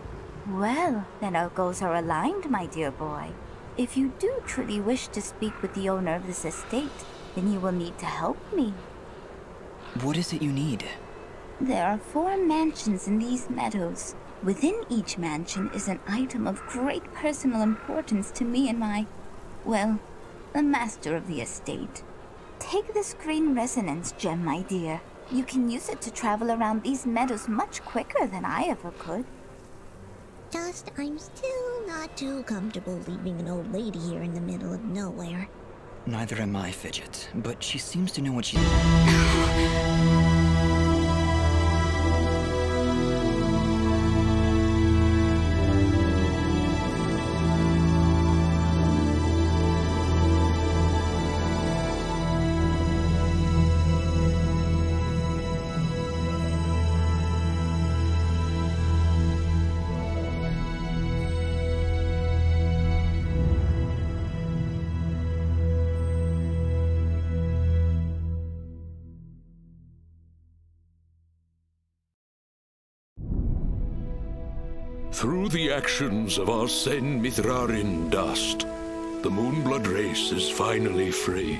Speaker 1: Well, then our goals are aligned, my dear boy. If you do truly wish to speak with the owner of this estate, then you will need to help me.
Speaker 3: What is it you need?
Speaker 1: There are 4 mansions in these meadows. Within each mansion is an item of great personal importance to me and the master of the estate. Take this green resonance gem, my dear. You can use it to travel around these meadows much quicker than I ever could.
Speaker 4: Just, I'm still not too comfortable leaving an old lady here in the middle of nowhere.
Speaker 3: Neither am I, Fidget, but she seems to know what she...
Speaker 15: Through the actions of Arsene Mithrarin Dust, the Moonblood race is finally free.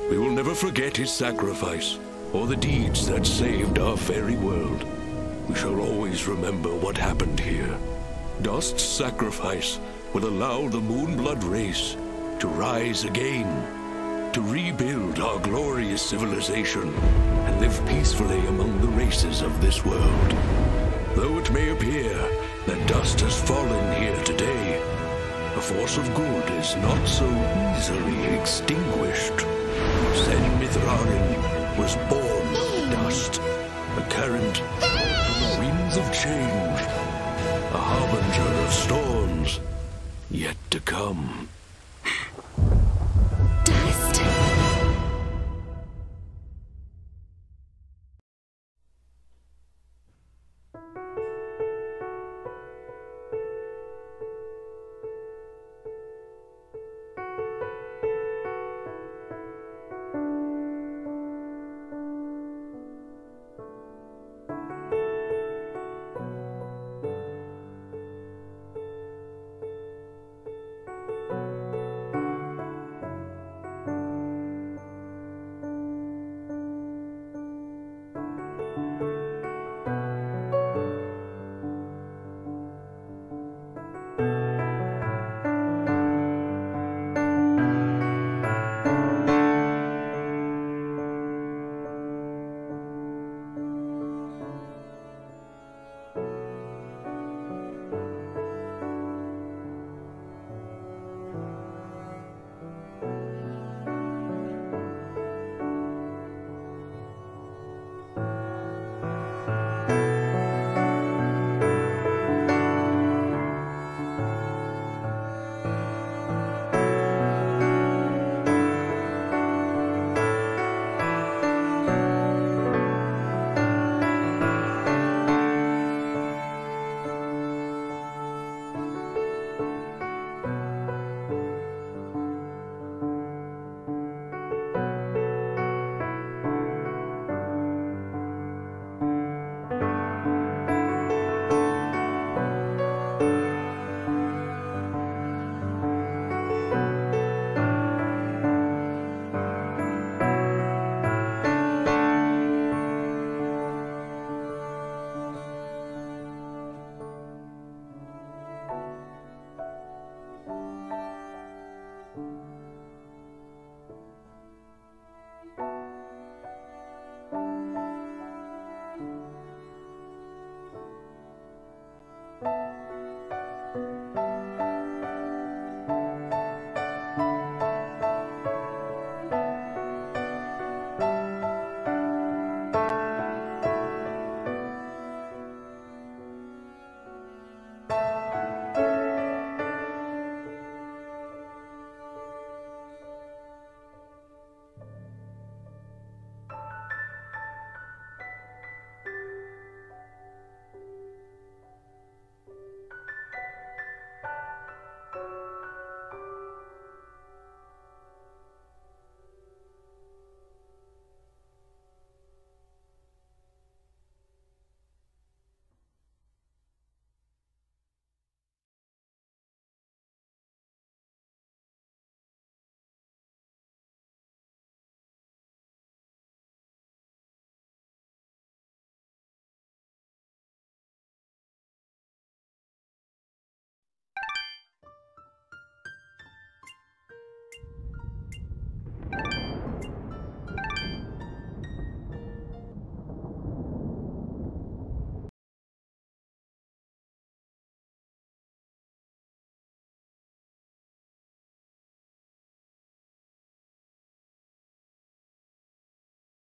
Speaker 15: We will never forget his sacrifice, or the deeds that saved our fairy world. We shall always remember what happened here. Dust's sacrifice will allow the Moonblood race to rise again, to rebuild our glorious civilization, and live peacefully among the races of this world. Though it may appear that Dust has fallen here today, the force of good is not so easily extinguished. Arsene Mithrarin was born of dust, a current from the winds of change, a harbinger of storms yet to come.